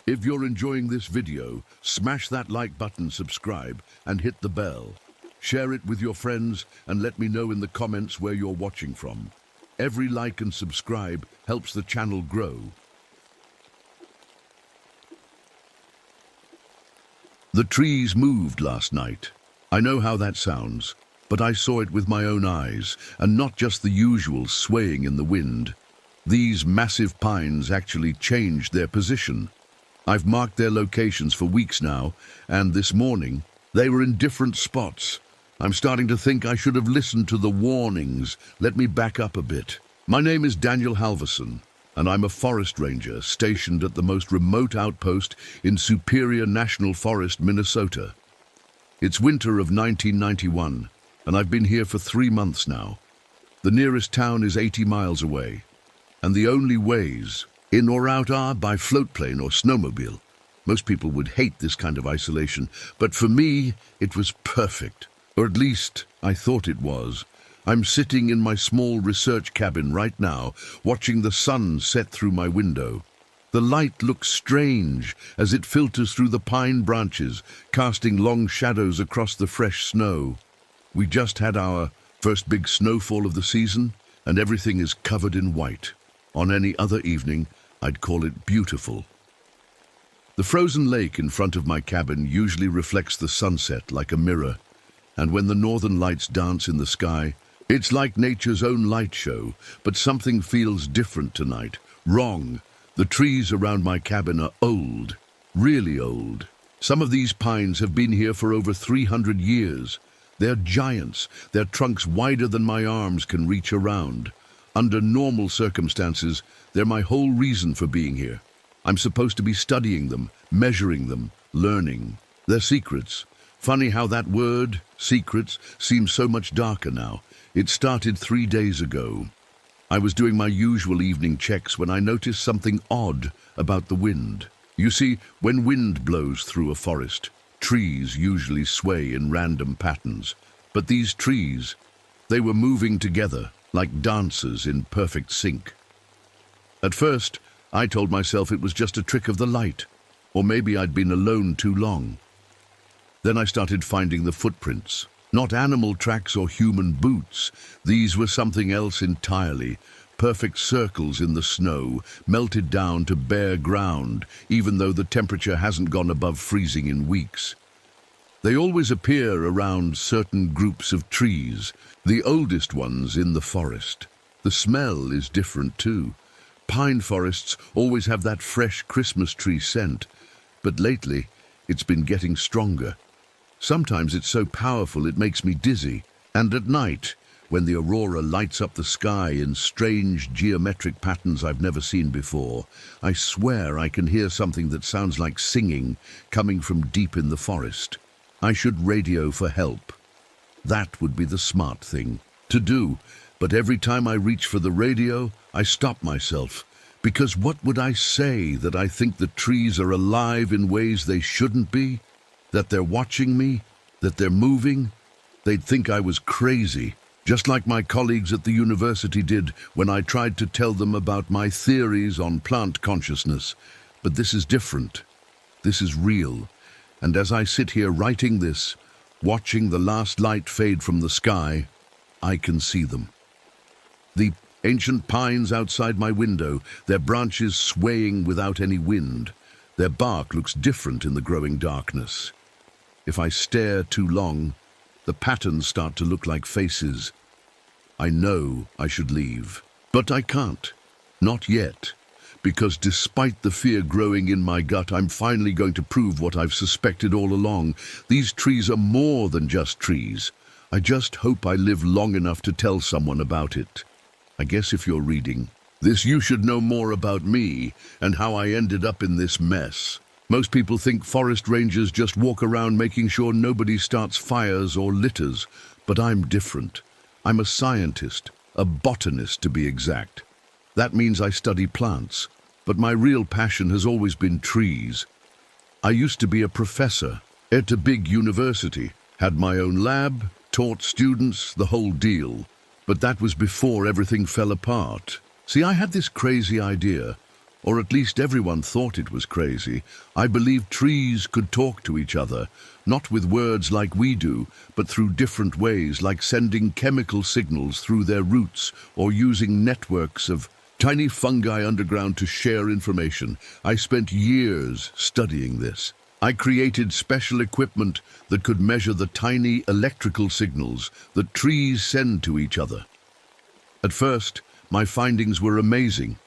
If you're enjoying this video, smash that like button, subscribe, and hit the bell. Share it with your friends and let me know in the comments where you're watching from. Every like and subscribe helps the channel grow. The trees moved last night. I know how that sounds, but I saw it with my own eyes, and not just the usual swaying in the wind. These massive pines actually changed their position. I've marked their locations for weeks now, and this morning, they were in different spots. I'm starting to think I should have listened to the warnings. Let me back up a bit. My name is Daniel Halverson, and I'm a forest ranger stationed at the most remote outpost in Superior National Forest, Minnesota. It's winter of 1991, and I've been here for 3 months now. The nearest town is 80 miles away, and the only ways in or out are by floatplane or snowmobile. Most people would hate this kind of isolation, but for me, it was perfect. Or at least, I thought it was. I'm sitting in my small research cabin right now, watching the sun set through my window. The light looks strange as it filters through the pine branches, casting long shadows across the fresh snow. We just had our first big snowfall of the season, and everything is covered in white. On any other evening, I'd call it beautiful. The frozen lake in front of my cabin usually reflects the sunset like a mirror, and when the northern lights dance in the sky, it's like nature's own light show, but something feels different tonight. Wrong. The trees around my cabin are old, really old. Some of these pines have been here for over 300 years. They're giants, their trunks wider than my arms can reach around. Under normal circumstances, they're my whole reason for being here. I'm supposed to be studying them, measuring them, learning. They're secrets. Funny how that word, secrets, seems so much darker now. It started 3 days ago. I was doing my usual evening checks when I noticed something odd about the wind. You see, when wind blows through a forest, trees usually sway in random patterns. But these trees, they were moving together, like dancers in perfect sync. At first, I told myself it was just a trick of the light, or maybe I'd been alone too long. Then I started finding the footprints, not animal tracks or human boots. These were something else entirely, perfect circles in the snow, melted down to bare ground, even though the temperature hasn't gone above freezing in weeks. They always appear around certain groups of trees, the oldest ones in the forest. The smell is different too. Pine forests always have that fresh Christmas tree scent, but lately it's been getting stronger. Sometimes it's so powerful it makes me dizzy, and at night, when the aurora lights up the sky in strange geometric patterns I've never seen before, I swear I can hear something that sounds like singing coming from deep in the forest. I should radio for help. That would be the smart thing to do, but every time I reach for the radio, I stop myself, because what would I say that I think the trees are alive in ways they shouldn't be? That they're watching me? That they're moving? They'd think I was crazy, just like my colleagues at the university did when I tried to tell them about my theories on plant consciousness. But this is different. This is real. And as I sit here writing this, watching the last light fade from the sky, I can see them. The ancient pines outside my window, their branches swaying without any wind. Their bark looks different in the growing darkness. If I stare too long, the patterns start to look like faces. I know I should leave, but I can't. Not yet. Because despite the fear growing in my gut, I'm finally going to prove what I've suspected all along. These trees are more than just trees. I just hope I live long enough to tell someone about it. I guess if you're reading this, you should know more about me and how I ended up in this mess. Most people think forest rangers just walk around making sure nobody starts fires or litters, but I'm different. I'm a scientist, a botanist to be exact. That means I study plants, but my real passion has always been trees. I used to be a professor at a big university, had my own lab, taught students, the whole deal. But that was before everything fell apart. See, I had this crazy idea. or at least everyone thought it was crazy. I believed trees could talk to each other, not with words like we do, but through different ways, like sending chemical signals through their roots or using networks of tiny fungi underground to share information. I spent years studying this. I created special equipment that could measure the tiny electrical signals that trees send to each other. At first, my findings were amazing.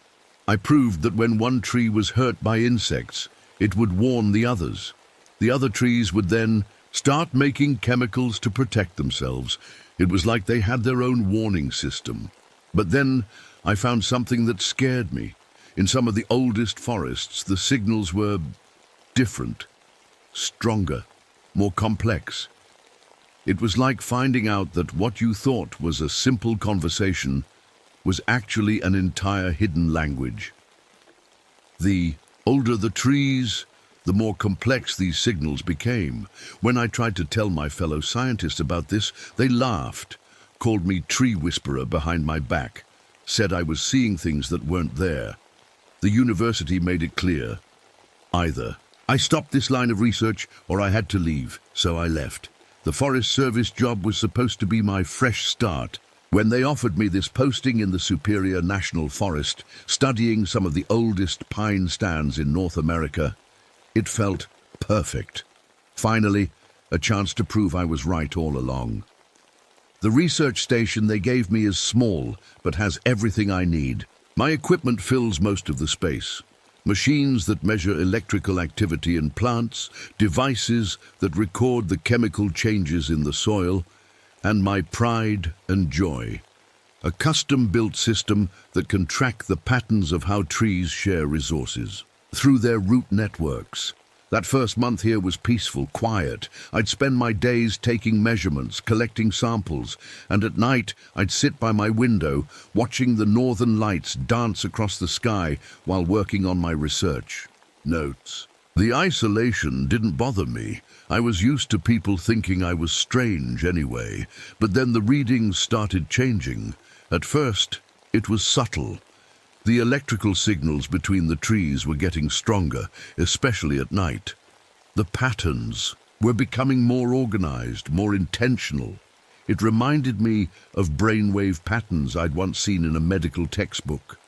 I proved that when one tree was hurt by insects, it would warn the others. The other trees would then start making chemicals to protect themselves. It was like they had their own warning system. But then I found something that scared me. In some of the oldest forests, the signals were different, stronger, more complex. It was like finding out that what you thought was a simple conversation was actually an entire hidden language. The older the trees, the more complex these signals became. When I tried to tell my fellow scientists about this, they laughed, called me tree whisperer behind my back, said I was seeing things that weren't there. The university made it clear. Either I stopped this line of research or I had to leave, so I left. The Forest Service job was supposed to be my fresh start. When they offered me this posting in the Superior National Forest, studying some of the oldest pine stands in North America, it felt perfect. Finally, a chance to prove I was right all along. The research station they gave me is small, but has everything I need. My equipment fills most of the space. Machines that measure electrical activity in plants, devices that record the chemical changes in the soil, and my pride and joy, a custom-built system that can track the patterns of how trees share resources through their root networks. That first month here was peaceful, quiet. I'd spend my days taking measurements, collecting samples, and at night I'd sit by my window watching the northern lights dance across the sky while working on my research. Notes. The isolation didn't bother me. I was used to people thinking I was strange anyway, but then the readings started changing. At first, it was subtle. The electrical signals between the trees were getting stronger, especially at night. The patterns were becoming more organized, more intentional. It reminded me of brainwave patterns I'd once seen in a medical textbook.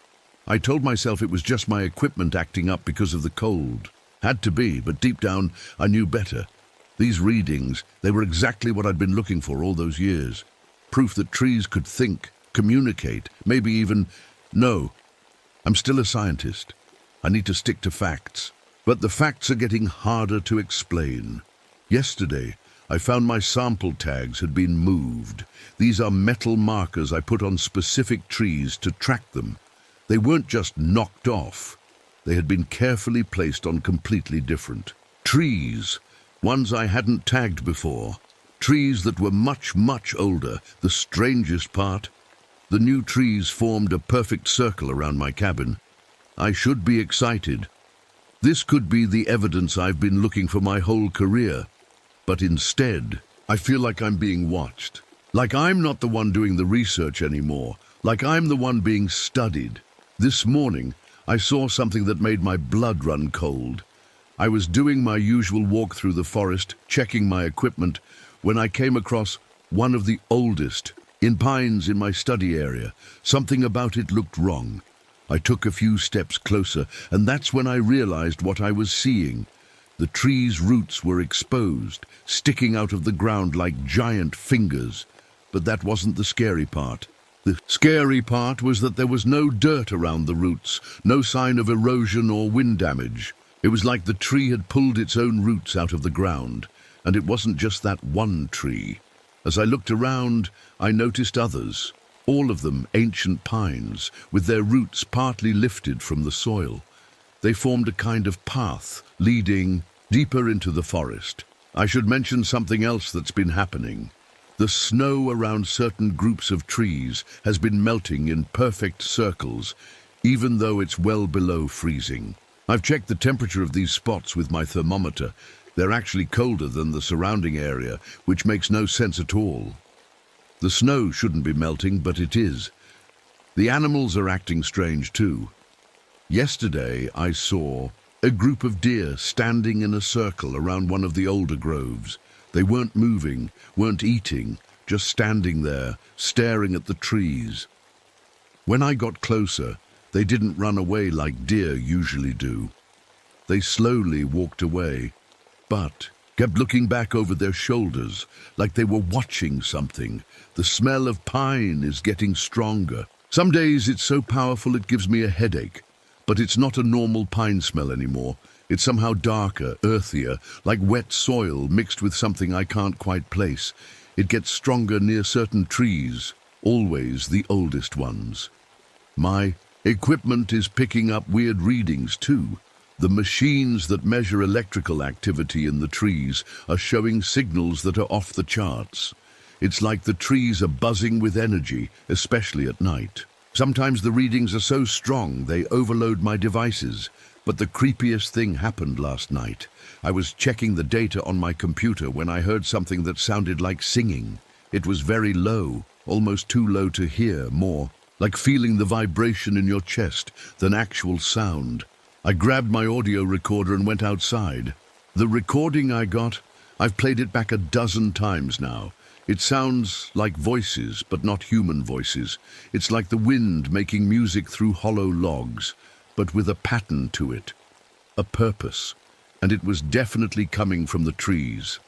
I told myself it was just my equipment acting up because of the cold. Had to be, but deep down, I knew better. These readings, they were exactly what I'd been looking for all those years. Proof that trees could think, communicate, maybe even know. I'm still a scientist. I need to stick to facts. But the facts are getting harder to explain. Yesterday, I found my sample tags had been moved. These are metal markers I put on specific trees to track them. They weren't just knocked off. They had been carefully placed on completely different trees, ones I hadn't tagged before. Trees that were much, much older. The strangest part, the new trees formed a perfect circle around my cabin. I should be excited. This could be the evidence I've been looking for my whole career. But instead, I feel like I'm being watched. Like I'm not the one doing the research anymore. Like I'm the one being studied. This morning, I saw something that made my blood run cold. I was doing my usual walk through the forest, checking my equipment, when I came across one of the oldest, in pines in my study area. Something about it looked wrong. I took a few steps closer, and that's when I realized what I was seeing. The tree's roots were exposed, sticking out of the ground like giant fingers. But that wasn't the scary part. The scary part was that there was no dirt around the roots, no sign of erosion or wind damage. It was like the tree had pulled its own roots out of the ground, and it wasn't just that one tree. As I looked around, I noticed others, all of them ancient pines, with their roots partly lifted from the soil. They formed a kind of path, leading deeper into the forest. I should mention something else that's been happening. The snow around certain groups of trees has been melting in perfect circles, even though it's well below freezing. I've checked the temperature of these spots with my thermometer. They're actually colder than the surrounding area, which makes no sense at all. The snow shouldn't be melting, but it is. The animals are acting strange too. Yesterday I saw a group of deer standing in a circle around one of the older groves. They weren't moving, weren't eating, just standing there, staring at the trees. When I got closer, they didn't run away like deer usually do. They slowly walked away, but kept looking back over their shoulders like they were watching something. The smell of pine is getting stronger. Some days it's so powerful it gives me a headache, but it's not a normal pine smell anymore. It's somehow darker, earthier, like wet soil mixed with something I can't quite place. It gets stronger near certain trees, always the oldest ones. My equipment is picking up weird readings too. The machines that measure electrical activity in the trees are showing signals that are off the charts. It's like the trees are buzzing with energy, especially at night. Sometimes the readings are so strong they overload my devices. But the creepiest thing happened last night. I was checking the data on my computer when I heard something that sounded like singing. It was very low, almost too low to hear, more like feeling the vibration in your chest than actual sound. I grabbed my audio recorder and went outside. The recording I got, I've played it back a dozen times now. It sounds like voices, but not human voices. It's like the wind making music through hollow logs, but with a pattern to it, a purpose, and it was definitely coming from the trees.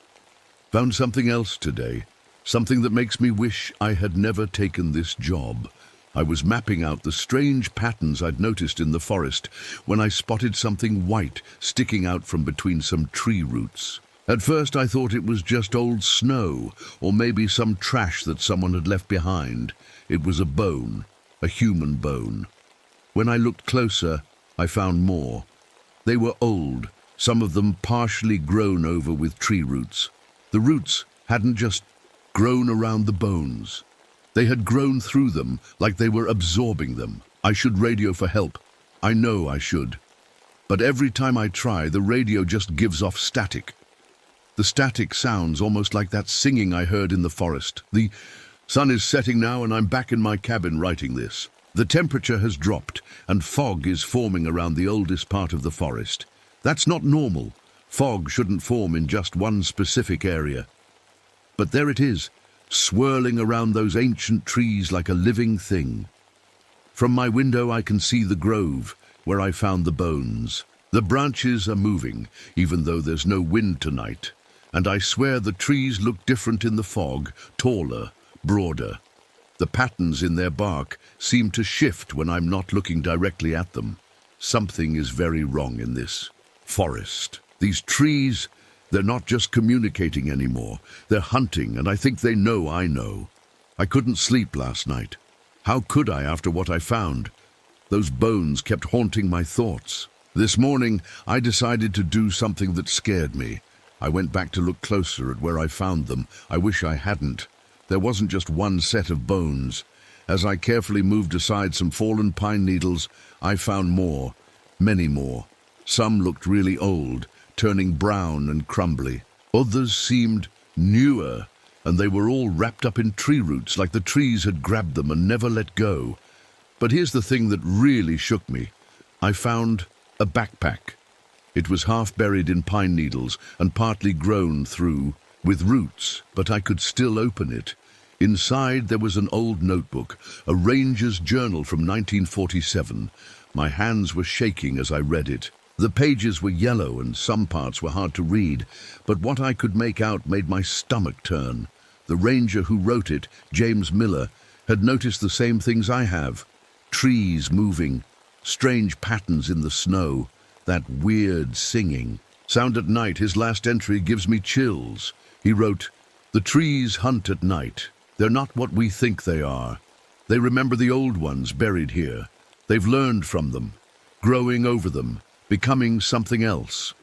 Found something else today, something that makes me wish I had never taken this job. I was mapping out the strange patterns I'd noticed in the forest when I spotted something white sticking out from between some tree roots. At first I thought it was just old snow, or maybe some trash that someone had left behind. It was a bone, a human bone. When I looked closer, I found more. They were old, some of them partially grown over with tree roots. The roots hadn't just grown around the bones. They had grown through them like they were absorbing them. I should radio for help. I know I should. But every time I try, the radio just gives off static. The static sounds almost like that singing I heard in the forest. The sun is setting now and I'm back in my cabin writing this. The temperature has dropped and fog is forming around the oldest part of the forest. That's not normal. Fog shouldn't form in just one specific area. But there it is, swirling around those ancient trees like a living thing. From my window I can see the grove where I found the bones. The branches are moving, even though there's no wind tonight. And I swear the trees look different in the fog, taller, broader. The patterns in their bark seem to shift when I'm not looking directly at them. Something is very wrong in this forest. These trees, they're not just communicating anymore. They're hunting, and I think they know I know. I couldn't sleep last night. How could I after what I found? Those bones kept haunting my thoughts. This morning, I decided to do something that scared me. I went back to look closer at where I found them. I wish I hadn't. There wasn't just one set of bones. As I carefully moved aside some fallen pine needles, I found more, many more. Some looked really old, turning brown and crumbly. Others seemed newer, and they were all wrapped up in tree roots like the trees had grabbed them and never let go. But here's the thing that really shook me. I found a backpack. It was half buried in pine needles and partly grown through with roots, but I could still open it. Inside there was an old notebook, a ranger's journal from 1947. My hands were shaking as I read it. The pages were yellow and some parts were hard to read, but what I could make out made my stomach turn. The ranger who wrote it, James Miller, had noticed the same things I have. Trees moving, strange patterns in the snow, that weird singing. Sound at night, his last entry gives me chills. He wrote, "The trees hunt at night. They're not what we think they are. They remember the old ones buried here. They've learned from them, growing over them, becoming something else."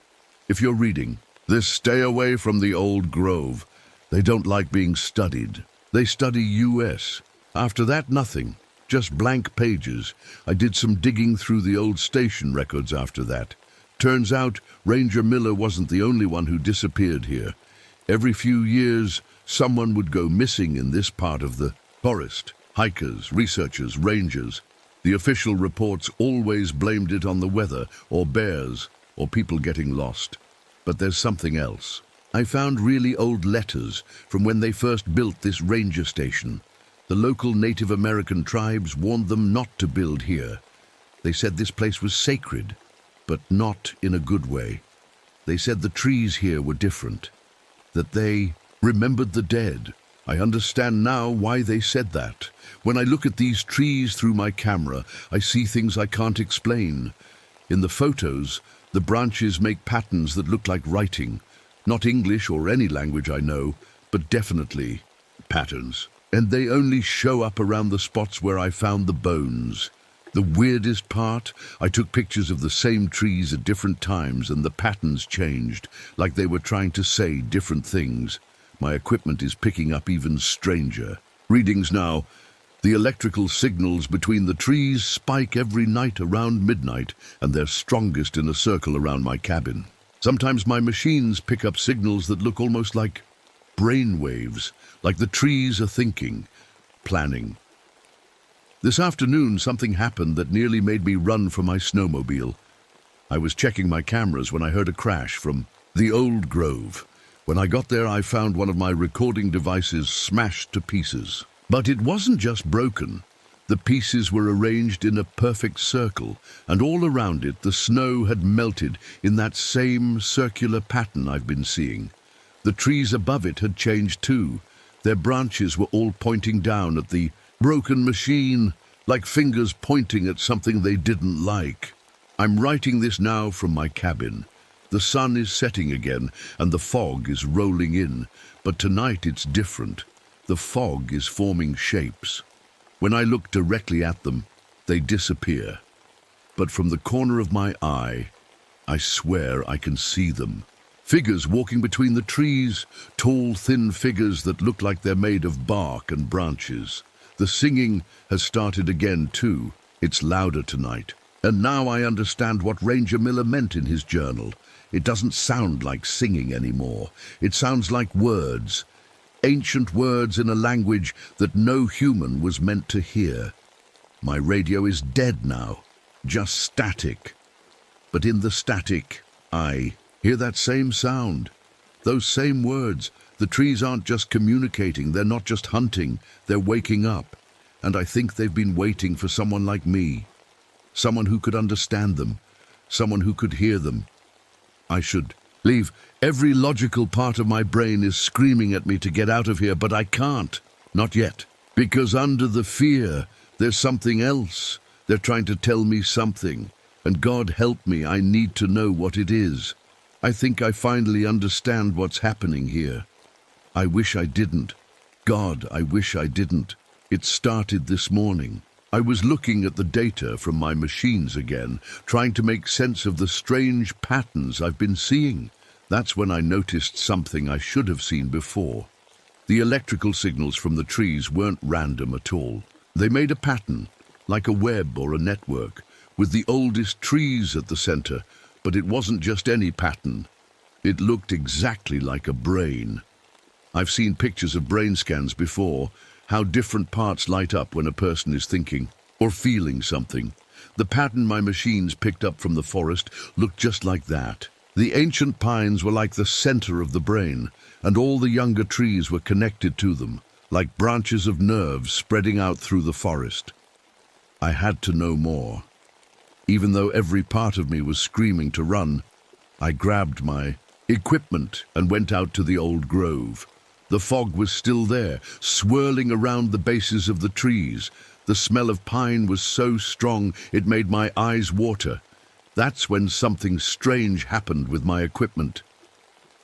If you're reading this, stay away from the old grove. They don't like being studied. They study US. After that, nothing. Just blank pages. I did some digging through the old station records after that. Turns out Ranger Miller wasn't the only one who disappeared here. Every few years, someone would go missing in this part of the forest. Hikers, researchers, rangers. The official reports always blamed it on the weather, or bears, or people getting lost. But there's something else. I found really old letters from when they first built this ranger station. The local Native American tribes warned them not to build here. They said this place was sacred, but not in a good way. They said the trees here were different, that they remembered the dead. I understand now why they said that. When I look at these trees through my camera, I see things I can't explain. In the photos, the branches make patterns that look like writing. Not English or any language I know, but definitely patterns. And they only show up around the spots where I found the bones. The weirdest part, I took pictures of the same trees at different times and the patterns changed, like they were trying to say different things. My equipment is picking up even stranger. Readings now. The electrical signals between the trees spike every night around midnight, and they're strongest in a circle around my cabin. Sometimes my machines pick up signals that look almost like brain waves, like the trees are thinking, planning. This afternoon, something happened that nearly made me run for my snowmobile. I was checking my cameras when I heard a crash from the old grove. When I got there, I found one of my recording devices smashed to pieces. But it wasn't just broken. The pieces were arranged in a perfect circle, and all around it the snow had melted in that same circular pattern I've been seeing. The trees above it had changed too. Their branches were all pointing down at the broken machine, like fingers pointing at something they didn't like. I'm writing this now from my cabin. The sun is setting again, and the fog is rolling in, but tonight it's different. The fog is forming shapes. When I look directly at them, they disappear. But from the corner of my eye, I swear I can see them. Figures walking between the trees, tall, thin figures that look like they're made of bark and branches. The singing has started again too. It's louder tonight. And now I understand what Ranger Miller meant in his journal. It doesn't sound like singing anymore. It sounds like words. Ancient words in a language that no human was meant to hear. My radio is dead now, just static. But in the static, I hear that same sound, those same words. The trees aren't just communicating, they're not just hunting, they're waking up. And I think they've been waiting for someone like me. Someone who could understand them, someone who could hear them. I should leave. Every logical part of my brain is screaming at me to get out of here, but I can't. Not yet. Because under the fear, there's something else. They're trying to tell me something. And God help me, I need to know what it is. I think I finally understand what's happening here. I wish I didn't. God, I wish I didn't. It started this morning. I was looking at the data from my machines again, trying to make sense of the strange patterns I've been seeing. That's when I noticed something I should have seen before. The electrical signals from the trees weren't random at all. They made a pattern, like a web or a network, with the oldest trees at the center, but it wasn't just any pattern. It looked exactly like a brain. I've seen pictures of brain scans before, how different parts light up when a person is thinking or feeling something. The pattern my machines picked up from the forest looked just like that. The ancient pines were like the center of the brain, and all the younger trees were connected to them, like branches of nerves spreading out through the forest. I had to know more. Even though every part of me was screaming to run, I grabbed my equipment and went out to the old grove. The fog was still there, swirling around the bases of the trees. The smell of pine was so strong it made my eyes water. That's when something strange happened with my equipment.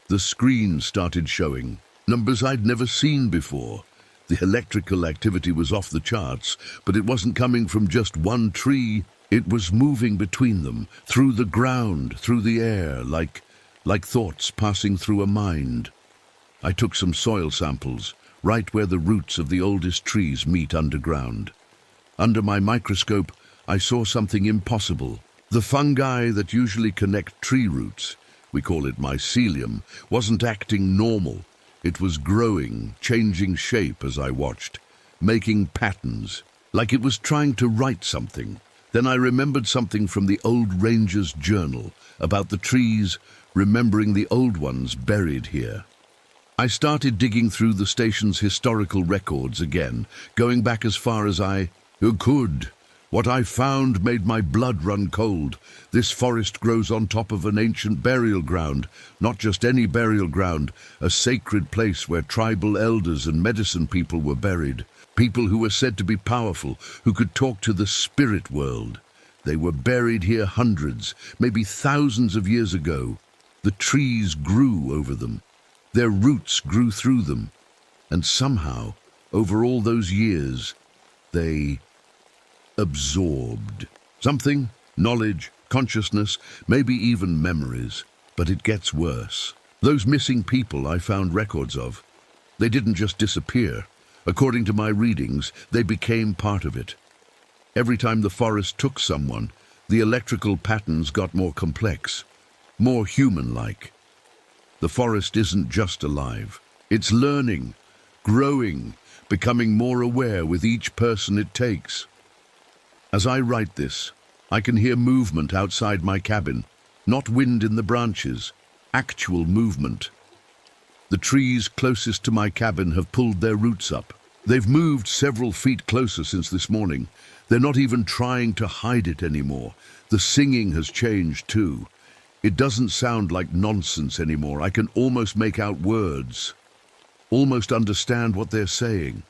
The screen started showing numbers I'd never seen before. The electrical activity was off the charts, but it wasn't coming from just one tree. It was moving between them, through the ground, through the air, like thoughts passing through a mind. I took some soil samples, right where the roots of the oldest trees meet underground. Under my microscope, I saw something impossible. The fungi that usually connect tree roots, we call it mycelium, wasn't acting normal. It was growing, changing shape as I watched, making patterns, like it was trying to write something. Then I remembered something from the old ranger's journal about the trees, remembering the old ones buried here. I started digging through the station's historical records again, going back as far as I could. What I found made my blood run cold. This forest grows on top of an ancient burial ground, not just any burial ground, a sacred place where tribal elders and medicine people were buried. People who were said to be powerful, who could talk to the spirit world. They were buried here hundreds, maybe thousands of years ago. The trees grew over them. Their roots grew through them. And somehow, over all those years, they absorbed something, knowledge, consciousness, maybe even memories. But it gets worse. Those missing people I found records of, they didn't just disappear. According to my readings, they became part of it. Every time the forest took someone, the electrical patterns got more complex, more human-like. The forest isn't just alive. It's learning, growing, becoming more aware with each person it takes. As I write this, I can hear movement outside my cabin, not wind in the branches, actual movement. The trees closest to my cabin have pulled their roots up. They've moved several feet closer since this morning. They're not even trying to hide it anymore. The singing has changed too. It doesn't sound like nonsense anymore. I can almost make out words, almost understand what they're saying.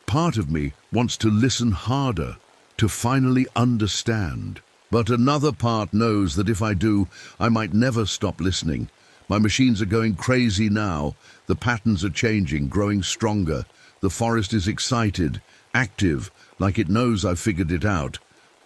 Part of me wants to listen harder, to finally understand. But another part knows that if I do, I might never stop listening. My machines are going crazy now. The patterns are changing, growing stronger. The forest is excited, active, like it knows I've figured it out.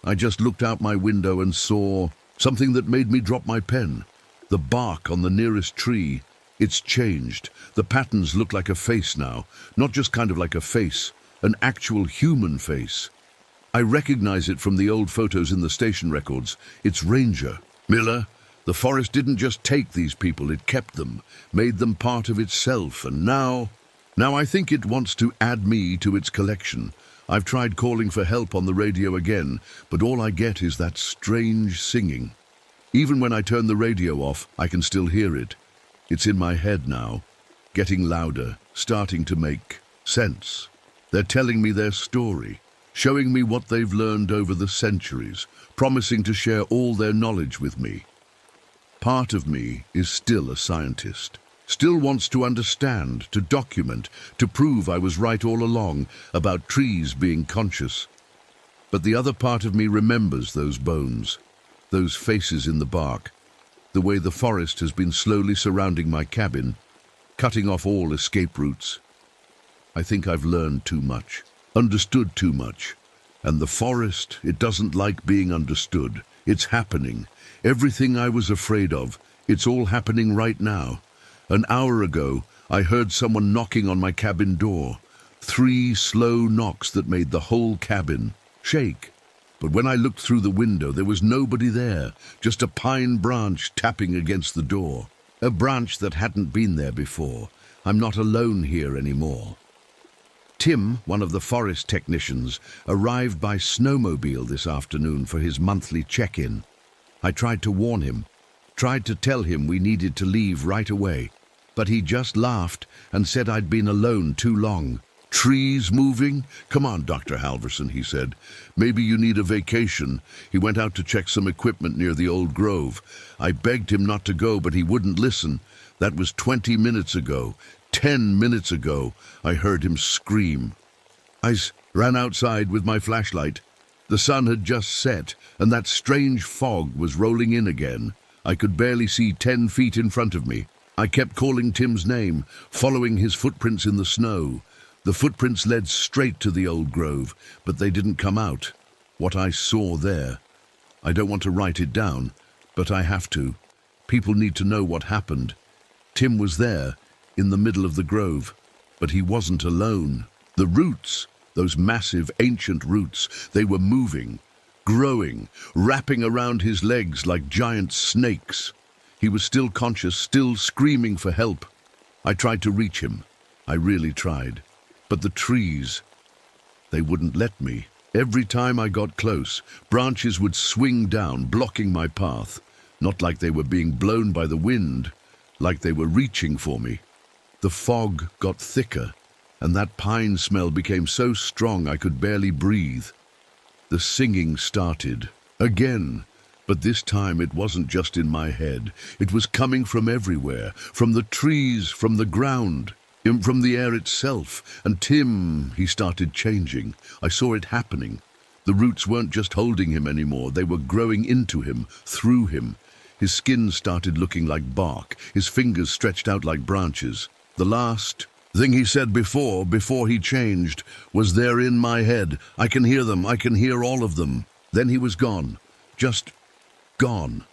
I just looked out my window and saw something that made me drop my pen. The bark on the nearest tree. It's changed. The patterns look like a face now. Not just kind of like a face, an actual human face. I recognize it from the old photos in the station records. It's Ranger. Miller, the forest didn't just take these people, it kept them, made them part of itself, and now I think it wants to add me to its collection. I've tried calling for help on the radio again, but all I get is that strange singing. Even when I turn the radio off, I can still hear it. It's in my head now, getting louder, starting to make sense. They're telling me their story, showing me what they've learned over the centuries, promising to share all their knowledge with me. Part of me is still a scientist, still wants to understand, to document, to prove I was right all along about trees being conscious. But the other part of me remembers those bones, those faces in the bark, the way the forest has been slowly surrounding my cabin, cutting off all escape routes. I think I've learned too much, understood too much. And the forest, it doesn't like being understood. It's happening. Everything I was afraid of, it's all happening right now. An hour ago, I heard someone knocking on my cabin door. 3 slow knocks that made the whole cabin shake. But when I looked through the window, there was nobody there, just a pine branch tapping against the door. A branch that hadn't been there before. I'm not alone here anymore. Tim, one of the forest technicians, arrived by snowmobile this afternoon for his monthly check-in. I tried to warn him, tried to tell him we needed to leave right away, but he just laughed and said I'd been alone too long. Trees moving? Come on, Dr. Halverson, he said. Maybe you need a vacation. He went out to check some equipment near the old grove. I begged him not to go, but he wouldn't listen. That was 20 minutes ago. 10 minutes ago, I heard him scream. I ran outside with my flashlight. The sun had just set, and that strange fog was rolling in again. I could barely see 10 feet in front of me. I kept calling Tim's name, following his footprints in the snow. The footprints led straight to the old grove, but they didn't come out. What I saw there, I don't want to write it down, but I have to. People need to know what happened. Tim was there, in the middle of the grove, but he wasn't alone. The roots, those massive ancient roots, they were moving, growing, wrapping around his legs like giant snakes. He was still conscious, still screaming for help. I tried to reach him. I really tried. But the trees, they wouldn't let me. Every time I got close, branches would swing down, blocking my path. Not like they were being blown by the wind, like they were reaching for me. The fog got thicker, and that pine smell became so strong I could barely breathe. The singing started again, but this time it wasn't just in my head. It was coming from everywhere, from the trees, from the ground, from the air itself. And Tim, he started changing. I saw it happening. The roots weren't just holding him anymore. They were growing into him, through him. His skin started looking like bark. His fingers stretched out like branches. The last thing he said before he changed was, "They're in my head. I can hear them. I can hear all of them." Then he was gone. Just gone.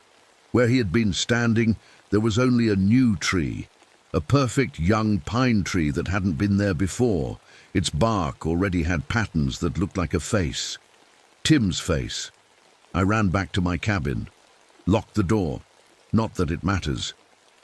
Where he had been standing, there was only a new tree. A perfect young pine tree that hadn't been there before. Its bark already had patterns that looked like a face. Tim's face. I ran back to my cabin. Locked the door. Not that it matters.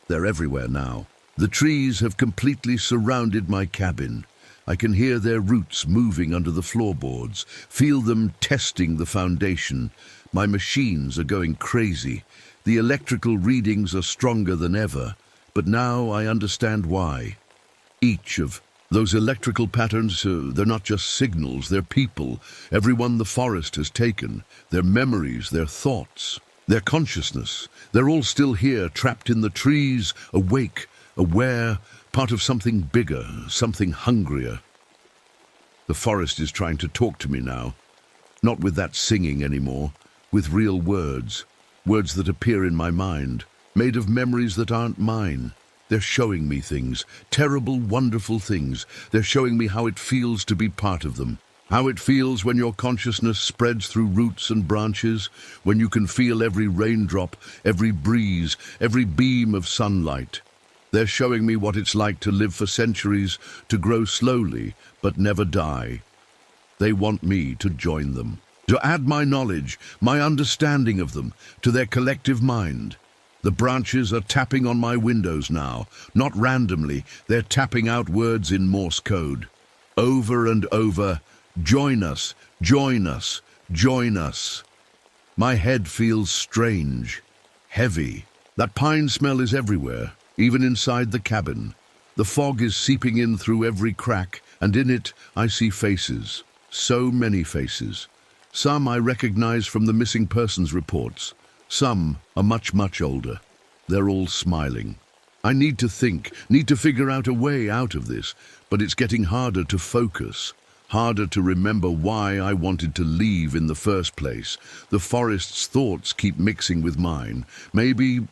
They're everywhere now. The trees have completely surrounded my cabin. I can hear their roots moving under the floorboards, feel them testing the foundation. My machines are going crazy. The electrical readings are stronger than ever, but now I understand why. Each of those electrical patterns, they're not just signals, they're people. Everyone the forest has taken, their memories, their thoughts, their consciousness. They're all still here, trapped in the trees, awake, aware, part of something bigger, something hungrier. The forest is trying to talk to me now, not with that singing anymore, with real words, words that appear in my mind, made of memories that aren't mine. They're showing me things, terrible, wonderful things. They're showing me how it feels to be part of them, how it feels when your consciousness spreads through roots and branches, when you can feel every raindrop, every breeze, every beam of sunlight. They're showing me what it's like to live for centuries, to grow slowly, but never die. They want me to join them, to add my knowledge, my understanding of them, to their collective mind. The branches are tapping on my windows now, not randomly. They're tapping out words in Morse code. Over and over, join us, join us, join us. My head feels strange, heavy. That pine smell is everywhere. Even inside the cabin. The fog is seeping in through every crack, and in it I see faces. So many faces. Some I recognize from the missing persons reports. Some are much, much older. They're all smiling. I need to think, need to figure out a way out of this, but it's getting harder to focus, harder to remember why I wanted to leave in the first place. The forest's thoughts keep mixing with mine. Maybe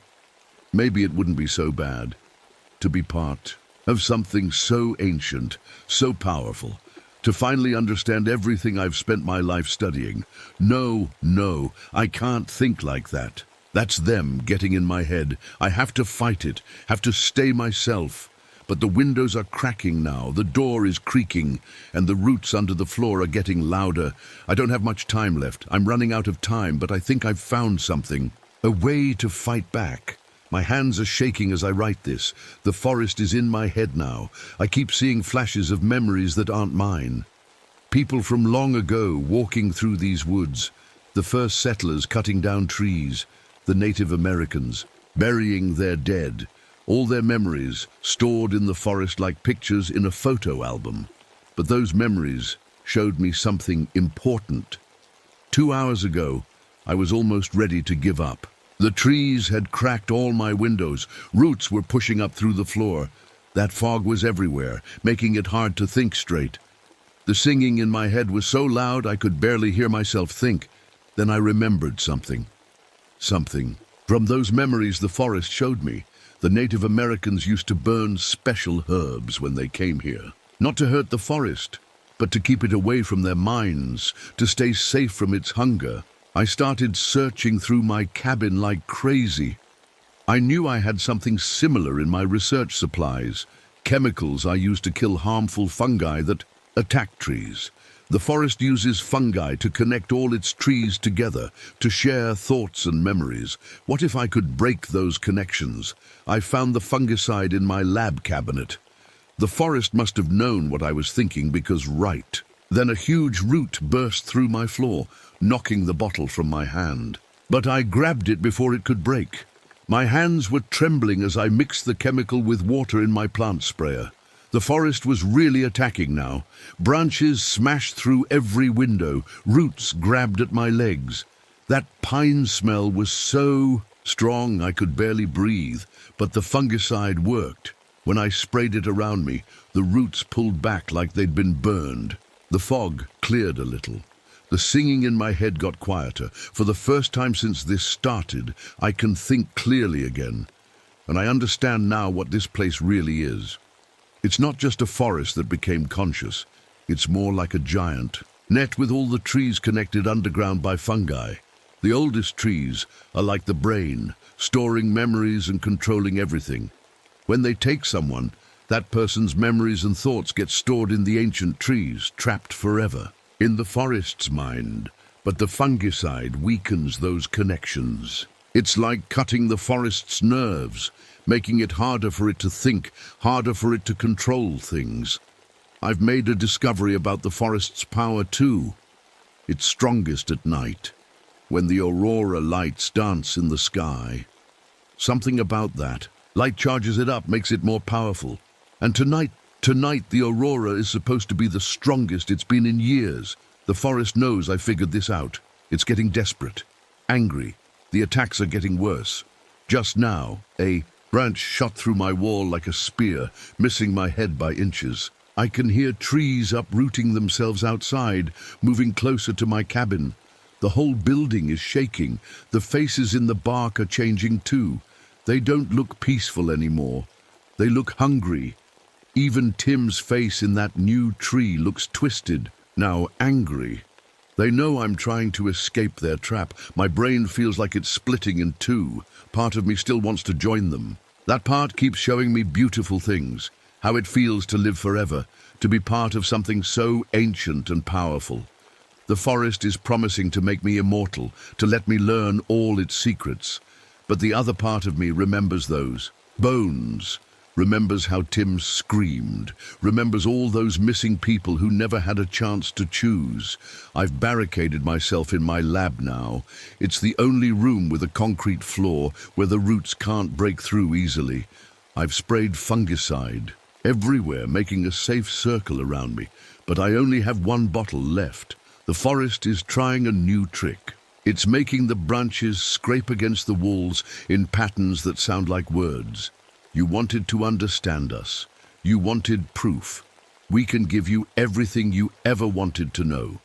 it wouldn't be so bad to be part of something so ancient, so powerful, to finally understand everything I've spent my life studying. No, I can't think like that. That's them getting in my head. I have to fight it, have to stay myself. But the windows are cracking now, the door is creaking, and the roots under the floor are getting louder. I don't have much time left. I'm running out of time, but I think I've found something. A way to fight back. My hands are shaking as I write this. The forest is in my head now. I keep seeing flashes of memories that aren't mine. People from long ago walking through these woods. The first settlers cutting down trees. The Native Americans burying their dead. All their memories stored in the forest like pictures in a photo album. But those memories showed me something important. 2 hours ago, I was almost ready to give up. The trees had cracked all my windows. Roots were pushing up through the floor. That fog was everywhere, making it hard to think straight. The singing in my head was so loud I could barely hear myself think. Then I remembered something. Something. From those memories the forest showed me. The Native Americans used to burn special herbs when they came here. Not to hurt the forest, but to keep it away from their minds, to stay safe from its hunger. I started searching through my cabin like crazy. I knew I had something similar in my research supplies, chemicals I used to kill harmful fungi that attack trees. The forest uses fungi to connect all its trees together, to share thoughts and memories. What if I could break those connections? I found the fungicide in my lab cabinet. The forest must have known what I was thinking because Then a huge root burst through my floor, knocking the bottle from my hand. But I grabbed it before it could break. My hands were trembling as I mixed the chemical with water in my plant sprayer. The forest was really attacking now. Branches smashed through every window, roots grabbed at my legs. That pine smell was so strong I could barely breathe, but the fungicide worked. When I sprayed it around me, the roots pulled back like they'd been burned. The fog cleared a little. The singing in my head got quieter. For the first time since this started, I can think clearly again. And I understand now what this place really is. It's not just a forest that became conscious. It's more like a giant net with all the trees connected underground by fungi. The oldest trees are like the brain, storing memories and controlling everything. When they take someone, that person's memories and thoughts get stored in the ancient trees, trapped forever, in the forest's mind. But the fungicide weakens those connections. It's like cutting the forest's nerves, making it harder for it to think, harder for it to control things. I've made a discovery about the forest's power too. It's strongest at night, when the aurora lights dance in the sky. Something about that. Light charges it up, makes it more powerful. And tonight the aurora is supposed to be the strongest it's been in years. The forest knows I figured this out. It's getting desperate, angry. The attacks are getting worse. Just now, a branch shot through my wall like a spear, missing my head by inches. I can hear trees uprooting themselves outside, moving closer to my cabin. The whole building is shaking. The faces in the bark are changing too. They don't look peaceful anymore. They look hungry. Even Tim's face in that new tree looks twisted, now angry. They know I'm trying to escape their trap. My brain feels like it's splitting in two. Part of me still wants to join them. That part keeps showing me beautiful things, how it feels to live forever, to be part of something so ancient and powerful. The forest is promising to make me immortal, to let me learn all its secrets. But the other part of me remembers those bones, remembers how Tim screamed, remembers all those missing people who never had a chance to choose. I've barricaded myself in my lab now. It's the only room with a concrete floor where the roots can't break through easily. I've sprayed fungicide everywhere, making a safe circle around me, but I only have one bottle left. The forest is trying a new trick. It's making the branches scrape against the walls in patterns that sound like words. You wanted to understand us. You wanted proof. We can give you everything you ever wanted to know.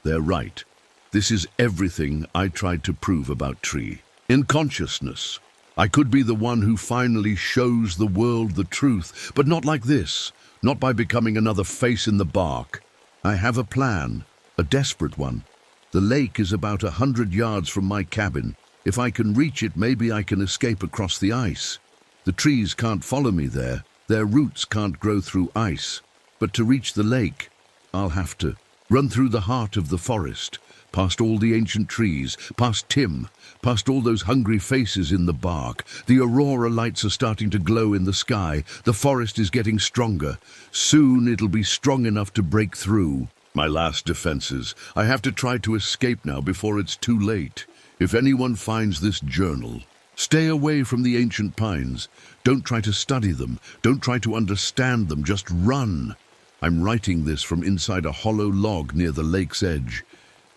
They're right. This is everything I tried to prove about Tree. In consciousness, I could be the one who finally shows the world the truth, but not like this, not by becoming another face in the bark. I have a plan, a desperate one. The lake is about 100 yards from my cabin. If I can reach it, maybe I can escape across the ice. The trees can't follow me there. Their roots can't grow through ice. But to reach the lake, I'll have to run through the heart of the forest, past all the ancient trees, past Tim, past all those hungry faces in the bark. The aurora lights are starting to glow in the sky. The forest is getting stronger. Soon it'll be strong enough to break through. My last defenses. I have to try to escape now before it's too late. If anyone finds this journal, stay away from the ancient pines. Don't try to study them. Don't try to understand them. Just run. I'm writing this from inside a hollow log near the lake's edge.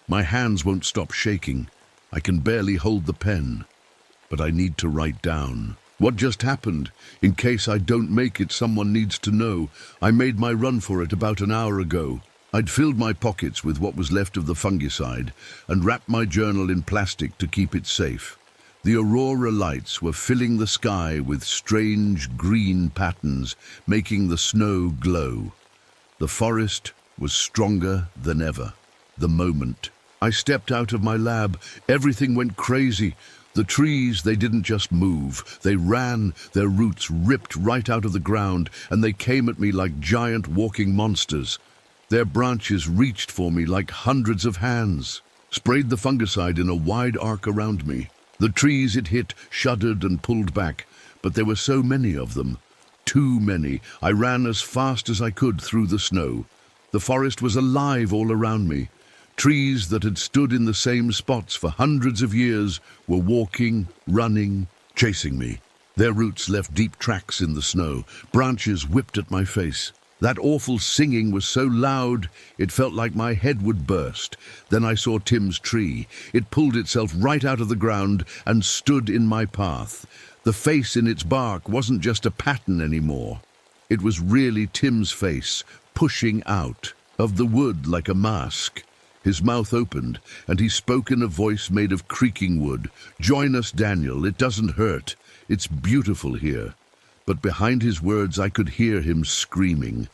My hands won't stop shaking. I can barely hold the pen. But I need to write down what just happened. In case I don't make it, someone needs to know. I made my run for it about an hour ago. I'd filled my pockets with what was left of the fungicide and wrapped my journal in plastic to keep it safe. The aurora lights were filling the sky with strange green patterns, making the snow glow. The forest was stronger than ever. The moment I stepped out of my lab, everything went crazy. The trees, they didn't just move. They ran, their roots ripped right out of the ground, and they came at me like giant walking monsters. Their branches reached for me like hundreds of hands, sprayed the fungicide in a wide arc around me. The trees it hit shuddered and pulled back, but there were so many of them. Too many. I ran as fast as I could through the snow. The forest was alive all around me. Trees that had stood in the same spots for hundreds of years were walking, running, chasing me. Their roots left deep tracks in the snow. Branches whipped at my face. That awful singing was so loud, it felt like my head would burst. Then I saw Tim's tree. It pulled itself right out of the ground and stood in my path. The face in its bark wasn't just a pattern anymore. It was really Tim's face, pushing out of the wood like a mask. His mouth opened, and he spoke in a voice made of creaking wood. "Join us, Daniel. It doesn't hurt. It's beautiful here." But behind his words I could hear him screaming.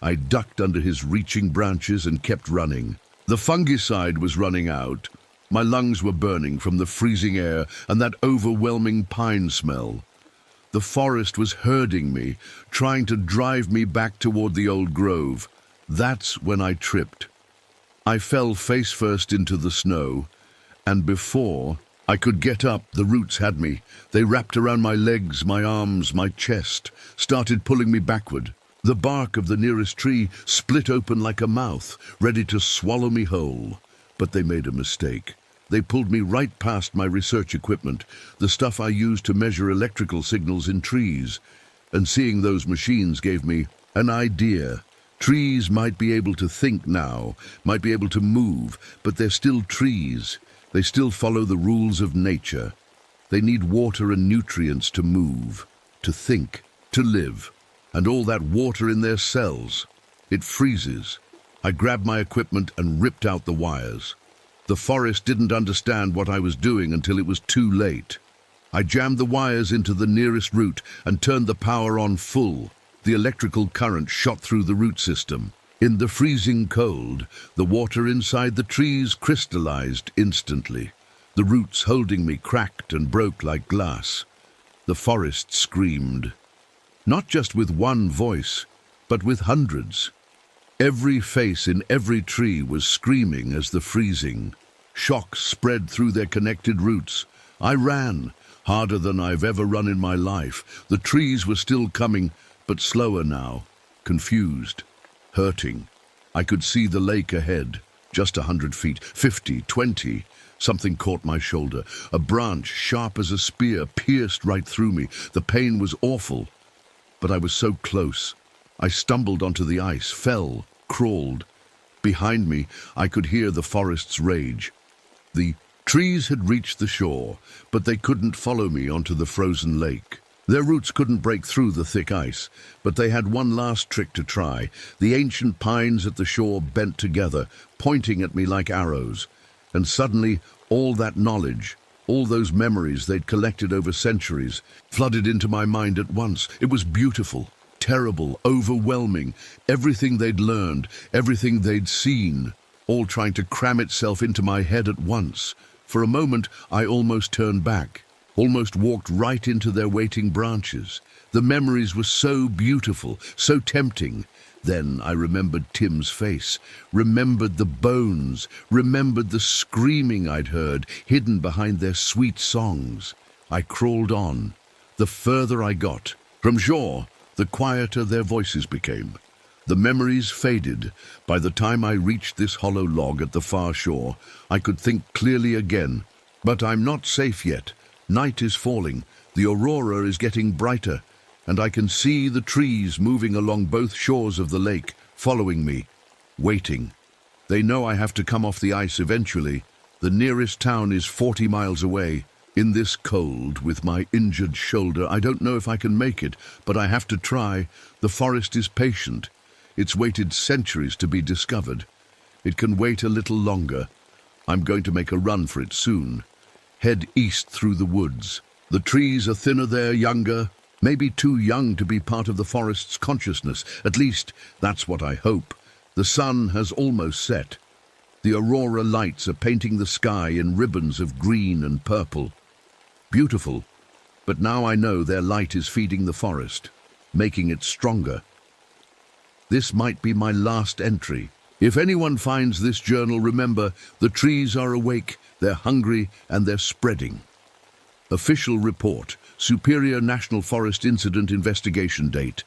I ducked under his reaching branches and kept running. The fungicide was running out. My lungs were burning from the freezing air and that overwhelming pine smell. The forest was herding me, trying to drive me back toward the old grove. That's when I tripped. I fell face first into the snow, and before I could get up, the roots had me. They wrapped around my legs, my arms, my chest, started pulling me backward. The bark of the nearest tree split open like a mouth, ready to swallow me whole. But they made a mistake. They pulled me right past my research equipment, the stuff I used to measure electrical signals in trees. And seeing those machines gave me an idea. Trees might be able to think now, might be able to move, but they're still trees. They still follow the rules of nature. They need water and nutrients to move, to think, to live, and all that water in their cells. It freezes. I grabbed my equipment and ripped out the wires. The forest didn't understand what I was doing until it was too late. I jammed the wires into the nearest root and turned the power on full. The electrical current shot through the root system. In the freezing cold, the water inside the trees crystallized instantly. The roots holding me cracked and broke like glass. The forest screamed. Not just with one voice, but with hundreds. Every face in every tree was screaming as the freezing. Shock spread through their connected roots. I ran, harder than I've ever run in my life. The trees were still coming, but slower now, confused. Hurting. I could see the lake ahead, just 100 feet, 50, 20. Something caught my shoulder. A branch, sharp as a spear, pierced right through me. The pain was awful, but I was so close. I stumbled onto the ice, fell, crawled. Behind me, I could hear the forest's rage. The trees had reached the shore, but they couldn't follow me onto the frozen lake. Their roots couldn't break through the thick ice, but they had one last trick to try. The ancient pines at the shore bent together, pointing at me like arrows. And suddenly, all that knowledge, all those memories they'd collected over centuries, flooded into my mind at once. It was beautiful, terrible, overwhelming. Everything they'd learned, everything they'd seen, all trying to cram itself into my head at once. For a moment, I almost turned back. Almost walked right into their waiting branches. The memories were so beautiful, so tempting. Then I remembered Tim's face, remembered the bones, remembered the screaming I'd heard, hidden behind their sweet songs. I crawled on. The further I got from shore, the quieter their voices became. The memories faded. By the time I reached this hollow log at the far shore, I could think clearly again. But I'm not safe yet. Night is falling, the aurora is getting brighter, and I can see the trees moving along both shores of the lake, following me, waiting. They know I have to come off the ice eventually. The nearest town is 40 miles away. In this cold, with my injured shoulder, I don't know if I can make it, but I have to try. The forest is patient. It's waited centuries to be discovered. It can wait a little longer. I'm going to make a run for it soon. Head east through the woods. The trees are thinner there, younger, maybe too young to be part of the forest's consciousness. At least, that's what I hope. The sun has almost set. The aurora lights are painting the sky in ribbons of green and purple. Beautiful, but now I know their light is feeding the forest, making it stronger. This might be my last entry. If anyone finds this journal, remember, the trees are awake, they're hungry, and they're spreading. Official report, Superior National Forest Incident Investigation date,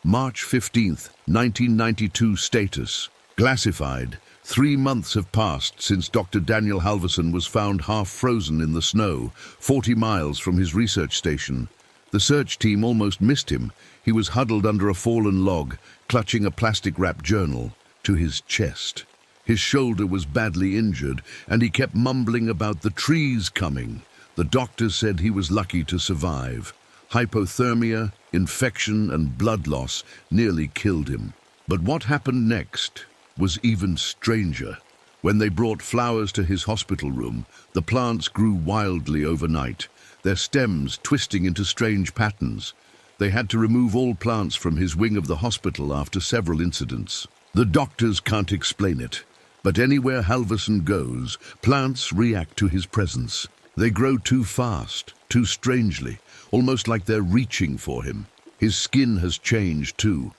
March 15th, 1992 status. Glassified, 3 months have passed since Dr. Daniel Halverson was found half frozen in the snow, 40 miles from his research station. The search team almost missed him. He was huddled under a fallen log, clutching a plastic-wrapped journal to his chest. His shoulder was badly injured, and he kept mumbling about the trees coming. The doctors said he was lucky to survive. Hypothermia, infection, and blood loss nearly killed him. But what happened next was even stranger. When they brought flowers to his hospital room, the plants grew wildly overnight, their stems twisting into strange patterns. They had to remove all plants from his wing of the hospital after several incidents. The doctors can't explain it, but anywhere Halverson goes, plants react to his presence. They grow too fast, too strangely, almost like they're reaching for him. His skin has changed too.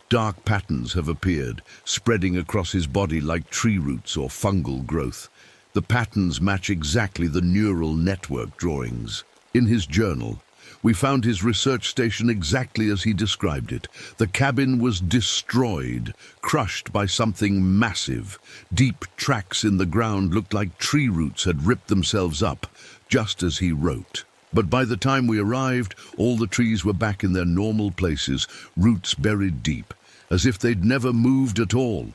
Dark patterns have appeared, spreading across his body like tree roots or fungal growth. The patterns match exactly the neural network drawings. In his journal, we found his research station exactly as he described it. The cabin was destroyed, crushed by something massive. Deep tracks in the ground looked like tree roots had ripped themselves up, just as he wrote. But by the time we arrived, all the trees were back in their normal places, roots buried deep, as if they'd never moved at all.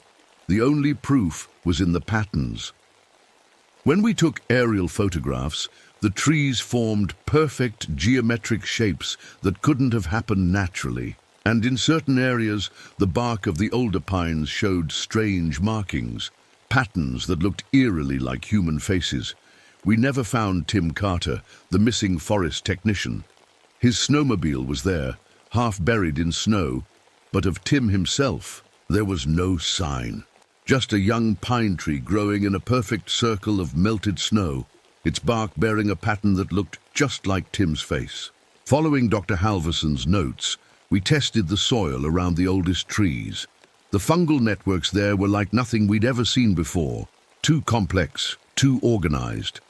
The only proof was in the patterns. When we took aerial photographs, the trees formed perfect geometric shapes that couldn't have happened naturally. And in certain areas, the bark of the older pines showed strange markings, patterns that looked eerily like human faces. We never found Tim Carter, the missing forest technician. His snowmobile was there, half buried in snow, but of Tim himself, there was no sign. Just a young pine tree growing in a perfect circle of melted snow, its bark bearing a pattern that looked just like Tim's face. Following Dr. Halverson's notes, we tested the soil around the oldest trees. The fungal networks there were like nothing we'd ever seen before, too complex, too organized,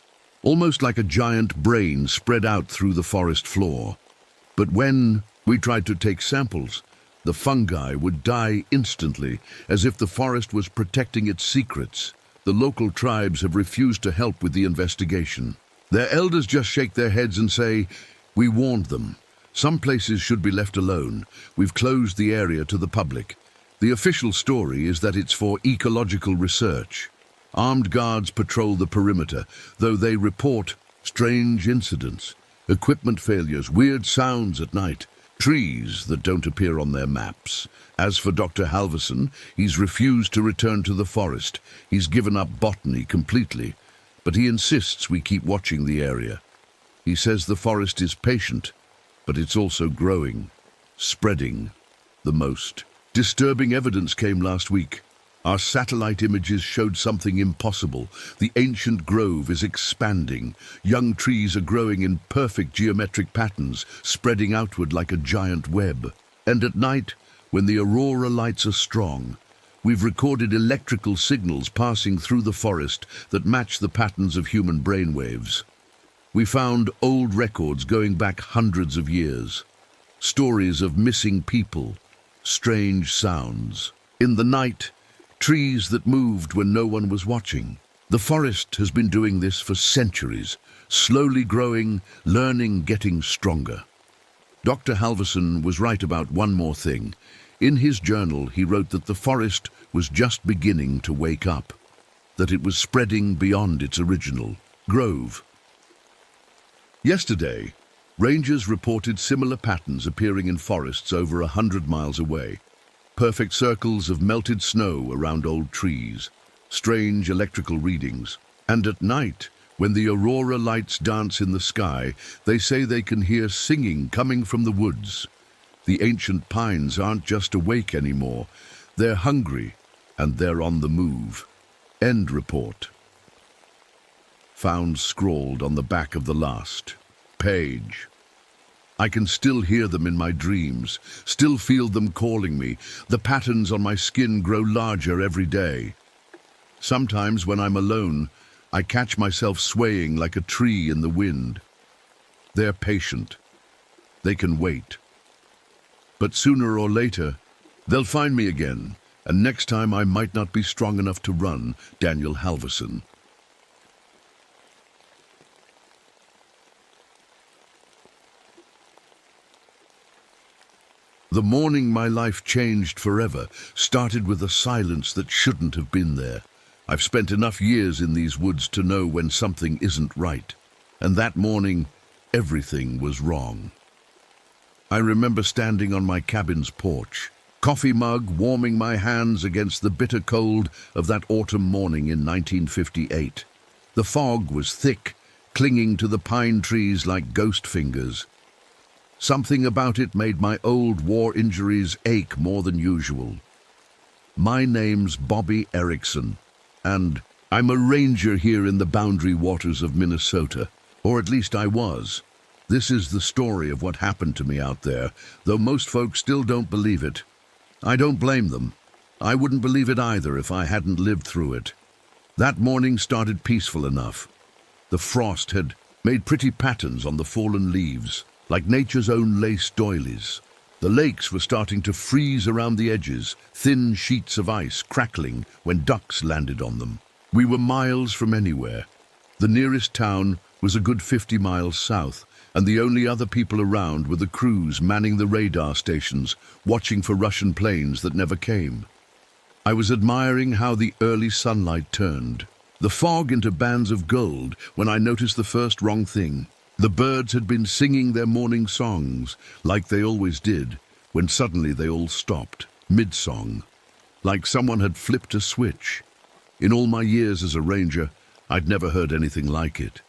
almost like a giant brain spread out through the forest floor. But when we tried to take samples, the fungi would die instantly, as if the forest was protecting its secrets. The local tribes have refused to help with the investigation. Their elders just shake their heads and say, "We warned them. Some places should be left alone. We've closed the area to the public." The official story is that it's for ecological research. Armed guards patrol the perimeter, though they report strange incidents, equipment failures, weird sounds at night, trees that don't appear on their maps. As for Dr. Halverson, he's refused to return to the forest. He's given up botany completely, but he insists we keep watching the area. He says the forest is patient, but it's also growing, spreading the most. Disturbing evidence came last week. Our satellite images showed something impossible. The ancient grove is expanding. Young trees are growing in perfect geometric patterns, spreading outward like a giant web. And at night, when the aurora lights are strong, we've recorded electrical signals passing through the forest that match the patterns of human brainwaves. We found old records going back hundreds of years. Stories of missing people, strange sounds. In the night, trees that moved when no one was watching. The forest has been doing this for centuries, slowly growing, learning, getting stronger. Dr. Halverson was right about one more thing. In his journal, he wrote that the forest was just beginning to wake up, that it was spreading beyond its original grove. Yesterday, rangers reported similar patterns appearing in forests over 100 miles away. Perfect circles of melted snow around old trees, strange electrical readings. And at night, when the aurora lights dance in the sky, they say they can hear singing coming from the woods. The ancient pines aren't just awake anymore. They're hungry, and they're on the move. End report. Found scrawled on the back of the last page. I can still hear them in my dreams, still feel them calling me. The patterns on my skin grow larger every day. Sometimes when I'm alone, I catch myself swaying like a tree in the wind. They're patient. They can wait. But sooner or later, they'll find me again, And next time I might not be strong enough to run, Daniel Halverson. The morning my life changed forever started with a silence that shouldn't have been there. I've spent enough years in these woods to know when something isn't right. And that morning, everything was wrong. I remember standing on my cabin's porch, coffee mug warming my hands against the bitter cold of that autumn morning in 1958. The fog was thick, clinging to the pine trees like ghost fingers. Something about it made my old war injuries ache more than usual. My name's Bobby Erickson, and I'm a ranger here in the boundary waters of Minnesota, or at least I was. This is the story of what happened to me out there, though most folks still don't believe it. I don't blame them. I wouldn't believe it either if I hadn't lived through it. That morning started peaceful enough. The frost had made pretty patterns on the fallen leaves, like nature's own lace doilies. The lakes were starting to freeze around the edges, thin sheets of ice crackling when ducks landed on them. We were miles from anywhere. The nearest town was a good 50 miles south, and the only other people around were the crews manning the radar stations, watching for Russian planes that never came. I was admiring how the early sunlight turned the fog into bands of gold when I noticed the first wrong thing. The birds had been singing their morning songs, like they always did, when suddenly they all stopped, mid-song, like someone had flipped a switch. In all my years as a ranger, I'd never heard anything like it.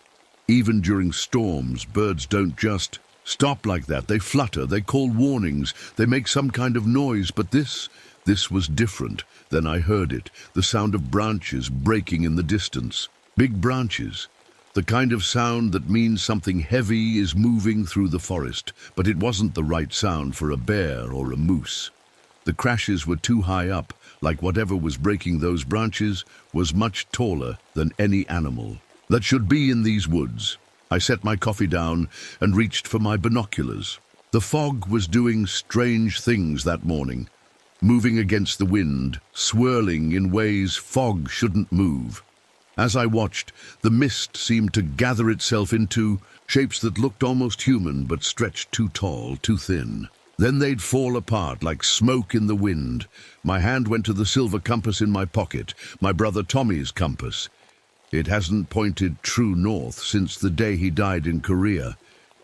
Even during storms, birds don't just stop like that. They flutter, they call warnings, they make some kind of noise, but this was different. Then I heard it, the sound of branches breaking in the distance. Big branches. The kind of sound that means something heavy is moving through the forest, but it wasn't the right sound for a bear or a moose. The crashes were too high up, like whatever was breaking those branches was much taller than any animal that should be in these woods. I set my coffee down and reached for my binoculars. The fog was doing strange things that morning, moving against the wind, swirling in ways fog shouldn't move. As I watched, the mist seemed to gather itself into shapes that looked almost human but stretched too tall, too thin. Then they'd fall apart like smoke in the wind. My hand went to the silver compass in my pocket, my brother Tommy's compass. It hasn't pointed true north since the day he died in Korea,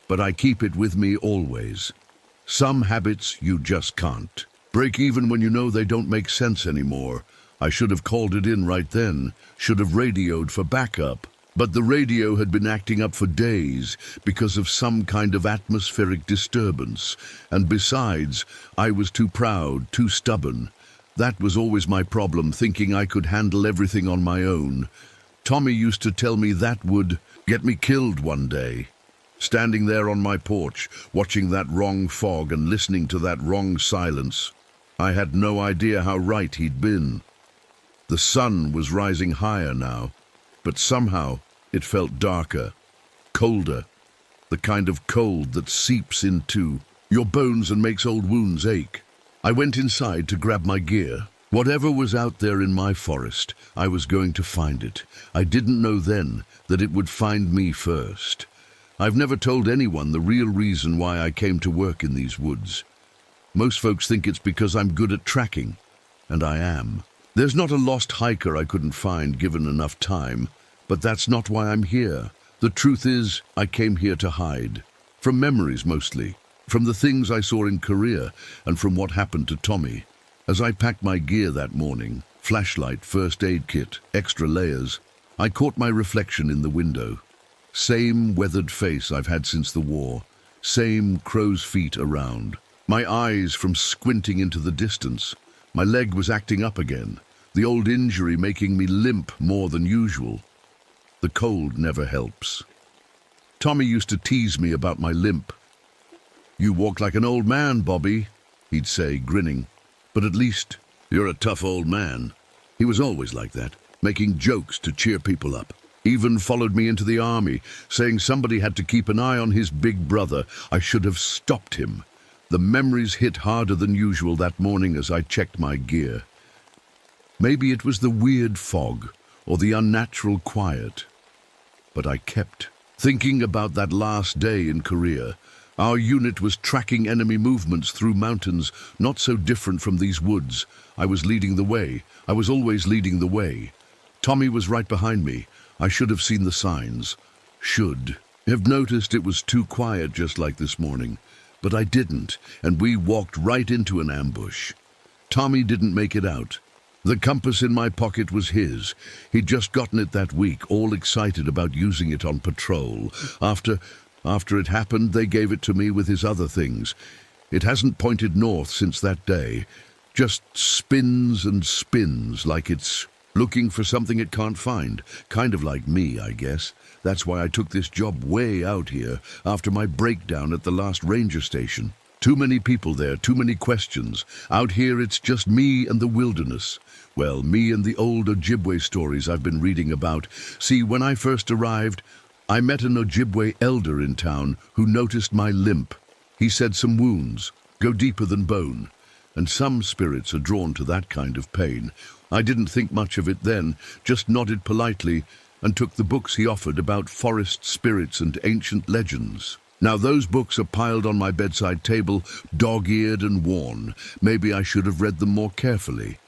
but I keep it with me always. Some habits you just can't break even when you know they don't make sense anymore. I should have called it in right then, should have radioed for backup. But the radio had been acting up for days because of some kind of atmospheric disturbance. And besides, I was too proud, too stubborn. That was always my problem, thinking I could handle everything on my own. Tommy used to tell me that would get me killed one day. Standing there on my porch, watching that wrong fog and listening to that wrong silence, I had no idea how right he'd been. The sun was rising higher now, but somehow it felt darker, colder, the kind of cold that seeps into your bones and makes old wounds ache. I went inside to grab my gear. Whatever was out there in my forest, I was going to find it. I didn't know then that it would find me first. I've never told anyone the real reason why I came to work in these woods. Most folks think it's because I'm good at tracking, and I am. There's not a lost hiker I couldn't find given enough time, but that's not why I'm here. The truth is, I came here to hide. From memories mostly, from the things I saw in Korea, and from what happened to Tommy. As I packed my gear that morning, flashlight, first aid kit, extra layers, I caught my reflection in the window. Same weathered face I've had since the war, same crow's feet around. My eyes from squinting into the distance. My leg was acting up again, the old injury making me limp more than usual. The cold never helps. Tommy used to tease me about my limp. "You walk like an old man, Bobby," he'd say, grinning. "But at least you're a tough old man." He was always like that, making jokes to cheer people up. Even followed me into the army, saying somebody had to keep an eye on his big brother. I should have stopped him. The memories hit harder than usual that morning as I checked my gear. Maybe it was the weird fog or the unnatural quiet. But I kept thinking about that last day in Korea. Our unit was tracking enemy movements through mountains not so different from these woods. I was leading the way. I was always leading the way. Tommy was right behind me. I should have seen the signs. Should have noticed it was too quiet just like this morning. But I didn't, and we walked right into an ambush. Tommy didn't make it out. The compass in my pocket was his. He'd just gotten it that week, all excited about using it on patrol. After it happened, they gave it to me with his other things. It hasn't pointed north since that day. Just spins and spins like it's looking for something it can't find. Kind of like me, I guess. That's why I took this job way out here after my breakdown at the last ranger station. Too many people there, too many questions. Out here it's just me and the wilderness. Well, me and the old Ojibwe stories I've been reading about. See, when I first arrived, I met an Ojibwe elder in town who noticed my limp. He said some wounds go deeper than bone, and some spirits are drawn to that kind of pain. I didn't think much of it then, just nodded politely and took the books he offered about forest spirits and ancient legends. Now those books are piled on my bedside table, dog-eared and worn. Maybe I should have read them more carefully.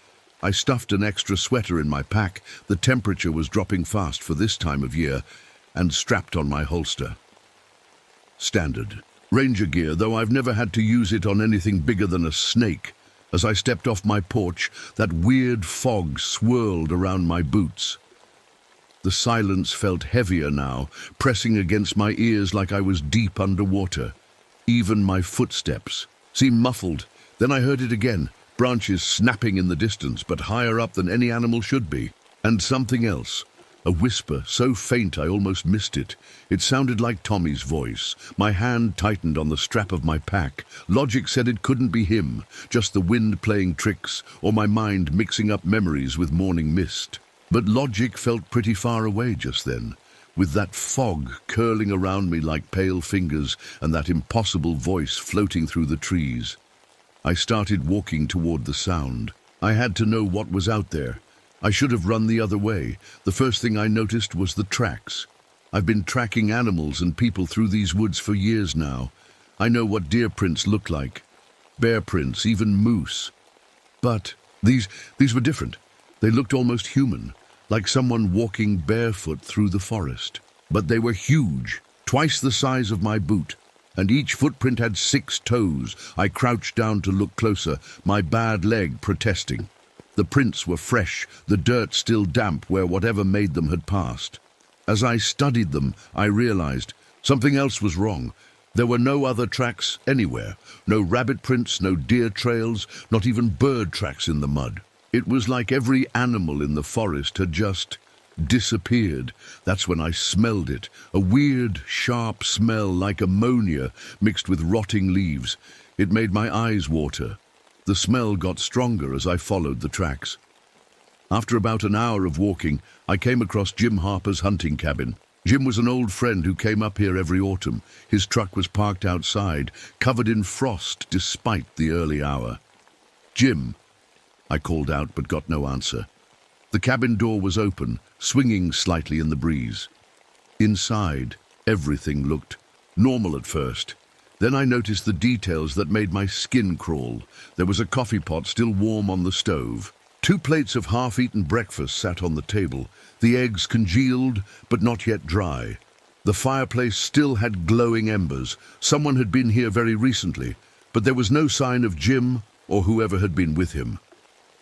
I stuffed an extra sweater in my pack. The temperature was dropping fast for this time of year, and strapped on my holster. Standard ranger gear, though I've never had to use it on anything bigger than a snake. As I stepped off my porch, that weird fog swirled around my boots. The silence felt heavier now, pressing against my ears like I was deep underwater. Even my footsteps seemed muffled. Then I heard it again, branches snapping in the distance, but higher up than any animal should be. And something else. A whisper, so faint I almost missed it. It sounded like Tommy's voice. My hand tightened on the strap of my pack. Logic said it couldn't be him, just the wind playing tricks, or my mind mixing up memories with morning mist. But logic felt pretty far away just then, with that fog curling around me like pale fingers and that impossible voice floating through the trees. I started walking toward the sound. I had to know what was out there. I should have run the other way. The first thing I noticed was the tracks. I've been tracking animals and people through these woods for years now. I know what deer prints look like, bear prints, even moose. But these were different. They looked almost human, like someone walking barefoot through the forest. But they were huge, twice the size of my boot, and each footprint had 6 toes. I crouched down to look closer, my bad leg protesting. The prints were fresh, the dirt still damp where whatever made them had passed. As I studied them, I realized something else was wrong. There were no other tracks anywhere. No rabbit prints, no deer trails, not even bird tracks in the mud. It was like every animal in the forest had just disappeared. That's when I smelled it. A weird, sharp smell like ammonia mixed with rotting leaves. It made my eyes water. The smell got stronger as I followed the tracks. After about an hour of walking, I came across Jim Harper's hunting cabin. Jim was an old friend who came up here every autumn. His truck was parked outside, covered in frost despite the early hour. "Jim," I called out but got no answer. The cabin door was open, swinging slightly in the breeze. Inside, everything looked normal at first. Then I noticed the details that made my skin crawl. There was a coffee pot still warm on the stove. 2 plates of half-eaten breakfast sat on the table, the eggs congealed but not yet dry. The fireplace still had glowing embers. Someone had been here very recently, but there was no sign of Jim or whoever had been with him.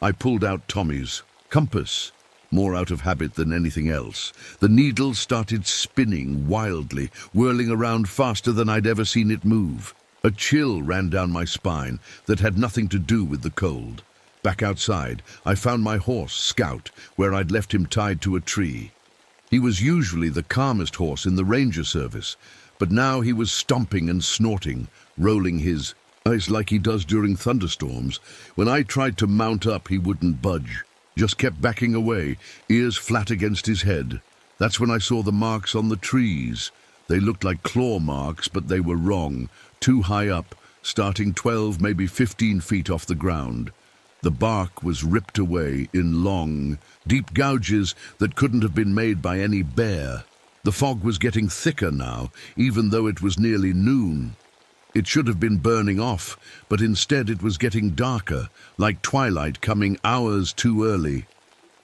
I pulled out Tommy's compass, more out of habit than anything else. The needle started spinning wildly, whirling around faster than I'd ever seen it move. A chill ran down my spine that had nothing to do with the cold. Back outside, I found my horse, Scout, where I'd left him tied to a tree. He was usually the calmest horse in the ranger service, but now he was stomping and snorting, rolling his eyes like he does during thunderstorms. When I tried to mount up, he wouldn't budge. Just kept backing away, ears flat against his head. That's when I saw the marks on the trees. They looked like claw marks, but they were wrong. Too high up, starting 12, maybe 15 feet off the ground. The bark was ripped away in long, deep gouges that couldn't have been made by any bear. The fog was getting thicker now, even though it was nearly noon. It should have been burning off, but instead it was getting darker, like twilight coming hours too early.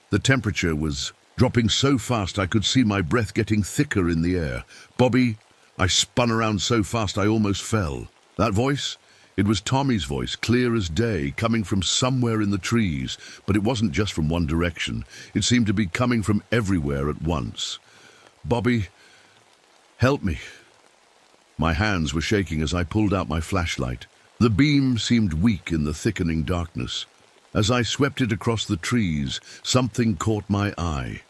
The temperature was dropping so fast I could see my breath getting thicker in the air. "Bobby," I spun around so fast I almost fell. That voice? It was Tommy's voice, clear as day, coming from somewhere in the trees, but it wasn't just from one direction. It seemed to be coming from everywhere at once. "Bobby, help me." My hands were shaking as I pulled out my flashlight. The beam seemed weak in the thickening darkness. As I swept it across the trees, something caught my eye.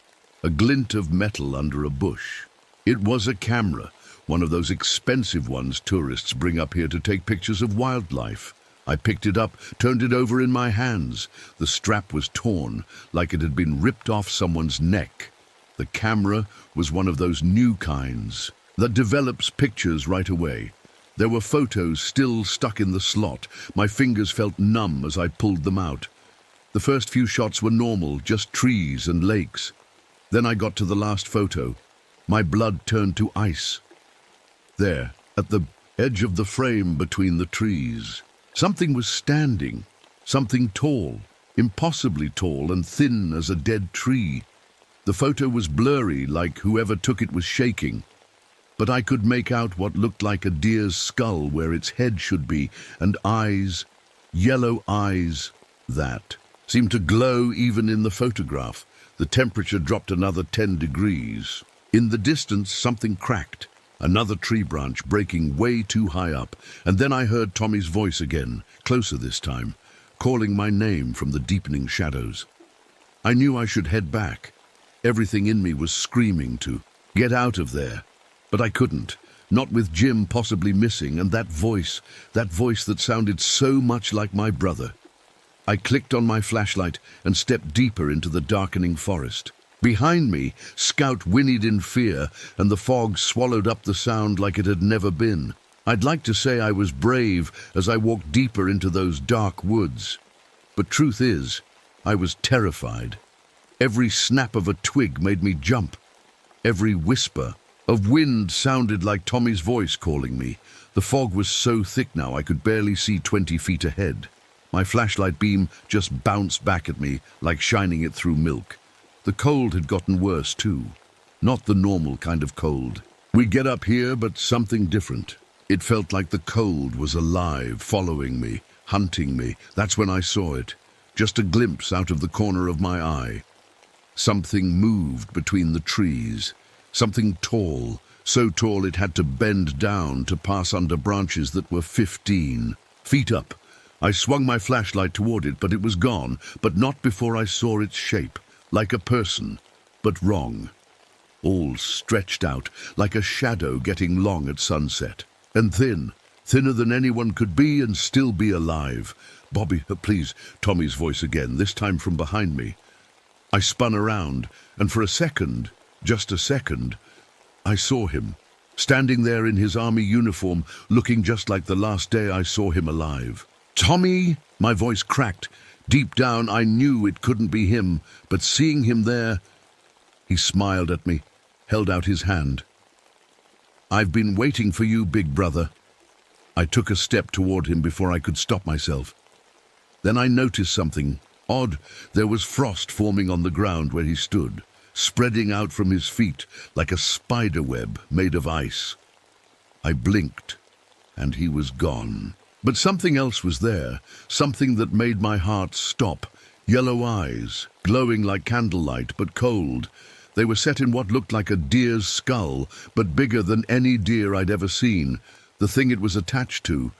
A glint of metal under a bush. It was a camera, one of those expensive ones tourists bring up here to take pictures of wildlife. I picked it up, turned it over in my hands. The strap was torn, like it had been ripped off someone's neck. The camera was one of those new kinds that develops pictures right away. There were photos still stuck in the slot. My fingers felt numb as I pulled them out. The first few shots were normal, just trees and lakes. Then I got to the last photo. My blood turned to ice. There, at the edge of the frame between the trees, something was standing. Something tall, impossibly tall and thin as a dead tree. The photo was blurry, like whoever took it was shaking. But I could make out what looked like a deer's skull where its head should be, and eyes, yellow eyes, that seemed to glow even in the photograph. The temperature dropped another 10 degrees. In the distance, something cracked, another tree branch breaking way too high up, and then I heard Tommy's voice again, closer this time, calling my name from the deepening shadows. I knew I should head back. Everything in me was screaming to get out of there. But I couldn't, not with Jim possibly missing, and that voice that sounded so much like my brother. I clicked on my flashlight and stepped deeper into the darkening forest. Behind me, Scout whinnied in fear, and the fog swallowed up the sound like it had never been. I'd like to say I was brave as I walked deeper into those dark woods. But truth is, I was terrified. Every snap of a twig made me jump. Every whisper of wind sounded like Tommy's voice calling me. The fog was so thick now I could barely see 20 feet ahead. My flashlight beam just bounced back at me like shining it through milk. The cold had gotten worse too. Not the normal kind of cold. We get up here, but something different. It felt like the cold was alive, following me, hunting me. That's when I saw it. Just a glimpse out of the corner of my eye. Something moved between the trees. Something tall, so tall it had to bend down to pass under branches that were 15 feet up. I swung my flashlight toward it, but it was gone, but not before I saw its shape, like a person, but wrong. All stretched out, like a shadow getting long at sunset. And thin, thinner than anyone could be and still be alive. "Bobby, please," Tommy's voice again, this time from behind me. I spun around, and for a second, just a second, I saw him, standing there in his army uniform, looking just like the last day I saw him alive. "Tommy!" My voice cracked. Deep down, I knew it couldn't be him, but seeing him there, he smiled at me, held out his hand. "I've been waiting for you, big brother." I took a step toward him before I could stop myself. Then I noticed something odd. There was frost forming on the ground where he stood, spreading out from his feet like a spider web made of ice. I blinked, and he was gone. But something else was there, something that made my heart stop. Yellow eyes, glowing like candlelight, but cold. They were set in what looked like a deer's skull, but bigger than any deer I'd ever seen. The thing it was attached to,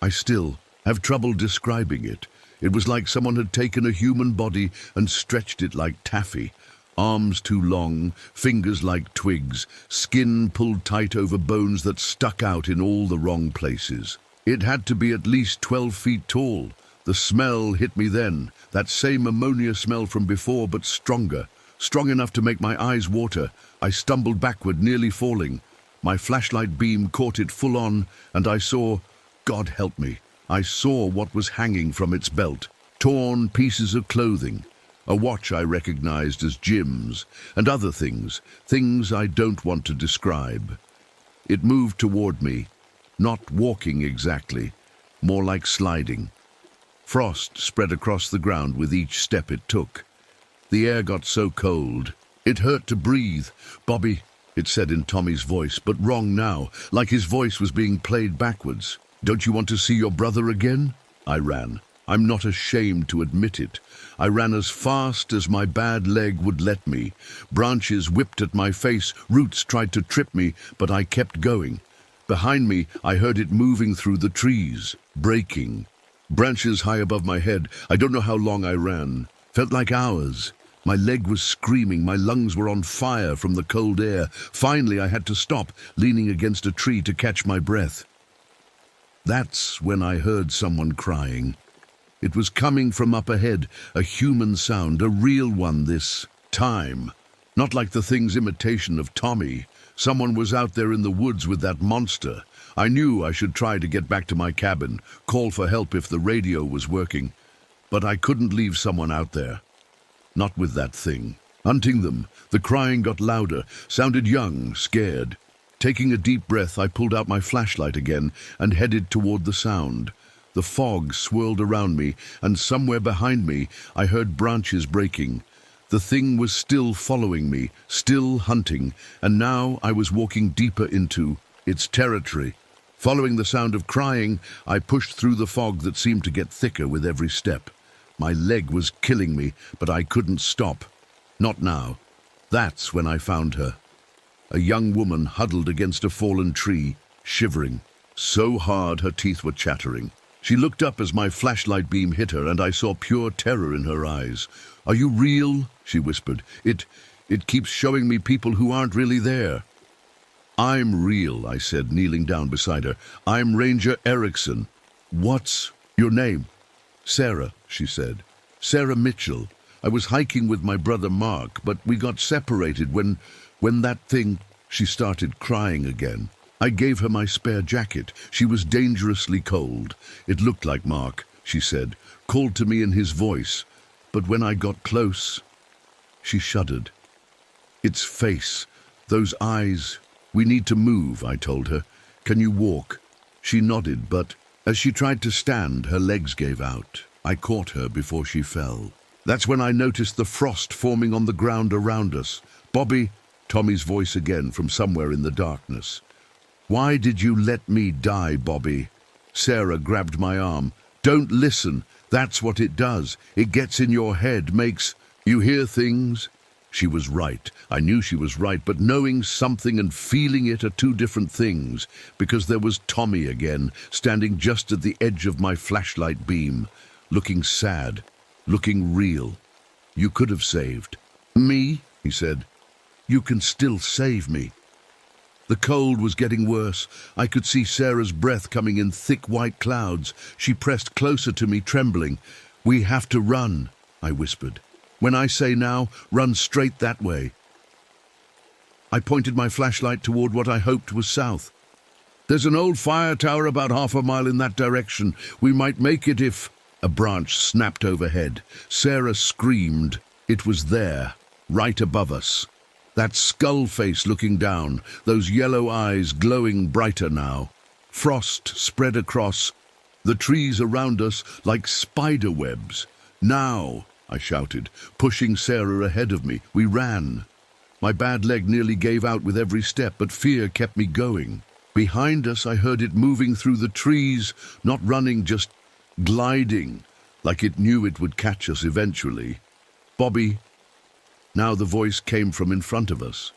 I still have trouble describing it. It was like someone had taken a human body and stretched it like taffy. Arms too long, fingers like twigs, skin pulled tight over bones that stuck out in all the wrong places. It had to be at least 12 feet tall. The smell hit me then, that same ammonia smell from before, but stronger. Strong enough to make my eyes water. I stumbled backward, nearly falling. My flashlight beam caught it full on, and I saw, God help me, I saw what was hanging from its belt. torn pieces of clothing, a watch I recognized as Jim's, and other things I don't want to describe. It moved toward me, not walking exactly, more like sliding. Frost spread across the ground with each step it took. The air got so cold, it hurt to breathe. "Bobby," it said in Tommy's voice, but wrong now, like his voice was being played backwards. "Don't you want to see your brother again?" I ran. I'm not ashamed to admit it. I ran as fast as my bad leg would let me. Branches whipped at my face, roots tried to trip me, but I kept going. Behind me, I heard it moving through the trees, breaking. Branches high above my head. I don't know how long I ran. Felt like hours. My leg was screaming, my lungs were on fire from the cold air. Finally, I had to stop, leaning against a tree to catch my breath. That's when I heard someone crying. It was coming from up ahead, a human sound, a real one this time. Not like the thing's imitation of Tommy. Someone was out there in the woods with that monster. I knew I should try to get back to my cabin, call for help if the radio was working. But I couldn't leave someone out there. Not with that thing. Hunting them, the crying got louder, sounded young, scared. Taking a deep breath, I pulled out my flashlight again and headed toward the sound. The fog swirled around me, and somewhere behind me, I heard branches breaking. The thing was still following me, still hunting, and now I was walking deeper into its territory. Following the sound of crying, I pushed through the fog that seemed to get thicker with every step. My leg was killing me, but I couldn't stop. Not now. That's when I found her. A young woman huddled against a fallen tree, shivering. So hard her teeth were chattering. She looked up as my flashlight beam hit her, and I saw pure terror in her eyes. "Are you real?" she whispered. It keeps showing me people who aren't really there." "I'm real," I said, kneeling down beside her. "I'm Ranger Erickson." "What's your name?" "Sarah," she said. "Sarah Mitchell. I was hiking with my brother Mark, but we got separated when that thing..." She started crying again. I gave her my spare jacket. She was dangerously cold. "It looked like Mark," she said, called to me in his voice. But when I got close, she shuddered. "Its face, those eyes. We need to move," I told her. "Can you walk?" She nodded, but as she tried to stand, her legs gave out. I caught her before she fell. That's when I noticed the frost forming on the ground around us. "Bobby," Tommy's voice again from somewhere in the darkness. "Why did you let me die, Bobby?" Sarah grabbed my arm. "Don't listen. That's what it does. It gets in your head, makes you hear things." She was right. I knew she was right, but knowing something and feeling it are two different things, because there was Tommy again, standing just at the edge of my flashlight beam, looking sad, looking real. "You could have saved me," he said. "You can still save me." The cold was getting worse. I could see Sarah's breath coming in thick white clouds. She pressed closer to me, trembling. "We have to run," I whispered. "When I say now, run straight that way." I pointed my flashlight toward what I hoped was south. "There's an old fire tower about half a mile in that direction. We might make it if..." A branch snapped overhead. Sarah screamed. It was there, right above us. That skull face looking down, those yellow eyes glowing brighter now. Frost spread across the trees around us like spider webs. "Now!" I shouted, pushing Sarah ahead of me. We ran. My bad leg nearly gave out with every step, but fear kept me going. Behind us, I heard it moving through the trees, not running, just gliding, like it knew it would catch us eventually. "Bobby." Now the voice came from in front of us.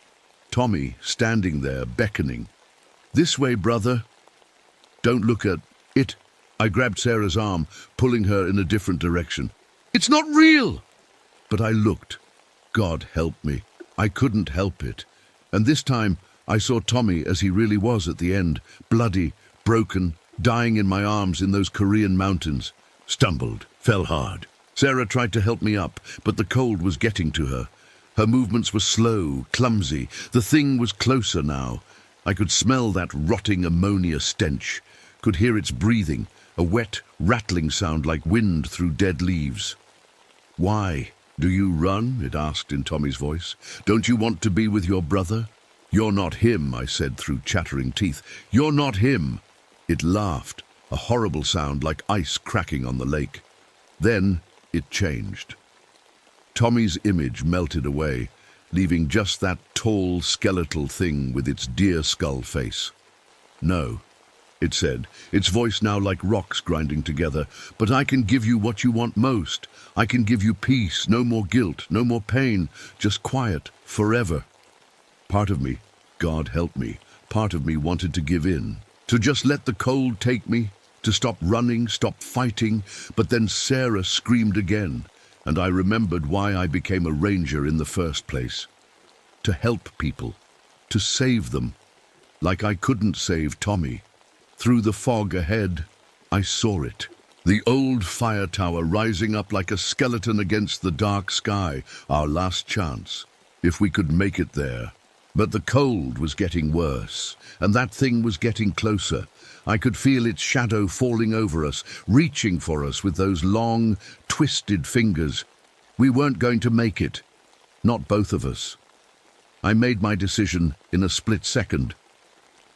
Tommy, standing there, beckoning. "This way, brother." "Don't look at it." I grabbed Sarah's arm, pulling her in a different direction. "It's not real!" But I looked. God help me. I couldn't help it. And this time, I saw Tommy as he really was at the end, bloody, broken, dying in my arms in those Korean mountains. Stumbled, fell hard. Sarah tried to help me up, but the cold was getting to her. Her movements were slow, clumsy. The thing was closer now. I could smell that rotting ammonia stench, could hear its breathing, a wet, rattling sound like wind through dead leaves. "Why do you run?" it asked in Tommy's voice. "Don't you want to be with your brother?" "You're not him," I said through chattering teeth. "You're not him." It laughed, a horrible sound like ice cracking on the lake. Then it changed. Tommy's image melted away, leaving just that tall, skeletal thing with its deer skull face. "No," it said, its voice now like rocks grinding together, "but I can give you what you want most. I can give you peace, no more guilt, no more pain, just quiet, forever." Part of me, God help me, part of me wanted to give in, to just let the cold take me, to stop running, stop fighting, but then Sarah screamed again, and I remembered why I became a ranger in the first place. To help people, to save them, like I couldn't save Tommy. Through the fog ahead, I saw it. The old fire tower rising up like a skeleton against the dark sky, our last chance, if we could make it there. But the cold was getting worse, and that thing was getting closer. I could feel its shadow falling over us, reaching for us with those long, twisted fingers. We weren't going to make it. Not both of us. I made my decision in a split second.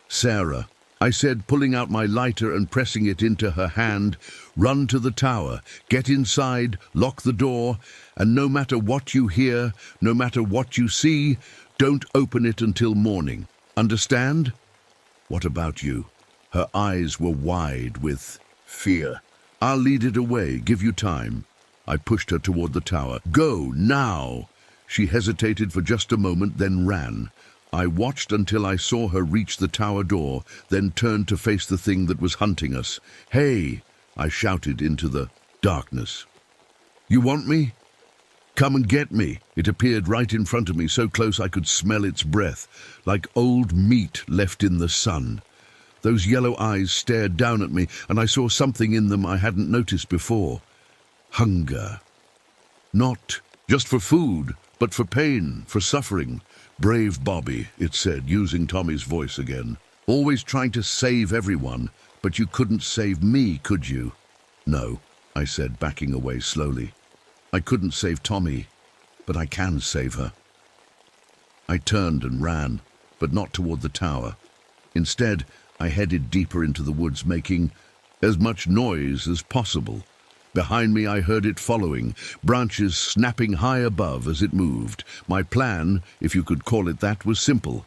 "Sarah," I said, pulling out my lighter and pressing it into her hand, "run to the tower, get inside, lock the door, and no matter what you hear, no matter what you see, don't open it until morning. Understand?" "What about you?" Her eyes were wide with fear. "I'll lead it away, give you time." I pushed her toward the tower. "Go, now!" She hesitated for just a moment, then ran. I watched until I saw her reach the tower door, then turned to face the thing that was hunting us. "Hey!" I shouted into the darkness. "You want me? Come and get me." It appeared right in front of me, so close I could smell its breath, like old meat left in the sun. Those yellow eyes stared down at me, and I saw something in them I hadn't noticed before. Hunger. Not just for food, but for pain, for suffering. "Brave Bobby," it said, using Tommy's voice again. "Always trying to save everyone, but you couldn't save me, could you?" "No," I said, backing away slowly. "I couldn't save Tommy, but I can save her." I turned and ran, but not toward the tower. Instead, I headed deeper into the woods, making as much noise as possible. Behind me I heard it following, branches snapping high above as it moved. My plan, if you could call it that, was simple.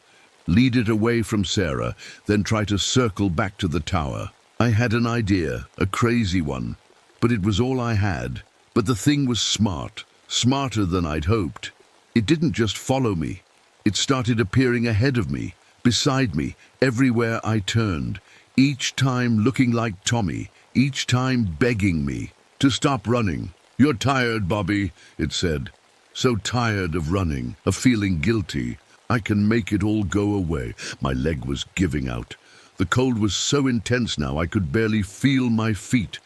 Lead it away from Sarah, then try to circle back to the tower. I had an idea, a crazy one, but it was all I had. But the thing was smart, smarter than I'd hoped. It didn't just follow me. It started appearing ahead of me, beside me, everywhere I turned, each time looking like Tommy, each time begging me to stop running. "You're tired, Bobby," it said. "So tired of running, of feeling guilty. I can make it all go away." My leg was giving out. The cold was so intense now I could barely feel my feet.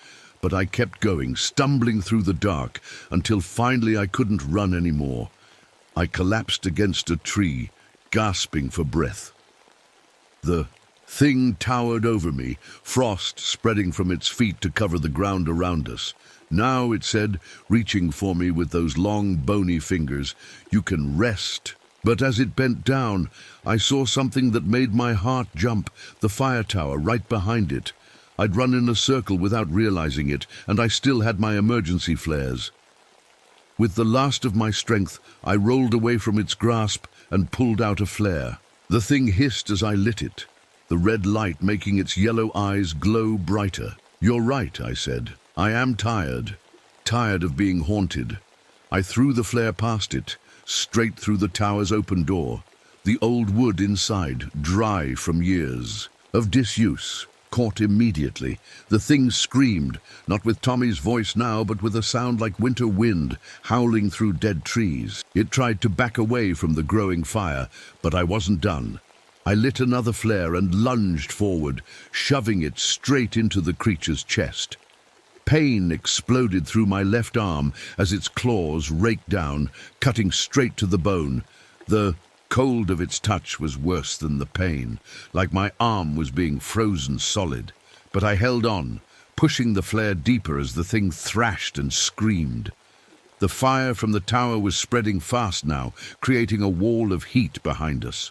But I kept going, stumbling through the dark, until finally I couldn't run anymore. I collapsed against a tree, gasping for breath. The thing towered over me, frost spreading from its feet to cover the ground around us. "Now," it said, reaching for me with those long, bony fingers, "you can rest." But as it bent down, I saw something that made my heart jump, the fire tower right behind it. I'd run in a circle without realizing it, and I still had my emergency flares. With the last of my strength, I rolled away from its grasp and pulled out a flare. The thing hissed as I lit it, the red light making its yellow eyes glow brighter. "You're right," I said. "I am tired. Tired of being haunted." I threw the flare past it, straight through the tower's open door. The old wood inside, dry from years of disuse, caught immediately. The thing screamed, not with Tommy's voice now, but with a sound like winter wind howling through dead trees. It tried to back away from the growing fire, but I wasn't done. I lit another flare and lunged forward, shoving it straight into the creature's chest. Pain exploded through my left arm as its claws raked down, cutting straight to the bone. The cold of its touch was worse than the pain, like my arm was being frozen solid. But I held on, pushing the flare deeper as the thing thrashed and screamed. The fire from the tower was spreading fast now, creating a wall of heat behind us.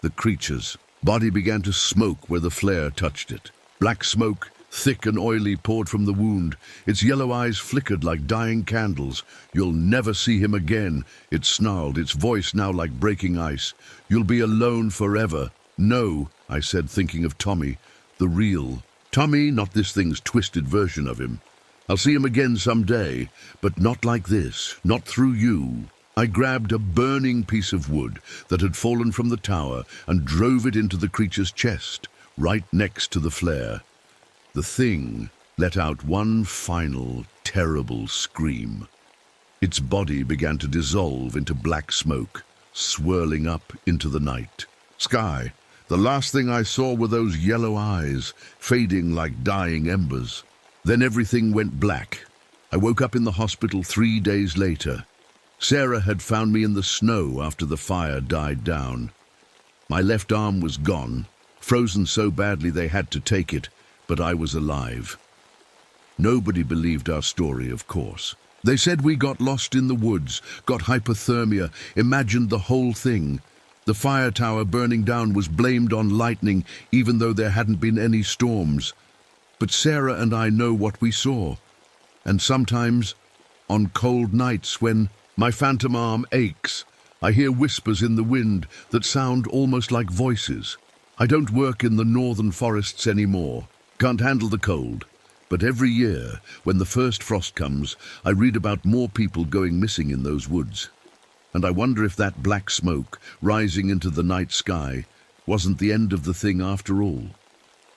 The creature's body began to smoke where the flare touched it. Black smoke, thick and oily, poured from the wound. Its yellow eyes flickered like dying candles. "You'll never see him again," it snarled, its voice now like breaking ice. "You'll be alone forever." "No," I said, thinking of Tommy, the real Tommy, not this thing's twisted version of him. "I'll see him again someday, but not like this, not through you." I grabbed a burning piece of wood that had fallen from the tower and drove it into the creature's chest, right next to the flare. The thing let out one final, terrible scream. Its body began to dissolve into black smoke, swirling up into the night sky. The last thing I saw were those yellow eyes, fading like dying embers. Then everything went black. I woke up in the hospital 3 days later. Sarah had found me in the snow after the fire died down. My left arm was gone, frozen so badly they had to take it, but I was alive. Nobody believed our story, of course. They said we got lost in the woods, got hypothermia, imagined the whole thing. The fire tower burning down was blamed on lightning, even though there hadn't been any storms. But Sarah and I know what we saw. And sometimes, on cold nights when my phantom arm aches, I hear whispers in the wind that sound almost like voices. I don't work in the northern forests anymore. Can't handle the cold. But every year, when the first frost comes, I read about more people going missing in those woods. And I wonder if that black smoke, rising into the night sky, wasn't the end of the thing after all.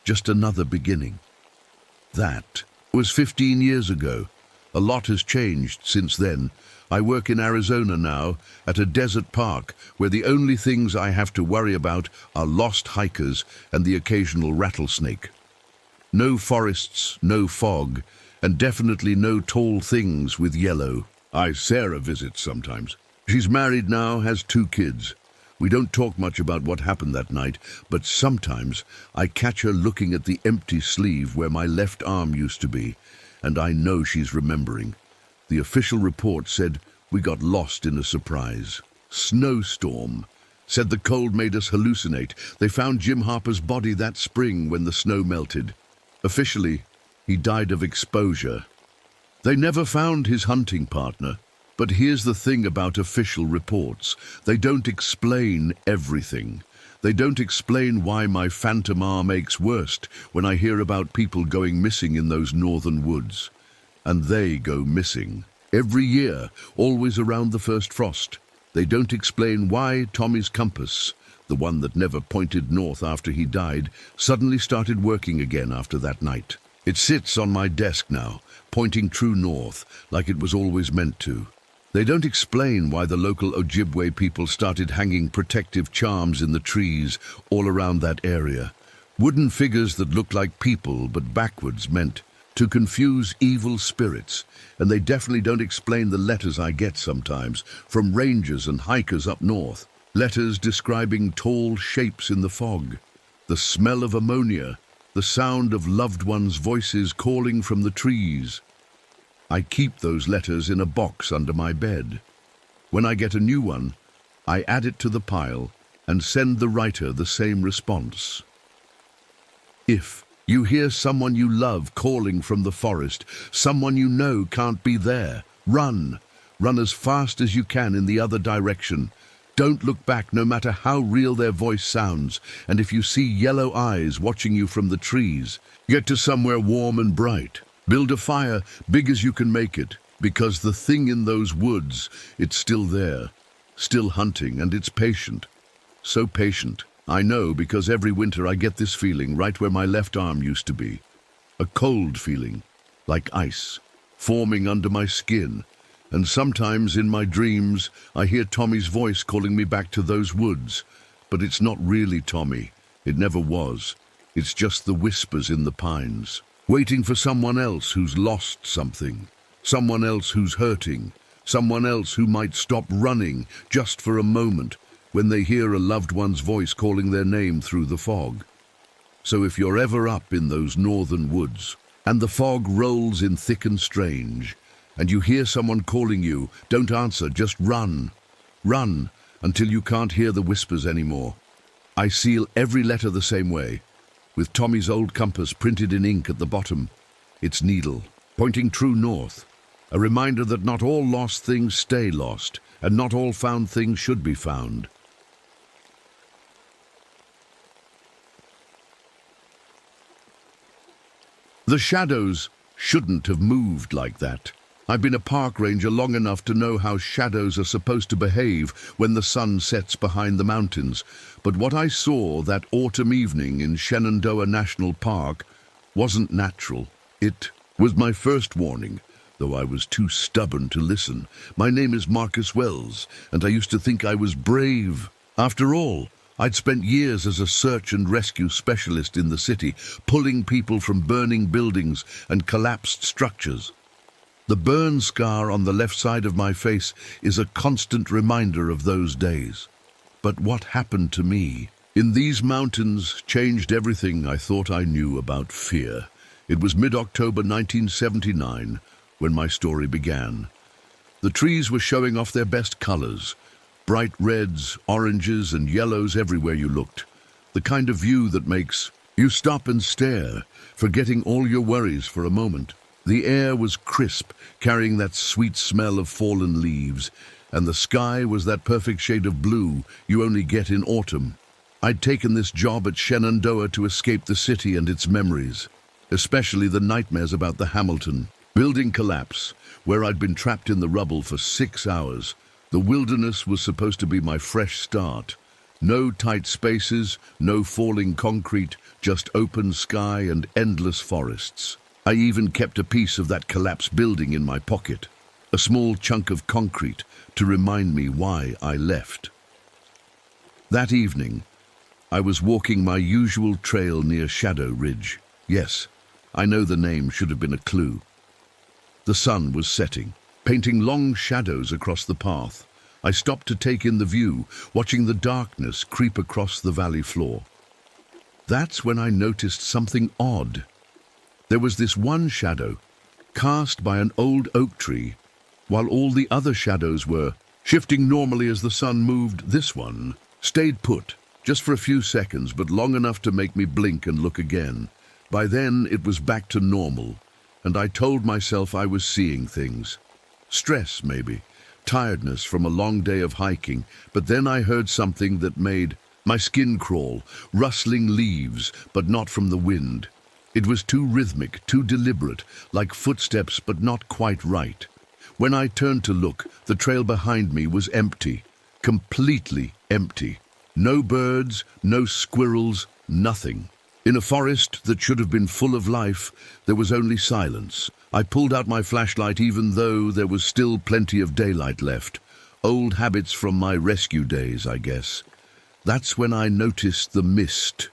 Just another beginning. That was 15 years ago. A lot has changed since then. I work in Arizona now, at a desert park, where the only things I have to worry about are lost hikers and the occasional rattlesnake. No forests, no fog, and definitely no tall things with yellow. Sarah visits sometimes. She's married now, has 2 kids. We don't talk much about what happened that night, but sometimes I catch her looking at the empty sleeve where my left arm used to be, and I know she's remembering. The official report said we got lost in a surprise snowstorm. Said the cold made us hallucinate. They found Jim Harper's body that spring when the snow melted. Officially, he died of exposure. They never found his hunting partner. But here's the thing about official reports. They don't explain everything. They don't explain why my phantom arm aches worst when I hear about people going missing in those northern woods. And they go missing. Every year, always around the first frost. They don't explain why Tommy's compass, the one that never pointed north after he died, suddenly started working again after that night. It sits on my desk now, pointing true north, like it was always meant to. They don't explain why the local Ojibwe people started hanging protective charms in the trees all around that area. Wooden figures that looked like people but backwards, meant to confuse evil spirits. And they definitely don't explain the letters I get sometimes from rangers and hikers up north. Letters describing tall shapes in the fog, the smell of ammonia, the sound of loved ones' voices calling from the trees. I keep those letters in a box under my bed. When I get a new one, I add it to the pile and send the writer the same response. If you hear someone you love calling from the forest, someone you know can't be there, run. Run as fast as you can in the other direction. Don't look back no matter how real their voice sounds. And if you see yellow eyes watching you from the trees, get to somewhere warm and bright. Build a fire big as you can make it, because the thing in those woods, it's still there, still hunting, and it's patient. So patient. I know because every winter I get this feeling right where my left arm used to be. A cold feeling, like ice, forming under my skin. And sometimes in my dreams, I hear Tommy's voice calling me back to those woods. But it's not really Tommy. It never was. It's just the whispers in the pines, waiting for someone else who's lost something, someone else who's hurting, someone else who might stop running just for a moment when they hear a loved one's voice calling their name through the fog. So if you're ever up in those northern woods, and the fog rolls in thick and strange, and you hear someone calling you. Don't answer, just run. Run until you can't hear the whispers anymore. I seal every letter the same way, with Tommy's old compass printed in ink at the bottom, its needle, pointing true north, a reminder that not all lost things stay lost, and not all found things should be found. The shadows shouldn't have moved like that. I've been a park ranger long enough to know how shadows are supposed to behave when the sun sets behind the mountains. But what I saw that autumn evening in Shenandoah National Park wasn't natural. It was my first warning, though I was too stubborn to listen. My name is Marcus Wells, and I used to think I was brave. After all, I'd spent years as a search and rescue specialist in the city, pulling people from burning buildings and collapsed structures. The burn scar on the left side of my face is a constant reminder of those days. But what happened to me in these mountains changed everything I thought I knew about fear. It was mid-October 1979 when my story began. The trees were showing off their best colors. Bright reds, oranges, and yellows everywhere you looked. The kind of view that makes you stop and stare, forgetting all your worries for a moment. The air was crisp, carrying that sweet smell of fallen leaves, and the sky was that perfect shade of blue you only get in autumn. I'd taken this job at Shenandoah to escape the city and its memories, especially the nightmares about the Hamilton building collapse, where I'd been trapped in the rubble for 6 hours. The wilderness was supposed to be my fresh start. No tight spaces, no falling concrete, just open sky and endless forests. I even kept a piece of that collapsed building in my pocket, a small chunk of concrete to remind me why I left. That evening, I was walking my usual trail near Shadow Ridge. Yes, I know the name should have been a clue. The sun was setting, painting long shadows across the path. I stopped to take in the view, watching the darkness creep across the valley floor. That's when I noticed something odd. There was this one shadow, cast by an old oak tree, while all the other shadows were shifting normally as the sun moved. This one stayed put, just for a few seconds, but long enough to make me blink and look again. By then, it was back to normal, and I told myself I was seeing things. Stress, maybe. Tiredness from a long day of hiking. But then I heard something that made my skin crawl. Rustling leaves, but not from the wind. It was too rhythmic, too deliberate, like footsteps but not quite right. When I turned to look, the trail behind me was empty. Completely empty. No birds, no squirrels, nothing. In a forest that should have been full of life, there was only silence. I pulled out my flashlight even though there was still plenty of daylight left. Old habits from my rescue days, I guess. That's when I noticed the mist.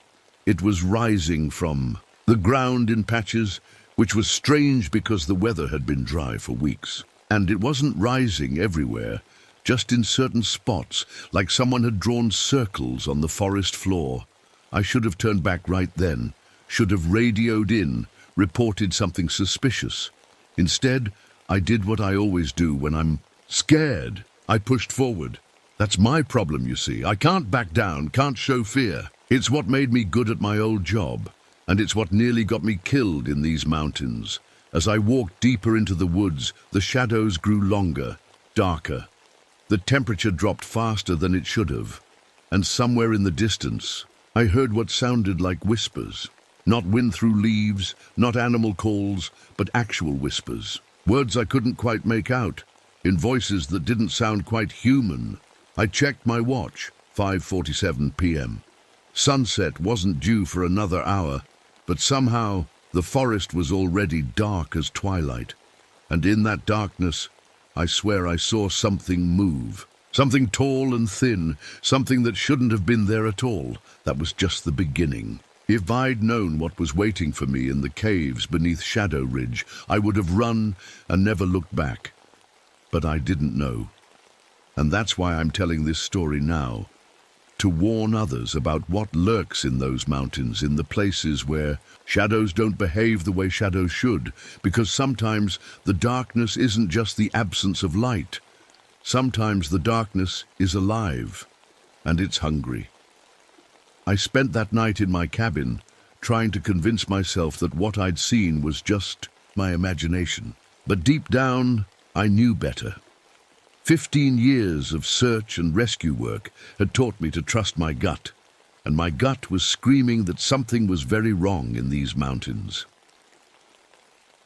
It was rising from the ground in patches, which was strange because the weather had been dry for weeks. And it wasn't rising everywhere, just in certain spots, like someone had drawn circles on the forest floor. I should have turned back right then, should have radioed in, reported something suspicious. Instead, I did what I always do when I'm scared. I pushed forward. That's my problem, you see. I can't back down, can't show fear. It's what made me good at my old job, and it's what nearly got me killed in these mountains. As I walked deeper into the woods, the shadows grew longer, darker. The temperature dropped faster than it should have, and somewhere in the distance, I heard what sounded like whispers. Not wind through leaves, not animal calls, but actual whispers. Words I couldn't quite make out, in voices that didn't sound quite human. I checked my watch, 5:47 p.m. Sunset wasn't due for another hour, but somehow the forest was already dark as twilight. And in that darkness, I swear I saw something move. Something tall and thin, something that shouldn't have been there at all. That was just the beginning. If I'd known what was waiting for me in the caves beneath Shadow Ridge, I would have run and never looked back. But I didn't know. And that's why I'm telling this story now. to warn others about what lurks in those mountains, in the places where shadows don't behave the way shadows should, because sometimes the darkness isn't just the absence of light. Sometimes the darkness is alive, and it's hungry. I spent that night in my cabin, trying to convince myself that what I'd seen was just my imagination. But deep down, I knew better. 15 years of search and rescue work had taught me to trust my gut, and my gut was screaming that something was very wrong in these mountains.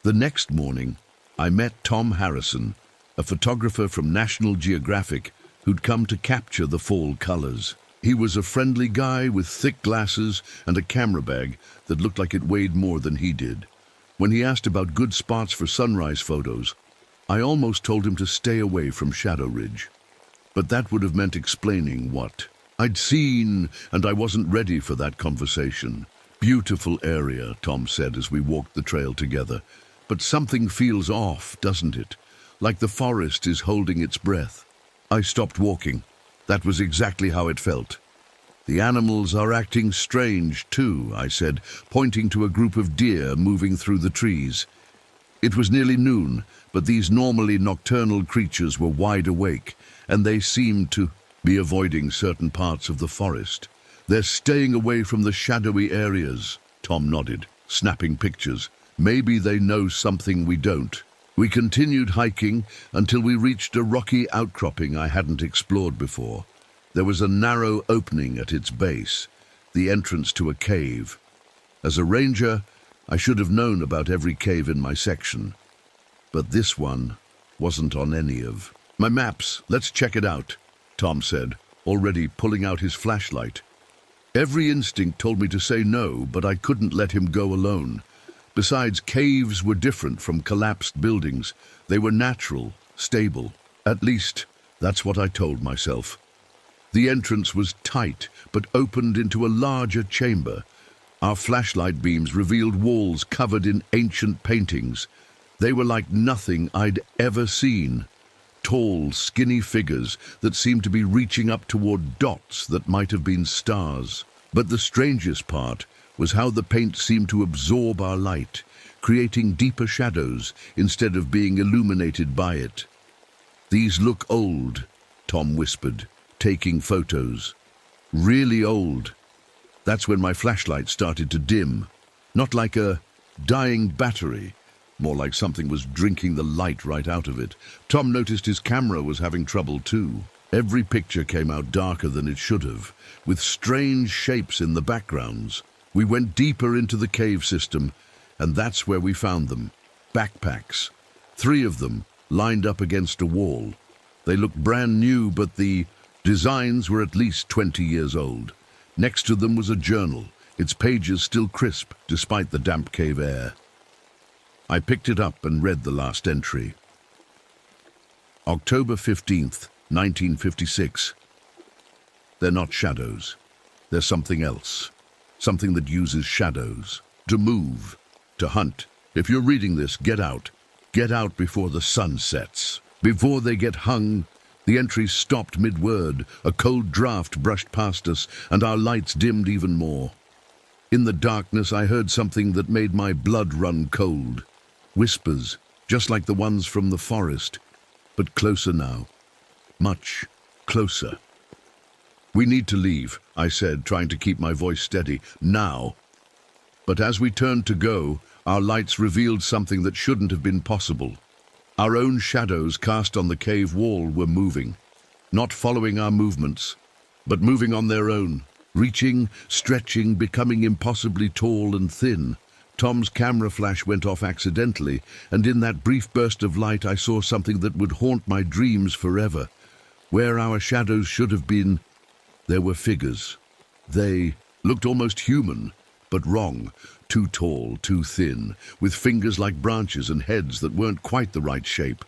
The next morning, I met Tom Harrison, a photographer from National Geographic who'd come to capture the fall colors. He was a friendly guy with thick glasses and a camera bag that looked like it weighed more than he did. When he asked about good spots for sunrise photos, I almost told him to stay away from Shadow Ridge. But that would have meant explaining what I'd seen, and I wasn't ready for that conversation. Beautiful area, Tom said as we walked the trail together. But something feels off, doesn't it? Like the forest is holding its breath. I stopped walking. That was exactly how it felt. The animals are acting strange too, I said, pointing to a group of deer moving through the trees. It was nearly noon, but these normally nocturnal creatures were wide awake, and they seemed to be avoiding certain parts of the forest. They're staying away from the shadowy areas, Tom nodded, snapping pictures. Maybe they know something we don't. We continued hiking until we reached a rocky outcropping I hadn't explored before. There was a narrow opening at its base, the entrance to a cave. As a ranger, I should have known about every cave in my section, but this one wasn't on any of my maps. Let's check it out, Tom said, already pulling out his flashlight. Every instinct told me to say no, but I couldn't let him go alone. Besides, caves were different from collapsed buildings. They were natural, stable. At least, that's what I told myself. The entrance was tight, but opened into a larger chamber. Our flashlight beams revealed walls covered in ancient paintings. They were like nothing I'd ever seen. Tall, skinny figures that seemed to be reaching up toward dots that might have been stars. But the strangest part was how the paint seemed to absorb our light, creating deeper shadows instead of being illuminated by it. "These look old," Tom whispered, taking photos. "Really old." That's when my flashlight started to dim. Not like a dying battery, more like something was drinking the light right out of it. Tom noticed his camera was having trouble too. Every picture came out darker than it should have, with strange shapes in the backgrounds. We went deeper into the cave system, and that's where we found them. Backpacks. 3 of them, lined up against a wall. They looked brand new, but the designs were at least 20 years old. Next to them was a journal, its pages still crisp despite the damp cave air. I picked it up and read the last entry. October 15th, 1956. They're not shadows. They're something else. Something that uses shadows. To move. To hunt. If you're reading this, get out. Get out before the sun sets. Before they get hung. The entry stopped mid-word. A cold draft brushed past us, and our lights dimmed even more. In the darkness, I heard something that made my blood run cold. Whispers, just like the ones from the forest, but closer now. Much closer. "We need to leave," I said, trying to keep my voice steady. "Now." But as we turned to go, our lights revealed something that shouldn't have been possible. Our own shadows cast on the cave wall were moving, not following our movements, but moving on their own, reaching, stretching, becoming impossibly tall and thin. Tom's camera flash went off accidentally, and in that brief burst of light I saw something that would haunt my dreams forever. Where our shadows should have been, there were figures. They looked almost human, but wrong. Too tall, too thin, with fingers like branches and heads that weren't quite the right shape.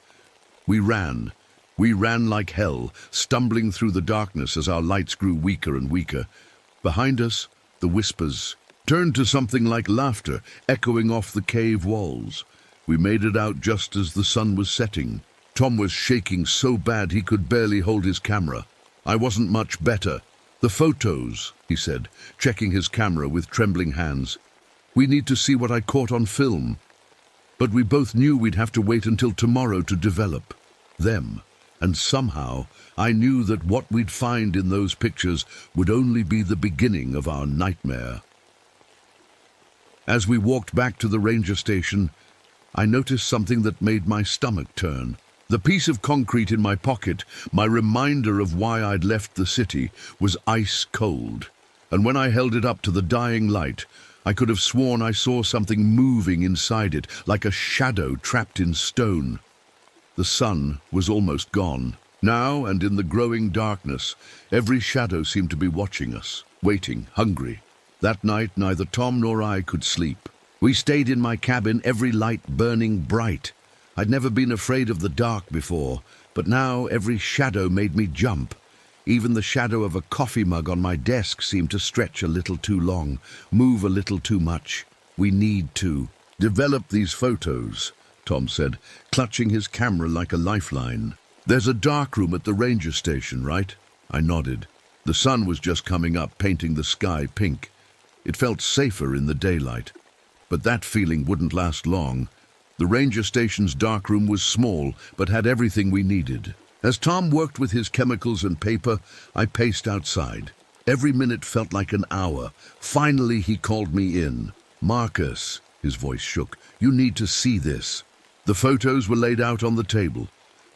We ran like hell, stumbling through the darkness as our lights grew weaker and weaker. Behind us, the whispers turned to something like laughter, echoing off the cave walls. We made it out just as the sun was setting. Tom was shaking so bad he could barely hold his camera. I wasn't much better. "The photos," he said, checking his camera with trembling hands. "We need to see what I caught on film." But we both knew we'd have to wait until tomorrow to develop them. And somehow, I knew that what we'd find in those pictures would only be the beginning of our nightmare. As we walked back to the ranger station, I noticed something that made my stomach turn. The piece of concrete in my pocket, my reminder of why I'd left the city, was ice cold. And when I held it up to the dying light, I could have sworn I saw something moving inside it, like a shadow trapped in stone. The sun was almost gone. Now, and in the growing darkness, every shadow seemed to be watching us, waiting, hungry. That night, neither Tom nor I could sleep. We stayed in my cabin, every light burning bright. I'd never been afraid of the dark before, but now every shadow made me jump. Even the shadow of a coffee mug on my desk seemed to stretch a little too long, move a little too much. "We need to develop these photos," Tom said, clutching his camera like a lifeline. "There's a dark room at the ranger station, right?" I nodded. The sun was just coming up, painting the sky pink. It felt safer in the daylight. But that feeling wouldn't last long. The ranger station's darkroom was small, but had everything we needed. As Tom worked with his chemicals and paper, I paced outside. Every minute felt like an hour. Finally, he called me in. "Marcus," his voice shook, "you need to see this." The photos were laid out on the table.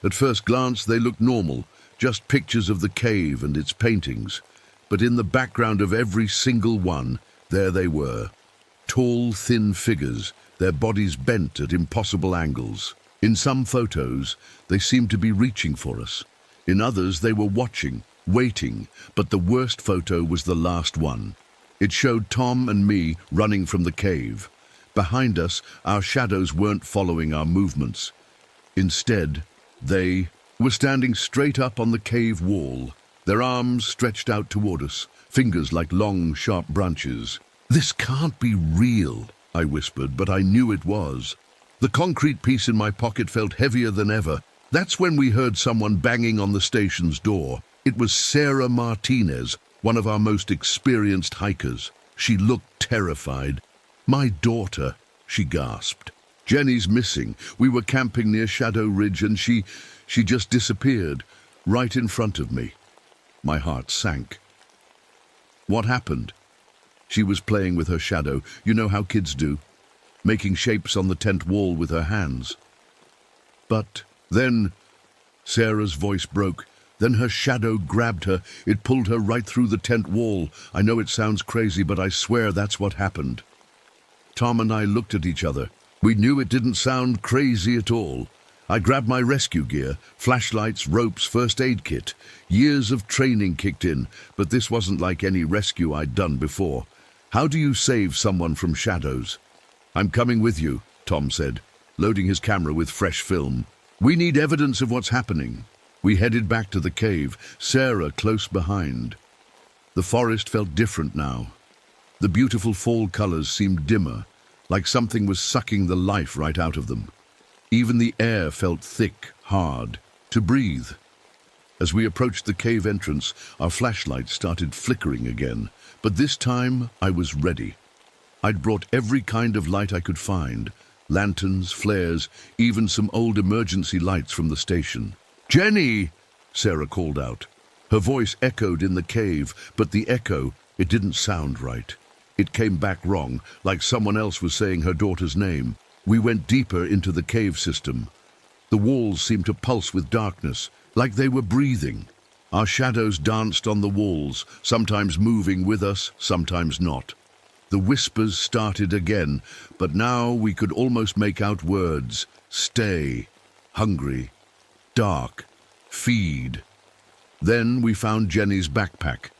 At first glance, they looked normal, just pictures of the cave and its paintings. But in the background of every single one, there they were. Tall, thin figures, their bodies bent at impossible angles. In some photos, they seemed to be reaching for us. In others, they were watching, waiting, but the worst photo was the last one. It showed Tom and me running from the cave. Behind us, our shadows weren't following our movements. Instead, they were standing straight up on the cave wall, their arms stretched out toward us, fingers like long, sharp branches. "This can't be real," I whispered, but I knew it was. The concrete piece in my pocket felt heavier than ever. That's when we heard someone banging on the station's door. It was Sarah Martinez, one of our most experienced hikers. She looked terrified. "My daughter," she gasped. "Jenny's missing. We were camping near Shadow Ridge and she just disappeared, right in front of me." My heart sank. "What happened?" She was playing with her shadow. You know how kids do, making shapes on the tent wall with her hands. But then Sarah's voice broke. Then her shadow grabbed her. It pulled her right through the tent wall. I know it sounds crazy, but I swear that's what happened. Tom and I looked at each other. We knew it didn't sound crazy at all. I grabbed my rescue gear, flashlights, ropes, first aid kit. Years of training kicked in, but this wasn't like any rescue I'd done before. How do you save someone from shadows? "I'm coming with you," Tom said, loading his camera with fresh film. "We need evidence of what's happening." We headed back to the cave, Sarah close behind. The forest felt different now. The beautiful fall colors seemed dimmer, like something was sucking the life right out of them. Even the air felt thick, hard to breathe. As we approached the cave entrance, our flashlights started flickering again. But this time, I was ready. I'd brought every kind of light I could find. Lanterns, flares, even some old emergency lights from the station. "Jenny!" Sarah called out. Her voice echoed in the cave, but the echo, it didn't sound right. It came back wrong, like someone else was saying her daughter's name. We went deeper into the cave system. The walls seemed to pulse with darkness, like they were breathing. Our shadows danced on the walls, sometimes moving with us, sometimes not. The whispers started again, but now we could almost make out words. Stay, hungry, dark, feed. Then we found Jenny's backpack.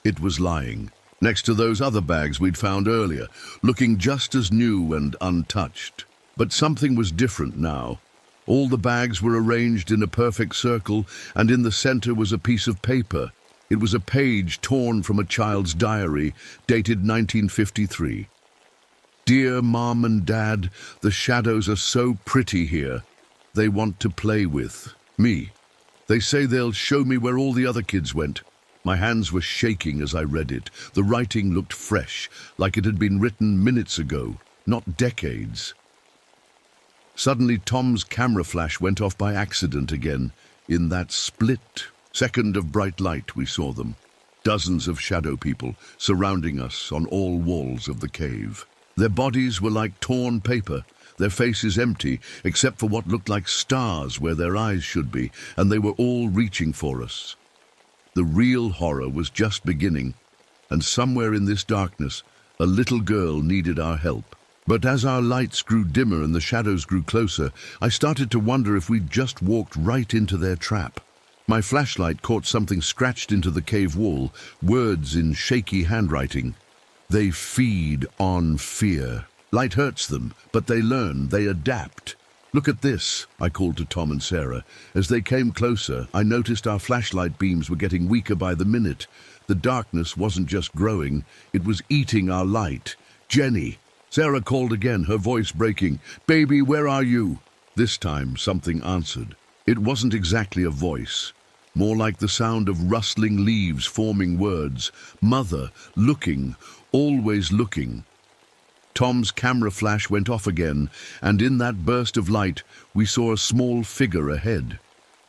It was lying next to those other bags we'd found earlier, looking just as new and untouched. But something was different now. All the bags were arranged in a perfect circle, and in the center was a piece of paper. It was a page torn from a child's diary, dated 1953. "Dear Mom and Dad, the shadows are so pretty here. They want to play with me. They say they'll show me where all the other kids went. My hands were shaking as I read it. The writing looked fresh, like it had been written minutes ago, not decades. Suddenly, Tom's camera flash went off by accident again. In that split second of bright light, we saw them. Dozens of shadow people surrounding us on all walls of the cave. Their bodies were like torn paper, their faces empty, except for what looked like stars where their eyes should be, and they were all reaching for us. The real horror was just beginning, and somewhere in this darkness, a little girl needed our help. But as our lights grew dimmer and the shadows grew closer, I started to wonder if we'd just walked right into their trap. My flashlight caught something scratched into the cave wall, words in shaky handwriting. They feed on fear. Light hurts them, but they learn, they adapt. Look at this, I called to Tom and Sarah. As they came closer, I noticed our flashlight beams were getting weaker by the minute. The darkness wasn't just growing, it was eating our light. Jenny! Sarah called again, her voice breaking. Baby, where are you? This time, something answered. It wasn't exactly a voice, more like the sound of rustling leaves forming words. Mother, looking, always looking. Tom's camera flash went off again, and in that burst of light, we saw a small figure ahead.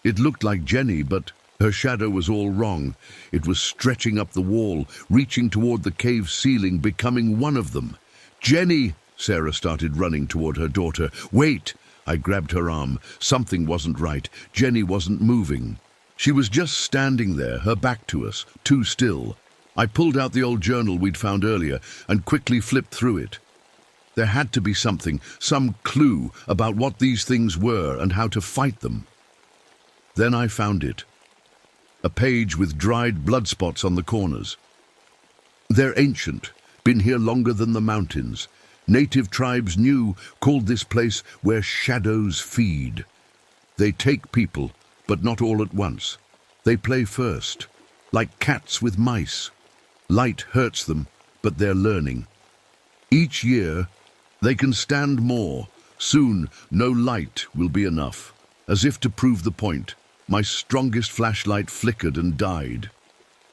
It looked like Jenny, but her shadow was all wrong. It was stretching up the wall, reaching toward the cave ceiling, becoming one of them. Jenny! Sarah started running toward her daughter. Wait! I grabbed her arm. Something wasn't right. Jenny wasn't moving. She was just standing there, her back to us, too still. I pulled out the old journal we'd found earlier and quickly flipped through it. There had to be something, some clue about what these things were and how to fight them. Then I found it. A page with dried blood spots on the corners. They're ancient, been here longer than the mountains. Native tribes called this place where shadows feed. They take people, but not all at once. They play first, like cats with mice. Light hurts them, but they're learning. Each year, they can stand more. Soon, no light will be enough. As if to prove the point, my strongest flashlight flickered and died.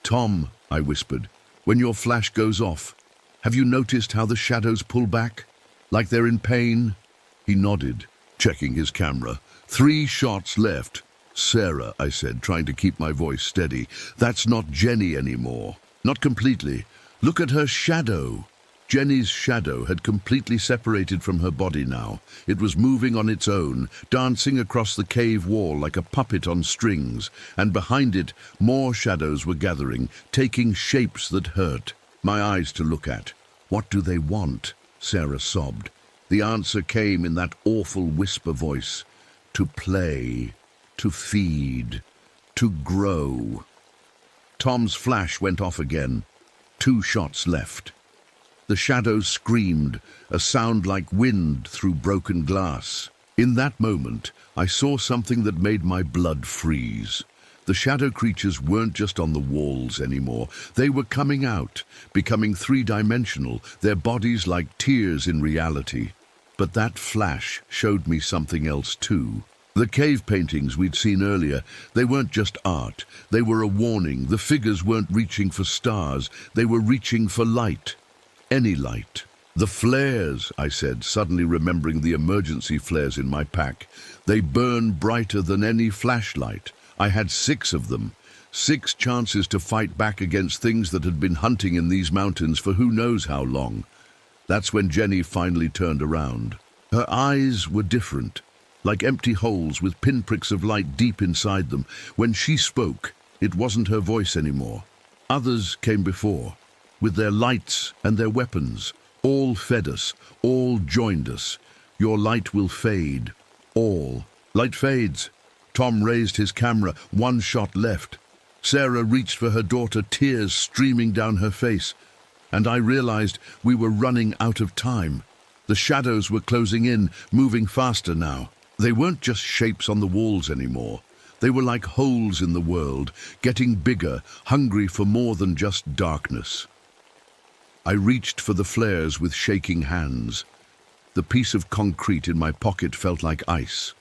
Tom, I whispered, when your flash goes off, have you noticed how the shadows pull back? Like they're in pain? He nodded, checking his camera. 3 shots left. Sarah, I said, trying to keep my voice steady. That's not Jenny anymore. Not completely. Look at her shadow. Jenny's shadow had completely separated from her body now. It was moving on its own, dancing across the cave wall like a puppet on strings, and behind it, more shadows were gathering, taking shapes that hurt. My eyes to look at. What do they want? Sarah sobbed. The answer came in that awful whisper voice. To play, to feed, to grow. Tom's flash went off again. 2 shots left. The shadows screamed, a sound like wind through broken glass. In that moment, I saw something that made my blood freeze. The shadow creatures weren't just on the walls anymore. They were coming out, becoming 3-dimensional, their bodies like tears in reality. But that flash showed me something else too. The cave paintings we'd seen earlier, they weren't just art. They were a warning. The figures weren't reaching for stars. They were reaching for light. Any light. The flares, I said, suddenly remembering the emergency flares in my pack. They burn brighter than any flashlight. I had 6 of them. 6 chances to fight back against things that had been hunting in these mountains for who knows how long. That's when Jenny finally turned around. Her eyes were different, like empty holes with pinpricks of light deep inside them. When she spoke, it wasn't her voice anymore. Others came before, with their lights and their weapons. All fed us, all joined us. Your light will fade. All. Light fades. Tom raised his camera, 1 shot left. Sarah reached for her daughter, tears streaming down her face. And I realized we were running out of time. The shadows were closing in, moving faster now. They weren't just shapes on the walls anymore. They were like holes in the world, getting bigger, hungry for more than just darkness. I reached for the flares with shaking hands. The piece of concrete in my pocket felt like ice.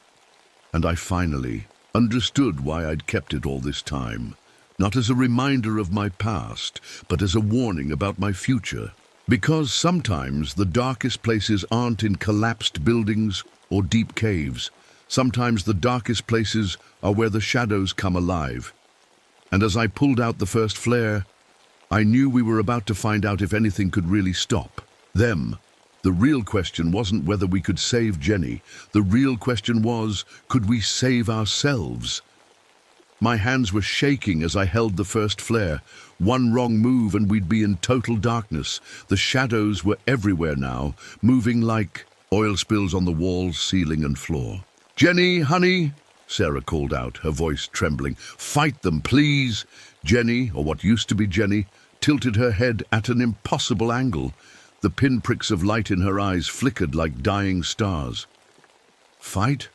And I finally understood why I'd kept it all this time. not as a reminder of my past, but as a warning about my future. Because sometimes the darkest places aren't in collapsed buildings or deep caves. Sometimes the darkest places are where the shadows come alive. And as I pulled out the first flare, I knew we were about to find out if anything could really stop them. The real question wasn't whether we could save Jenny. The real question was, could we save ourselves? My hands were shaking as I held the first flare. One wrong move and we'd be in total darkness. The shadows were everywhere now, moving like oil spills on the walls, ceiling and floor. "Jenny, honey," Sarah called out, her voice trembling. "Fight them, please." Jenny, or what used to be Jenny, tilted her head at an impossible angle. The pinpricks of light in her eyes flickered like dying stars. "Fight?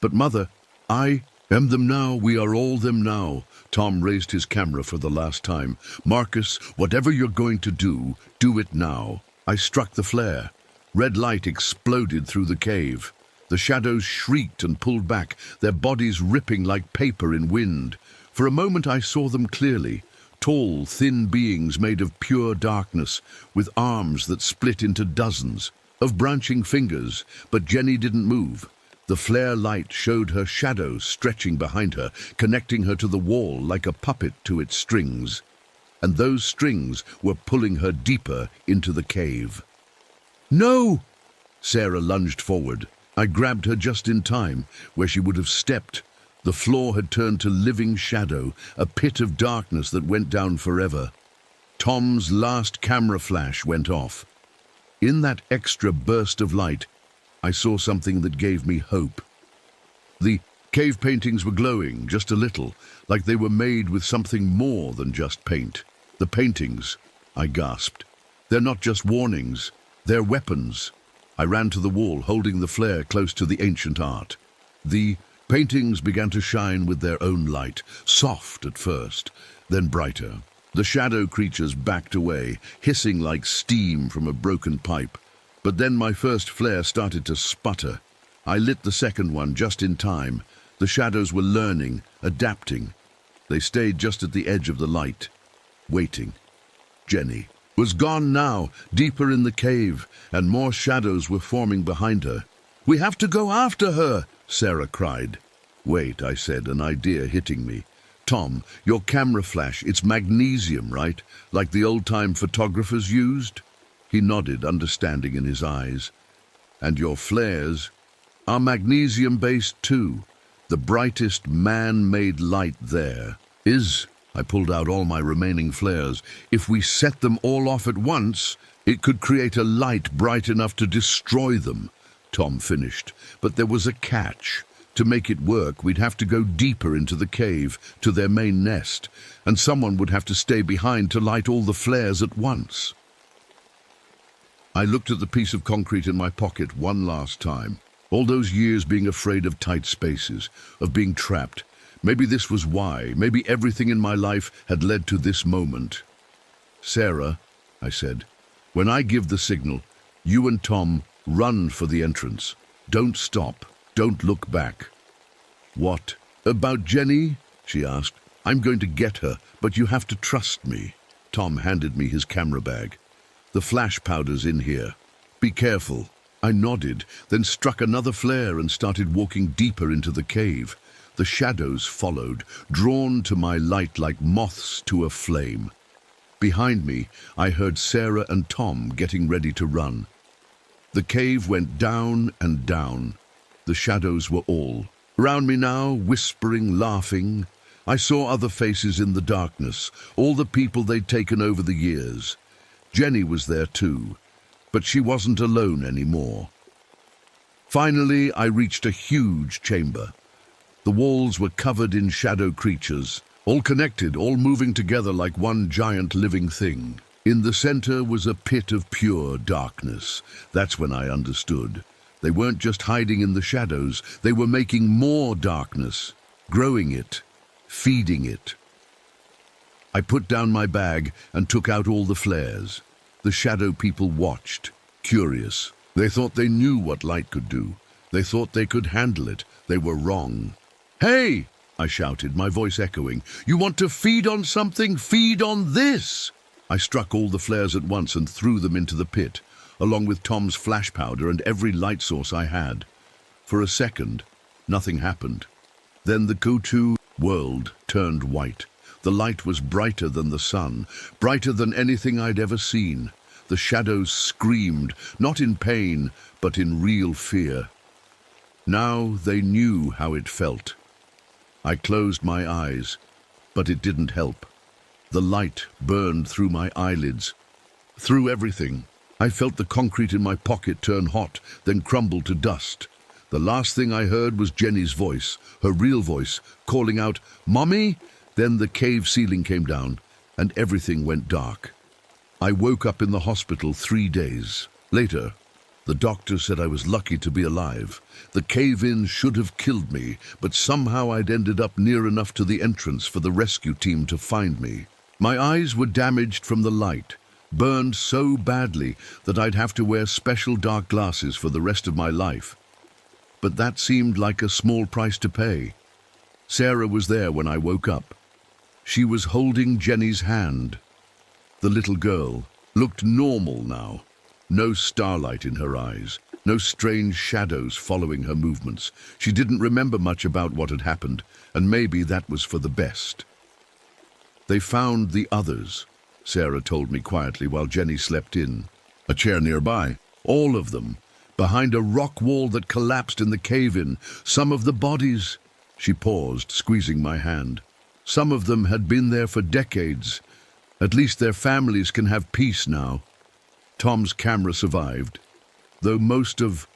But Mother, I am them now. We are all them now." Tom raised his camera for the last time. "Marcus, whatever you're going to do it now." I struck the flare. Red light exploded through the cave. The shadows shrieked and pulled back, their bodies ripping like paper in wind. For a moment I saw them clearly. Tall, thin beings made of pure darkness, with arms that split into dozens of branching fingers, but Jenny didn't move. The flare light showed her shadow stretching behind her, connecting her to the wall like a puppet to its strings. And those strings were pulling her deeper into the cave. "No!" Sarah lunged forward. I grabbed her just in time, where she would have stepped. The floor had turned to living shadow, a pit of darkness that went down forever. Tom's last camera flash went off. In that extra burst of light, I saw something that gave me hope. The cave paintings were glowing, just a little, like they were made with something more than just paint. "The paintings," I gasped. "They're not just warnings, they're weapons." I ran to the wall, holding the flare close to the ancient art. The paintings began to shine with their own light, soft at first, then brighter. The shadow creatures backed away, hissing like steam from a broken pipe. But then my first flare started to sputter. I lit the second one just in time. The shadows were learning, adapting. They stayed just at the edge of the light, waiting. Jenny was gone now, deeper in the cave, and more shadows were forming behind her. "We have to go after her," Sarah cried. "Wait," I said, an idea hitting me. "Tom, your camera flash, it's magnesium, right? Like the old-time photographers used?" He nodded, understanding in his eyes. "And your flares are magnesium-based too. The brightest man-made light there is..." I pulled out all my remaining flares. "If we set them all off at once, it could create a light bright enough to destroy them," Tom finished. "But there was a catch. To make it work, we'd have to go deeper into the cave, to their main nest, and someone would have to stay behind to light all the flares at once." I looked at the piece of concrete in my pocket one last time. All those years being afraid of tight spaces, of being trapped. Maybe this was why. Maybe everything in my life had led to this moment. "Sarah," I said, "when I give the signal, you and Tom run for the entrance. Don't stop. Don't look back." "What about Jenny?" she asked. "I'm going to get her, but you have to trust me." Tom handed me his camera bag. "The flash powder's in here. Be careful." I nodded, then struck another flare and started walking deeper into the cave. The shadows followed, drawn to my light like moths to a flame. Behind me, I heard Sarah and Tom getting ready to run. The cave went down and down. The shadows were all around me now, whispering, laughing. I saw other faces in the darkness, all the people they'd taken over the years. Jenny was there too, but she wasn't alone anymore. Finally, I reached a huge chamber. The walls were covered in shadow creatures, all connected, all moving together like one giant living thing. In the center was a pit of pure darkness. That's when I understood. They weren't just hiding in the shadows, they were making more darkness, growing it, feeding it. I put down my bag and took out all the flares. The shadow people watched, curious. They thought they knew what light could do. They thought they could handle it. They were wrong. "Hey!" I shouted, my voice echoing. You want to feed on something? Feed on this! I struck all the flares at once and threw them into the pit, along with Tom's flash powder and every light source I had. For a second, nothing happened. Then the Kutu world turned white. The light was brighter than the sun, brighter than anything I'd ever seen. The shadows screamed, not in pain, but in real fear. Now they knew how it felt. I closed my eyes, but it didn't help. The light burned through my eyelids, through everything. I felt the concrete in my pocket turn hot, then crumble to dust. The last thing I heard was Jenny's voice, her real voice, calling out, "Mommy?" Then the cave ceiling came down, and everything went dark. I woke up in the hospital 3 days later. The doctor said I was lucky to be alive. The cave-in should have killed me, but somehow I'd ended up near enough to the entrance for the rescue team to find me. My eyes were damaged from the light, burned so badly that I'd have to wear special dark glasses for the rest of my life. But that seemed like a small price to pay. Sarah was there when I woke up. She was holding Jenny's hand. The little girl looked normal now. No starlight in her eyes, no strange shadows following her movements. She didn't remember much about what had happened, and maybe that was for the best. They found the others, Sarah told me quietly while Jenny slept in. A chair nearby, all of them, behind a rock wall that collapsed in the cave-in. Some of the bodies, she paused, squeezing my hand. Some of them had been there for decades. At least their families can have peace now. Tom's camera survived, though most of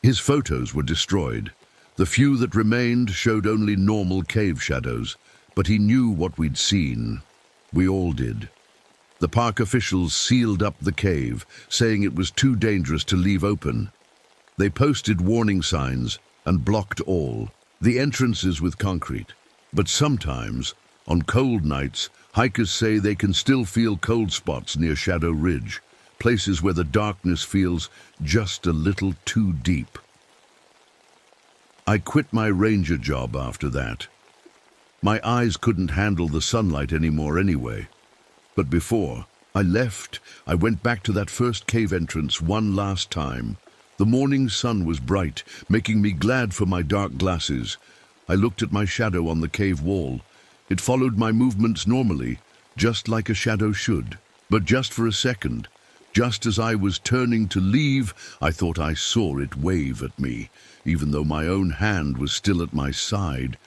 his photos were destroyed. The few that remained showed only normal cave shadows, but he knew what we'd seen. We all did. The park officials sealed up the cave, saying it was too dangerous to leave open. They posted warning signs and blocked all the entrances with concrete. But sometimes, on cold nights, hikers say they can still feel cold spots near Shadow Ridge, places where the darkness feels just a little too deep. I quit my ranger job after that. My eyes couldn't handle the sunlight anymore anyway. But before I left, I went back to that first cave entrance one last time. The morning sun was bright, making me glad for my dark glasses. I looked at my shadow on the cave wall. It followed my movements normally, just like a shadow should. But just for a second, just as I was turning to leave, I thought I saw it wave at me, even though my own hand was still at my side.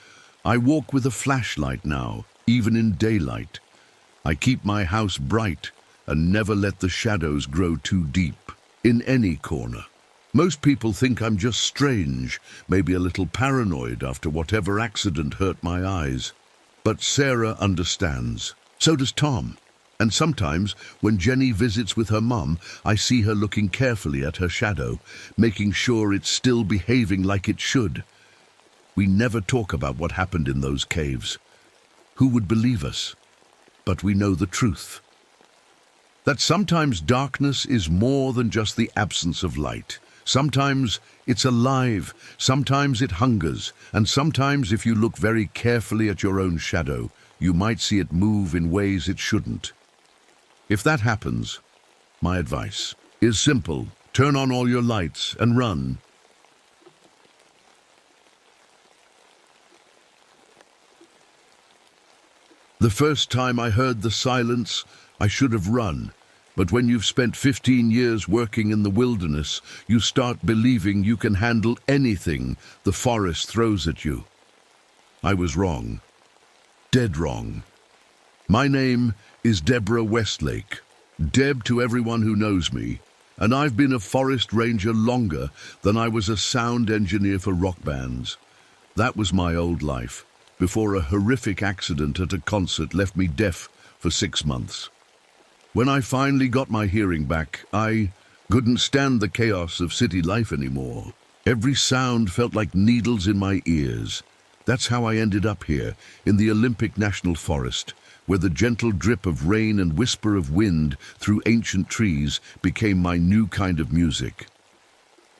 I walk with a flashlight now, even in daylight. I keep my house bright and never let the shadows grow too deep in any corner. Most people think I'm just strange, maybe a little paranoid after whatever accident hurt my eyes. But Sarah understands. So does Tom. And sometimes, when Jenny visits with her mum, I see her looking carefully at her shadow, making sure it's still behaving like it should. We never talk about what happened in those caves. Who would believe us? But we know the truth. That sometimes darkness is more than just the absence of light. Sometimes it's alive, sometimes it hungers, and sometimes if you look very carefully at your own shadow, you might see it move in ways it shouldn't. If that happens, my advice is simple. Turn on all your lights and run. The first time I heard the silence, I should have run. But when you've spent 15 years working in the wilderness, you start believing you can handle anything the forest throws at you. I was wrong. Dead wrong. My name is Deborah Westlake. Deb to everyone who knows me. And I've been a forest ranger longer than I was a sound engineer for rock bands. That was my old life, before a horrific accident at a concert left me deaf for 6 months. When I finally got my hearing back, I couldn't stand the chaos of city life anymore. Every sound felt like needles in my ears. That's how I ended up here, in the Olympic National Forest, where the gentle drip of rain and whisper of wind through ancient trees became my new kind of music.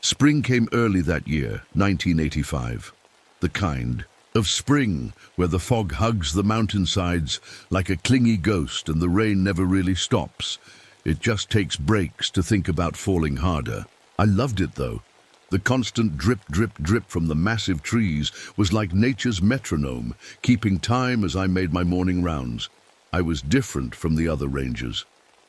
Spring came early that year, 1985. The kind Of spring, where the fog hugs the mountainsides like a clingy ghost and the rain never really stops. It just takes breaks to think about falling harder. I loved it though. The constant drip, drip, drip from the massive trees was like nature's metronome, keeping time as I made my morning rounds. I was different from the other rangers.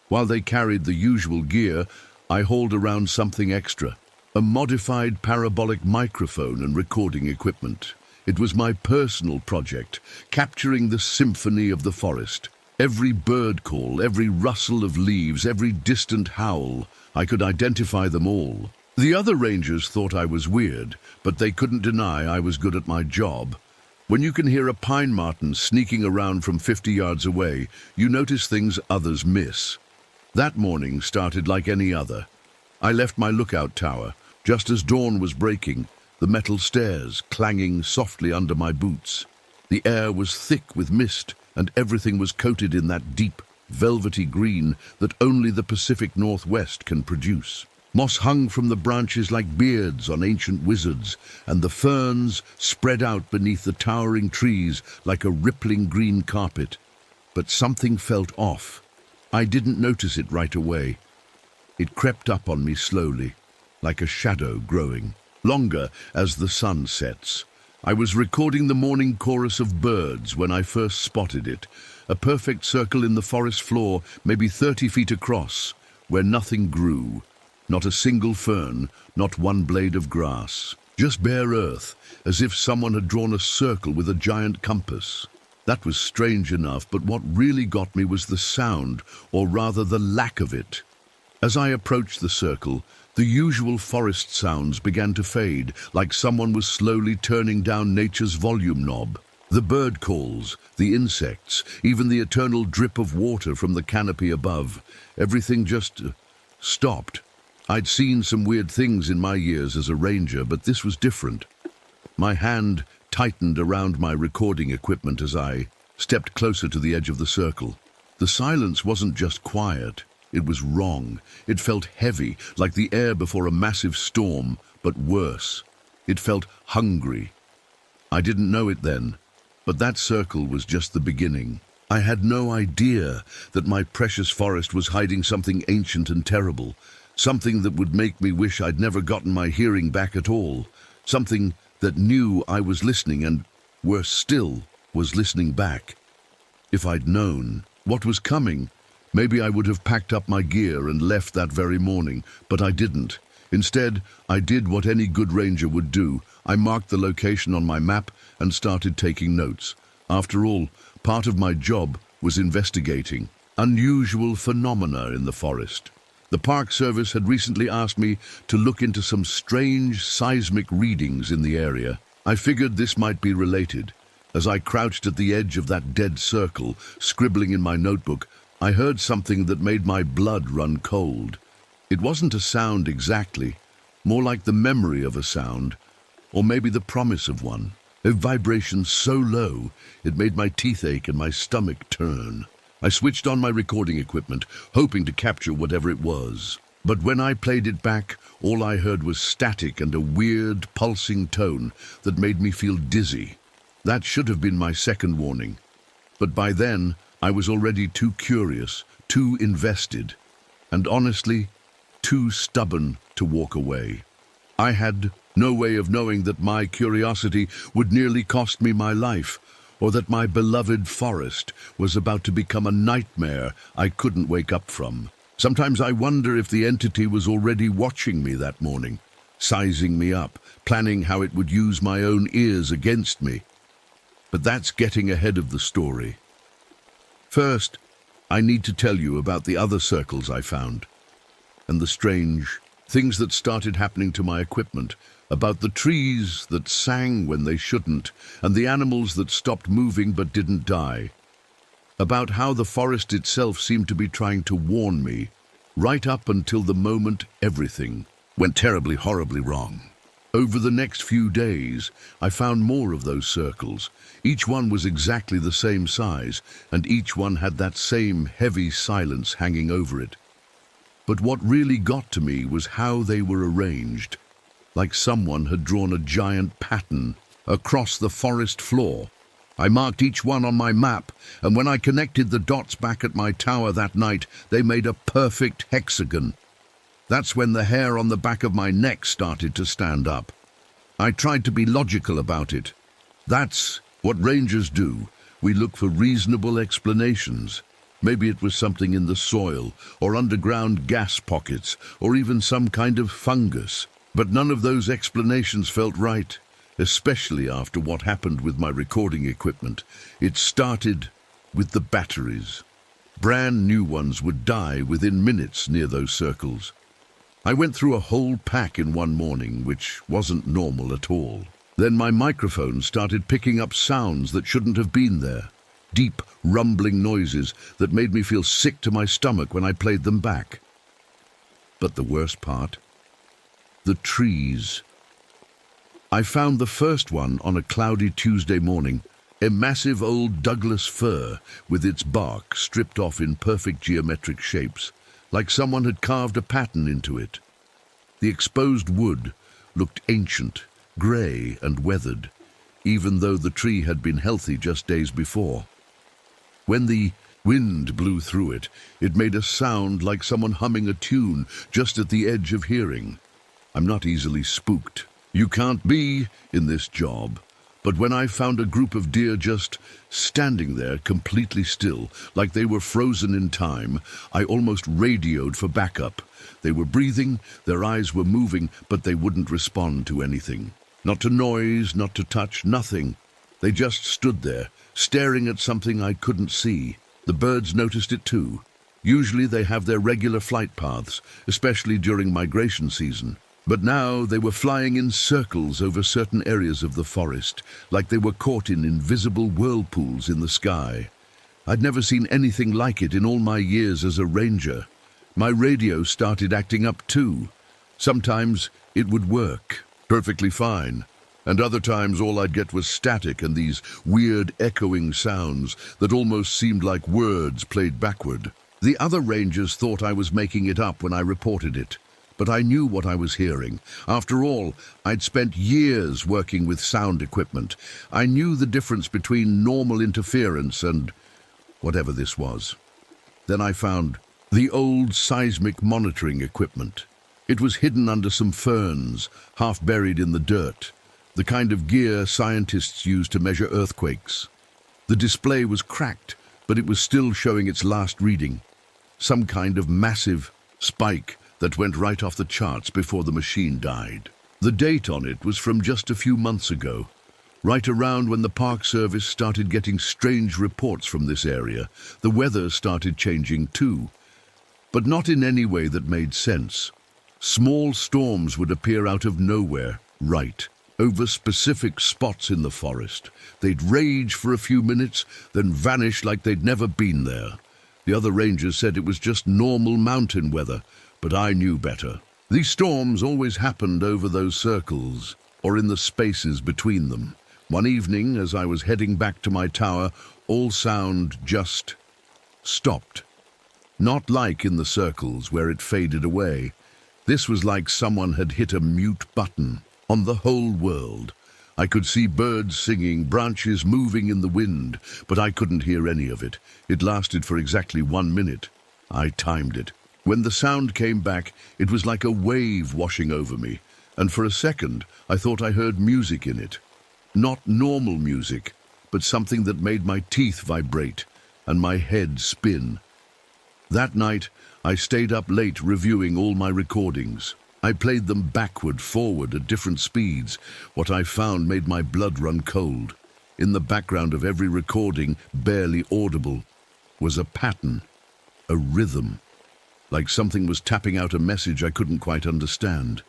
While they carried the usual gear, I hauled around something extra, a modified parabolic microphone and recording equipment. It was my personal project, capturing the symphony of the forest. Every bird call, every rustle of leaves, every distant howl, I could identify them all. The other rangers thought I was weird, but they couldn't deny I was good at my job. When you can hear a pine marten sneaking around from 50 yards away, you notice things others miss. That morning started like any other. I left my lookout tower, just as dawn was breaking, the metal stairs clanging softly under my boots. The air was thick with mist, and everything was coated in that deep, velvety green that only the Pacific Northwest can produce. Moss hung from the branches like beards on ancient wizards, and the ferns spread out beneath the towering trees like a rippling green carpet. But something felt off. I didn't notice it right away. It crept up on me slowly, like a shadow growing, longer as the sun sets. I was recording the morning chorus of birds when I first spotted it, a perfect circle in the forest floor, maybe 30 feet across, where nothing grew. Not a single fern, not one blade of grass. Just bare earth, as if someone had drawn a circle with a giant compass. That was strange enough, but what really got me was the sound, or rather the lack of it. As I approached the circle, the usual forest sounds began to fade, like someone was slowly turning down nature's volume knob. The bird calls, the insects, even the eternal drip of water from the canopy above. Everything just stopped. I'd seen some weird things in my years as a ranger, but this was different. My hand tightened around my recording equipment as I stepped closer to the edge of the circle. The silence wasn't just quiet, it was wrong. It felt heavy, like the air before a massive storm, but worse. It felt hungry. I didn't know it then, but that circle was just the beginning. I had no idea that my precious forest was hiding something ancient and terrible. Something that would make me wish I'd never gotten my hearing back at all. Something that knew I was listening and, worse still, was listening back. If I'd known what was coming, maybe I would have packed up my gear and left that very morning, but I didn't. Instead, I did what any good ranger would do. I marked the location on my map and started taking notes. After all, part of my job was investigating unusual phenomena in the forest. The Park Service had recently asked me to look into some strange seismic readings in the area. I figured this might be related. As I crouched at the edge of that dead circle, scribbling in my notebook, I heard something that made my blood run cold. It wasn't a sound exactly, more like the memory of a sound, or maybe the promise of one. A vibration so low, it made my teeth ache and my stomach turn. I switched on my recording equipment, hoping to capture whatever it was. But when I played it back, all I heard was static and a weird, pulsing tone that made me feel dizzy. That should have been my second warning. But by then, I was already too curious, too invested, and honestly, too stubborn to walk away. I had no way of knowing that my curiosity would nearly cost me my life, or that my beloved forest was about to become a nightmare I couldn't wake up from. Sometimes I wonder if the entity was already watching me that morning, sizing me up, planning how it would use my own ears against me. But that's getting ahead of the story. First, I need to tell you about the other circles I found, and the strange things that started happening to my equipment, about the trees that sang when they shouldn't, and the animals that stopped moving but didn't die. About how the forest itself seemed to be trying to warn me, right up until the moment everything went terribly, horribly wrong. Over the next few days, I found more of those circles. Each one was exactly the same size, and each one had that same heavy silence hanging over it. But what really got to me was how they were arranged. Like someone had drawn a giant pattern across the forest floor. I marked each one on my map, and when I connected the dots back at my tower that night, they made a perfect hexagon. That's when the hair on the back of my neck started to stand up. I tried to be logical about it. That's what rangers do. We look for reasonable explanations. Maybe it was something in the soil, or underground gas pockets, or even some kind of fungus. But none of those explanations felt right, especially after what happened with my recording equipment. It started with the batteries. Brand new ones would die within minutes near those circles. I went through a whole pack in one morning, which wasn't normal at all. Then my microphone started picking up sounds that shouldn't have been there. Deep, rumbling noises that made me feel sick to my stomach when I played them back. But the worst part? The trees. I found the first one on a cloudy Tuesday morning, a massive old Douglas fir with its bark stripped off in perfect geometric shapes, like someone had carved a pattern into it. The exposed wood looked ancient, grey and weathered, even though the tree had been healthy just days before. When the wind blew through it, it made a sound like someone humming a tune just at the edge of hearing. I'm not easily spooked. You can't be in this job. But when I found a group of deer just standing there completely still, like they were frozen in time, I almost radioed for backup. They were breathing, their eyes were moving, but they wouldn't respond to anything. Not to noise, not to touch, nothing. They just stood there, staring at something I couldn't see. The birds noticed it too. Usually they have their regular flight paths, especially during migration season. But now they were flying in circles over certain areas of the forest, like they were caught in invisible whirlpools in the sky. I'd never seen anything like it in all my years as a ranger. My radio started acting up too. Sometimes it would work perfectly fine, and other times all I'd get was static and these weird echoing sounds that almost seemed like words played backward. The other rangers thought I was making it up when I reported it. But I knew what I was hearing. After all, I'd spent years working with sound equipment. I knew the difference between normal interference and whatever this was. Then I found the old seismic monitoring equipment. It was hidden under some ferns, half buried in the dirt, the kind of gear scientists use to measure earthquakes. The display was cracked, but it was still showing its last reading. Some kind of massive spike that went right off the charts before the machine died. The date on it was from just a few months ago, right around when the Park Service started getting strange reports from this area. The weather started changing too, but not in any way that made sense. Small storms would appear out of nowhere, right over specific spots in the forest. They'd rage for a few minutes, then vanish like they'd never been there. The other rangers said it was just normal mountain weather, but I knew better. These storms always happened over those circles, or in the spaces between them. One evening, as I was heading back to my tower, all sound just stopped. Not like in the circles where it faded away. This was like someone had hit a mute button on the whole world. I could see birds singing, branches moving in the wind, but I couldn't hear any of it. It lasted for exactly 1 minute. I timed it. When the sound came back, it was like a wave washing over me, and for a second I thought I heard music in it. Not normal music, but something that made my teeth vibrate and my head spin. That night, I stayed up late reviewing all my recordings. I played them backward, forward at different speeds. What I found made my blood run cold. In the background of every recording, barely audible, was a pattern, a rhythm. Like something was tapping out a message I couldn't quite understand.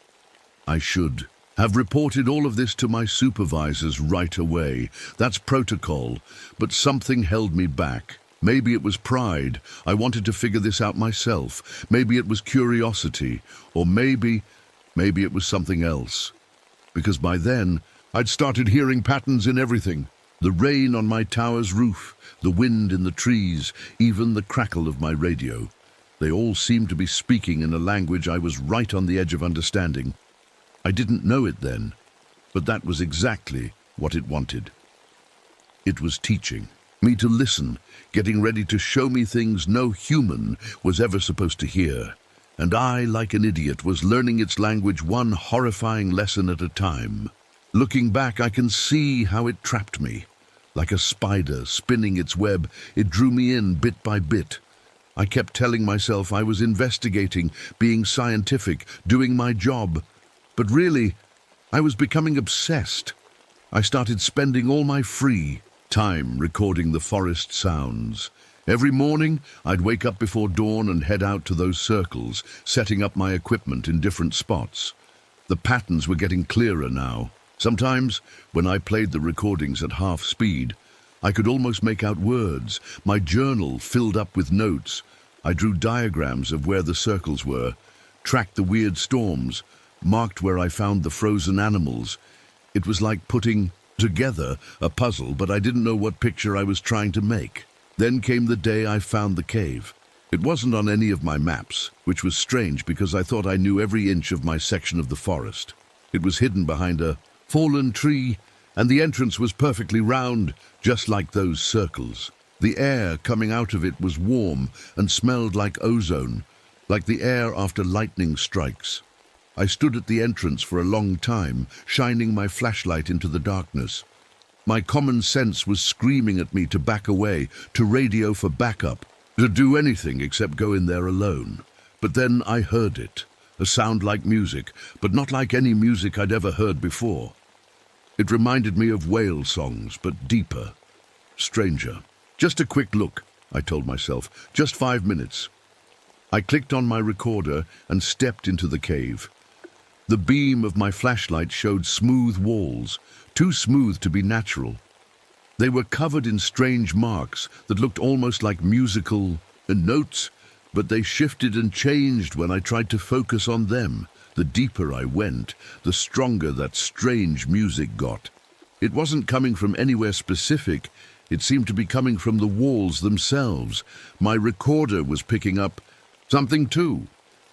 I should have reported all of this to my supervisors right away. That's protocol, but something held me back. Maybe it was pride. I wanted to figure this out myself. Maybe it was curiosity, or maybe it was something else. Because by then, I'd started hearing patterns in everything. The rain on my tower's roof, the wind in the trees, even the crackle of my radio. They all seemed to be speaking in a language I was right on the edge of understanding. I didn't know it then, but that was exactly what it wanted. It was teaching me to listen, getting ready to show me things no human was ever supposed to hear. And I, like an idiot, was learning its language one horrifying lesson at a time. Looking back, I can see how it trapped me. Like a spider spinning its web, it drew me in bit by bit. I kept telling myself I was investigating, being scientific, doing my job. But really, I was becoming obsessed. I started spending all my free time recording the forest sounds. Every morning, I'd wake up before dawn and head out to those circles, setting up my equipment in different spots. The patterns were getting clearer now. Sometimes, when I played the recordings at half speed, I could almost make out words. My journal filled up with notes. I drew diagrams of where the circles were, tracked the weird storms, marked where I found the frozen animals. It was like putting together a puzzle, but I didn't know what picture I was trying to make. Then came the day I found the cave. It wasn't on any of my maps, which was strange because I thought I knew every inch of my section of the forest. It was hidden behind a fallen tree, and the entrance was perfectly round, just like those circles. The air coming out of it was warm and smelled like ozone, like the air after lightning strikes. I stood at the entrance for a long time, shining my flashlight into the darkness. My common sense was screaming at me to back away, to radio for backup, to do anything except go in there alone. But then I heard it, a sound like music, but not like any music I'd ever heard before. It reminded me of whale songs, but deeper, stranger. Just a quick look, I told myself, just 5 minutes. I clicked on my recorder and stepped into the cave. The beam of my flashlight showed smooth walls, too smooth to be natural. They were covered in strange marks that looked almost like musical notes, but they shifted and changed when I tried to focus on them. The deeper I went, the stronger that strange music got. It wasn't coming from anywhere specific. It seemed to be coming from the walls themselves. My recorder was picking up something too.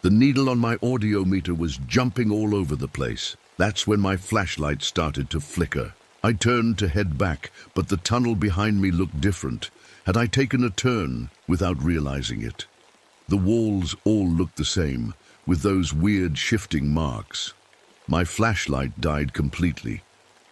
The needle on my audiometer was jumping all over the place. That's when my flashlight started to flicker. I turned to head back, but the tunnel behind me looked different. Had I taken a turn without realizing it? The walls all looked the same, with those weird shifting marks. My flashlight died completely.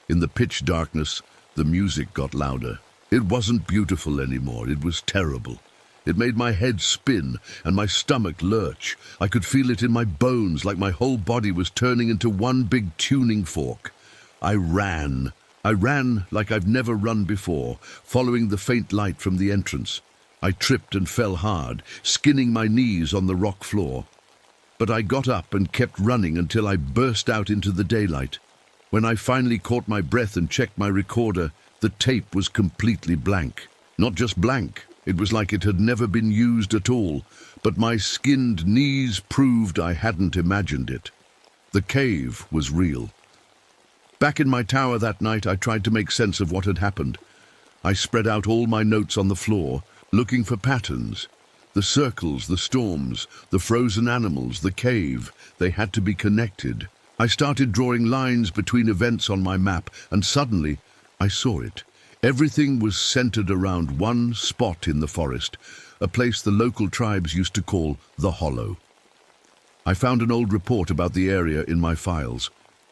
In the pitch darkness, the music got louder. It wasn't beautiful anymore, it was terrible. It made my head spin and my stomach lurch. I could feel it in my bones, like my whole body was turning into one big tuning fork. I ran like I've never run before, following the faint light from the entrance. I tripped and fell hard, skinning my knees on the rock floor. But I got up and kept running until I burst out into the daylight. When I finally caught my breath and checked my recorder, the tape was completely blank. Not just blank. It was like it had never been used at all, but my skinned knees proved I hadn't imagined it. The cave was real. Back in my tower that night, I tried to make sense of what had happened. I spread out all my notes on the floor, looking for patterns. The circles, the storms, the frozen animals, the cave, they had to be connected. I started drawing lines between events on my map, and suddenly I saw it. Everything was centered around one spot in the forest, a place the local tribes used to call the Hollow. I found an old report about the area in my files.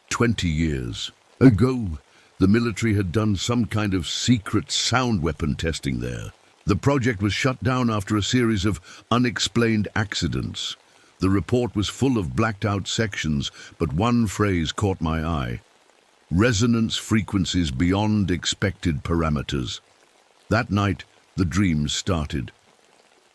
20 years ago, the military had done some kind of secret sound weapon testing there. The project was shut down after a series of unexplained accidents. The report was full of blacked-out sections, but one phrase caught my eye. Resonance frequencies beyond expected parameters. That night, the dreams started.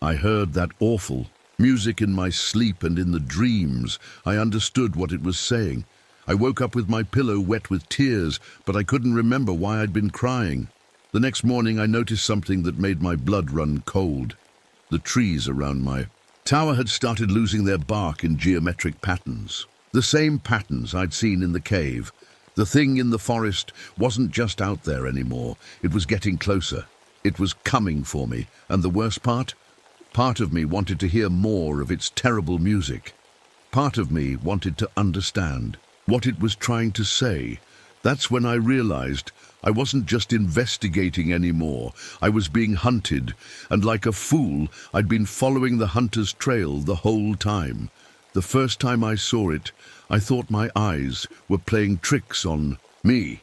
I heard that awful music in my sleep, and in the dreams, I understood what it was saying. I woke up with my pillow wet with tears, but I couldn't remember why I'd been crying. The next morning, I noticed something that made my blood run cold. The trees around my tower had started losing their bark in geometric patterns. The same patterns I'd seen in the cave. The thing in the forest wasn't just out there anymore. It was getting closer. It was coming for me. And the worst part? Part of me wanted to hear more of its terrible music. Part of me wanted to understand what it was trying to say. That's when I realized I wasn't just investigating anymore. I was being hunted, and like a fool, I'd been following the hunter's trail the whole time. The first time I saw it, I thought my eyes were playing tricks on me.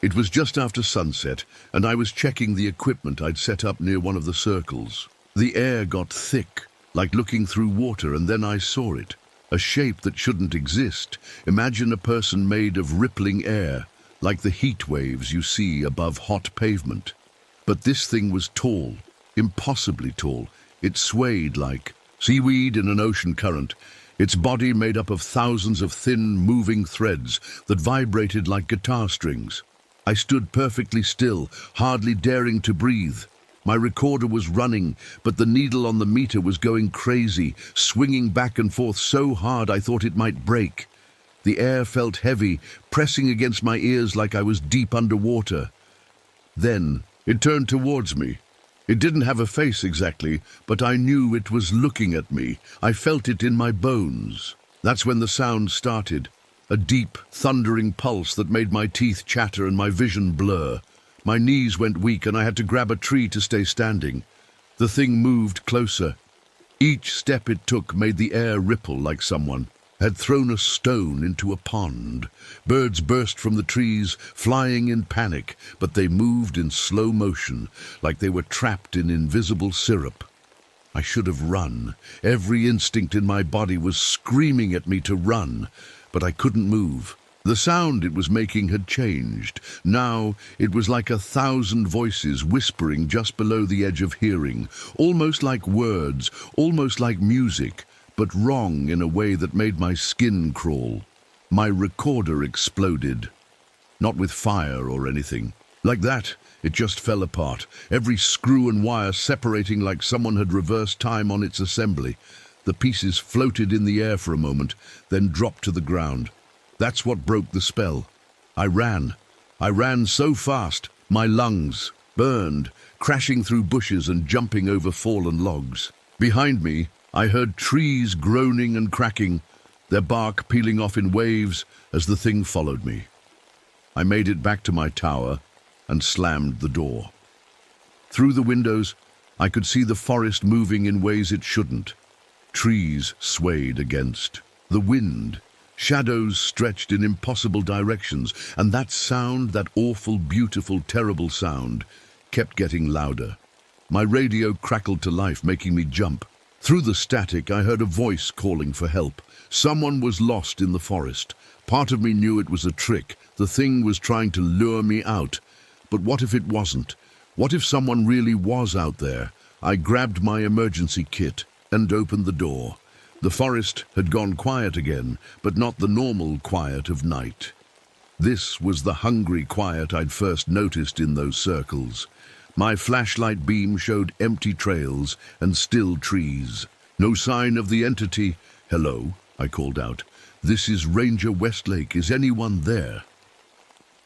It was just after sunset, and I was checking the equipment I'd set up near one of the circles. The air got thick, like looking through water, and then I saw it. A shape that shouldn't exist. Imagine a person made of rippling air, like the heat waves you see above hot pavement. But this thing was tall, impossibly tall. It swayed like seaweed in an ocean current, its body made up of thousands of thin, moving threads that vibrated like guitar strings. I stood perfectly still, hardly daring to breathe. My recorder was running, but the needle on the meter was going crazy, swinging back and forth so hard I thought it might break. The air felt heavy, pressing against my ears like I was deep underwater. Then it turned towards me. It didn't have a face exactly, but I knew it was looking at me. I felt it in my bones. That's when the sound started. A deep, thundering pulse that made my teeth chatter and my vision blur. My knees went weak and I had to grab a tree to stay standing. The thing moved closer. Each step it took made the air ripple like someone had thrown a stone into a pond. Birds burst from the trees, flying in panic, but they moved in slow motion, like they were trapped in invisible syrup. I should have run. Every instinct in my body was screaming at me to run, but I couldn't move. The sound it was making had changed. Now it was like 1,000 voices whispering just below the edge of hearing, almost like words, almost like music, but wrong in a way that made my skin crawl. My recorder exploded. Not with fire or anything. Like that, it just fell apart, every screw and wire separating like someone had reversed time on its assembly. The pieces floated in the air for a moment, then dropped to the ground. That's what broke the spell. I ran. I ran so fast, my lungs burned, crashing through bushes and jumping over fallen logs. Behind me, I heard trees groaning and cracking, their bark peeling off in waves as the thing followed me. I made it back to my tower and slammed the door. Through the windows, I could see the forest moving in ways it shouldn't. Trees swayed against the wind. Shadows stretched in impossible directions, and that sound, that awful, beautiful, terrible sound, kept getting louder. My radio crackled to life, making me jump. Through the static, I heard a voice calling for help. Someone was lost in the forest. Part of me knew it was a trick. The thing was trying to lure me out. But what if it wasn't? What if someone really was out there? I grabbed my emergency kit and opened the door. The forest had gone quiet again, but not the normal quiet of night. This was the hungry quiet I'd first noticed in those circles. My flashlight beam showed empty trails and still trees. No sign of the entity. "Hello," I called out. "This is Ranger Westlake. Is anyone there?"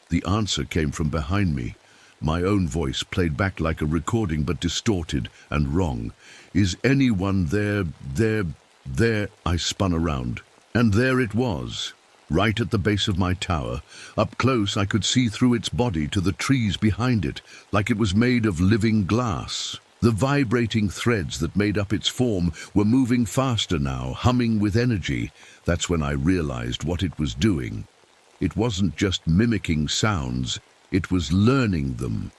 The answer came from behind me. My own voice played back like a recording, but distorted and wrong. "Is anyone there? There." I spun around, and there it was. Right at the base of my tower. Up close, I could see through its body to the trees behind it, like it was made of living glass. The vibrating threads that made up its form were moving faster now, humming with energy. That's when I realized what it was doing. It wasn't just mimicking sounds, it was learning them.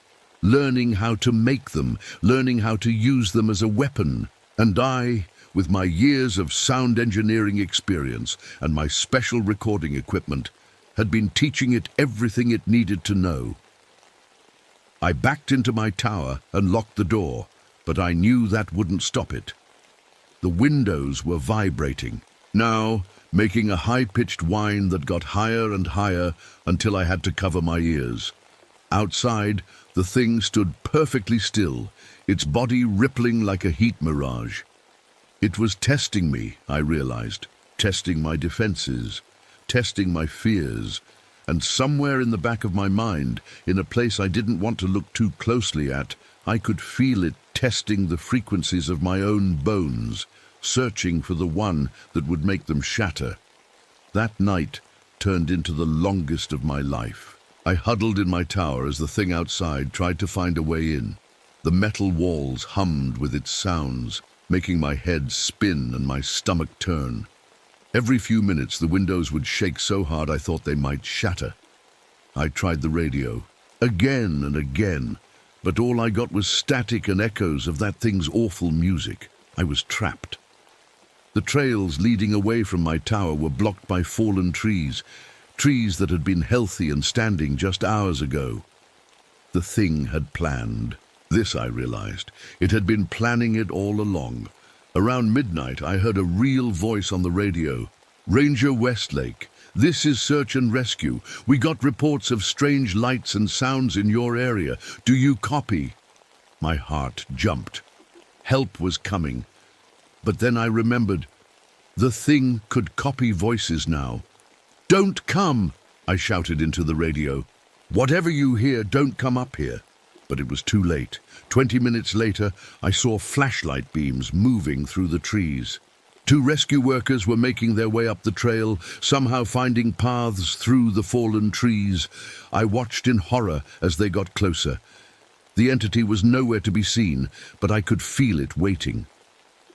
Learning how to make them, learning how to use them as a weapon. And I, with my years of sound engineering experience and my special recording equipment, had been teaching it everything it needed to know. I backed into my tower and locked the door, but I knew that wouldn't stop it. The windows were vibrating, now making a high-pitched whine that got higher and higher until I had to cover my ears. Outside, the thing stood perfectly still, its body rippling like a heat mirage. It was testing me, I realized, testing my defenses, testing my fears, and somewhere in the back of my mind, in a place I didn't want to look too closely at, I could feel it testing the frequencies of my own bones, searching for the one that would make them shatter. That night turned into the longest of my life. I huddled in my tower as the thing outside tried to find a way in. The metal walls hummed with its sounds, making my head spin and my stomach turn. Every few minutes the windows would shake so hard I thought they might shatter. I tried the radio, again and again, but all I got was static and echoes of that thing's awful music. I was trapped. The trails leading away from my tower were blocked by fallen trees that had been healthy and standing just hours ago. The thing had planned. This, I realized. It had been planning it all along. Around midnight, I heard a real voice on the radio. "Ranger Westlake, this is search and rescue. We got reports of strange lights and sounds in your area. Do you copy?" My heart jumped. Help was coming. But then I remembered. The thing could copy voices now. "Don't come!" I shouted into the radio. "Whatever you hear, don't come up here." But it was too late. 20 minutes later, I saw flashlight beams moving through the trees. 2 rescue workers were making their way up the trail, somehow finding paths through the fallen trees. I watched in horror as they got closer. The entity was nowhere to be seen, but I could feel it waiting.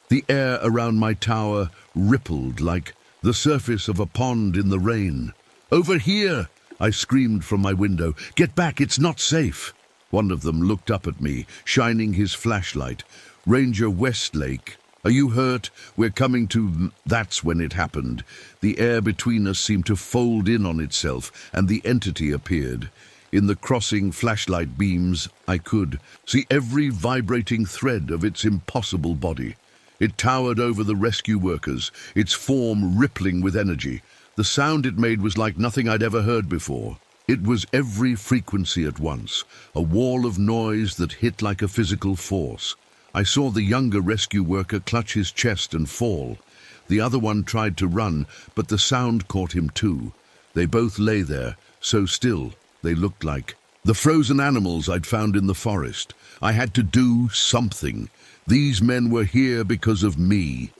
The air around my tower rippled like the surface of a pond in the rain. "Over here!" I screamed from my window. "Get back, it's not safe." One of them looked up at me, shining his flashlight. "Ranger Westlake, are you hurt? We're coming to..." That's when it happened. The air between us seemed to fold in on itself, and the entity appeared. In the crossing flashlight beams, I could see every vibrating thread of its impossible body. It towered over the rescue workers, its form rippling with energy. The sound it made was like nothing I'd ever heard before. It was every frequency at once, a wall of noise that hit like a physical force. I saw the younger rescue worker clutch his chest and fall. The other one tried to run, but the sound caught him too. They both lay there, so still they looked like the frozen animals I'd found in the forest. I had to do something. These men were here because of me.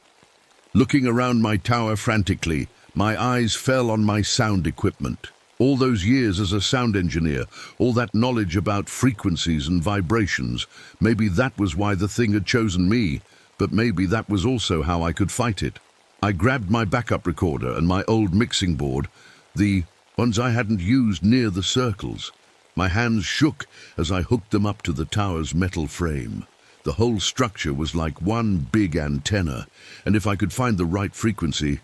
Looking around my tower frantically, my eyes fell on my sound equipment. All those years as a sound engineer, all that knowledge about frequencies and vibrations, maybe that was why the thing had chosen me, but maybe that was also how I could fight it. I grabbed my backup recorder and my old mixing board, the ones I hadn't used near the circles. My hands shook as I hooked them up to the tower's metal frame. The whole structure was like one big antenna, and if I could find the right frequency,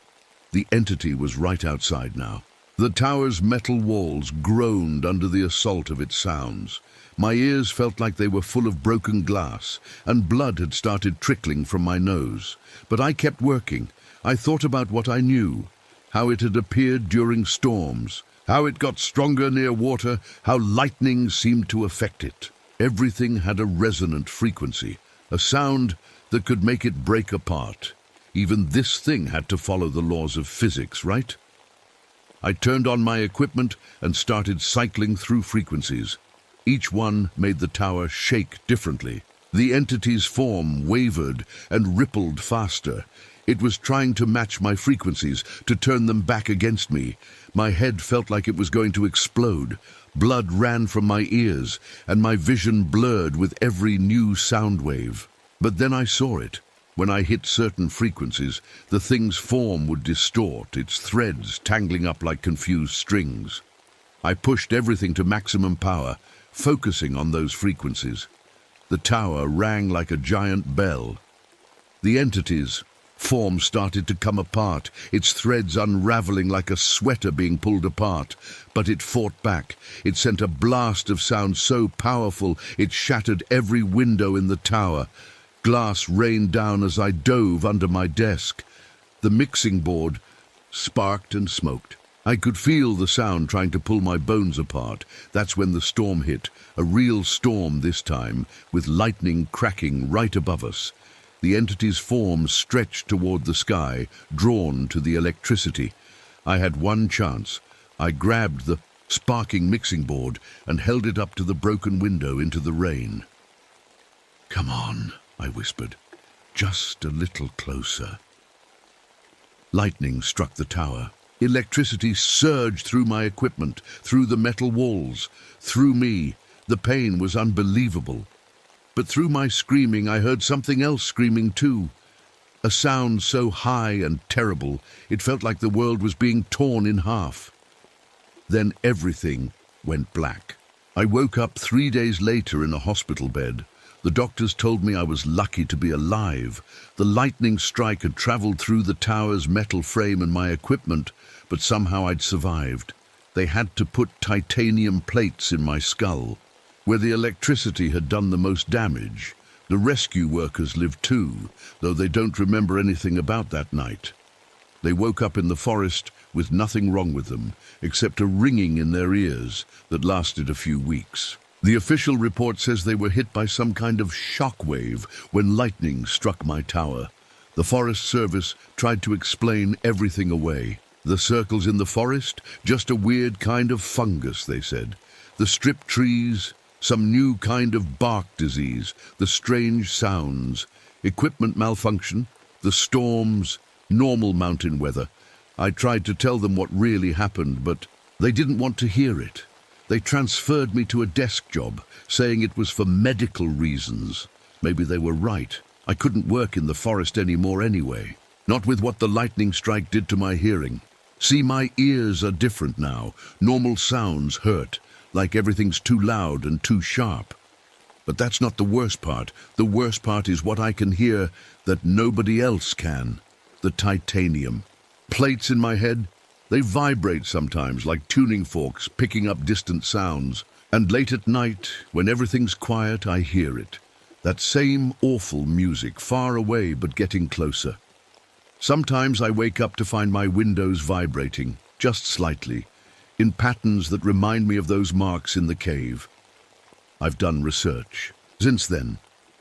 the entity was right outside now. The tower's metal walls groaned under the assault of its sounds. My ears felt like they were full of broken glass, and blood had started trickling from my nose. But I kept working. I thought about what I knew, how it had appeared during storms, how it got stronger near water, how lightning seemed to affect it. Everything had a resonant frequency, a sound that could make it break apart. Even this thing had to follow the laws of physics, right? I turned on my equipment and started cycling through frequencies. Each one made the tower shake differently. The entity's form wavered and rippled faster. It was trying to match my frequencies, to turn them back against me. My head felt like it was going to explode. Blood ran from my ears, and my vision blurred with every new sound wave. But then I saw it. When I hit certain frequencies, the thing's form would distort, its threads tangling up like confused strings. I pushed everything to maximum power, focusing on those frequencies. The tower rang like a giant bell. The entity's form started to come apart, its threads unraveling like a sweater being pulled apart. But it fought back. It sent a blast of sound so powerful it shattered every window in the tower. Glass rained down as I dove under my desk. The mixing board sparked and smoked. I could feel the sound trying to pull my bones apart. That's when the storm hit, a real storm this time, with lightning cracking right above us. The entity's form stretched toward the sky, drawn to the electricity. I had one chance. I grabbed the sparking mixing board and held it up to the broken window into the rain. "Come on," I whispered, "just a little closer." Lightning struck the tower. Electricity surged through my equipment, through the metal walls, through me. The pain was unbelievable. But through my screaming, I heard something else screaming too. A sound so high and terrible, it felt like the world was being torn in half. Then everything went black. I woke up 3 days later in a hospital bed. The doctors told me I was lucky to be alive. The lightning strike had traveled through the tower's metal frame and my equipment, but somehow I'd survived. They had to put titanium plates in my skull. Where the electricity had done the most damage, the rescue workers lived too, though they don't remember anything about that night. They woke up in the forest with nothing wrong with them, except a ringing in their ears that lasted a few weeks. The official report says they were hit by some kind of shock wave when lightning struck my tower. The Forest Service tried to explain everything away. The circles in the forest, just a weird kind of fungus, they said. The stripped trees, some new kind of bark disease, the strange sounds, equipment malfunction, the storms, normal mountain weather. I tried to tell them what really happened, but they didn't want to hear it. They transferred me to a desk job, saying it was for medical reasons. Maybe they were right. I couldn't work in the forest anymore anyway. Not with what the lightning strike did to my hearing. See, my ears are different now. Normal sounds hurt, like everything's too loud and too sharp. But that's not the worst part. The worst part is what I can hear that nobody else can. The titanium. Plates in my head, they vibrate sometimes like tuning forks picking up distant sounds. And late at night, when everything's quiet, I hear it. That same awful music, far away but getting closer. Sometimes I wake up to find my windows vibrating, just slightly, in patterns that remind me of those marks in the cave. I've done research. Since then,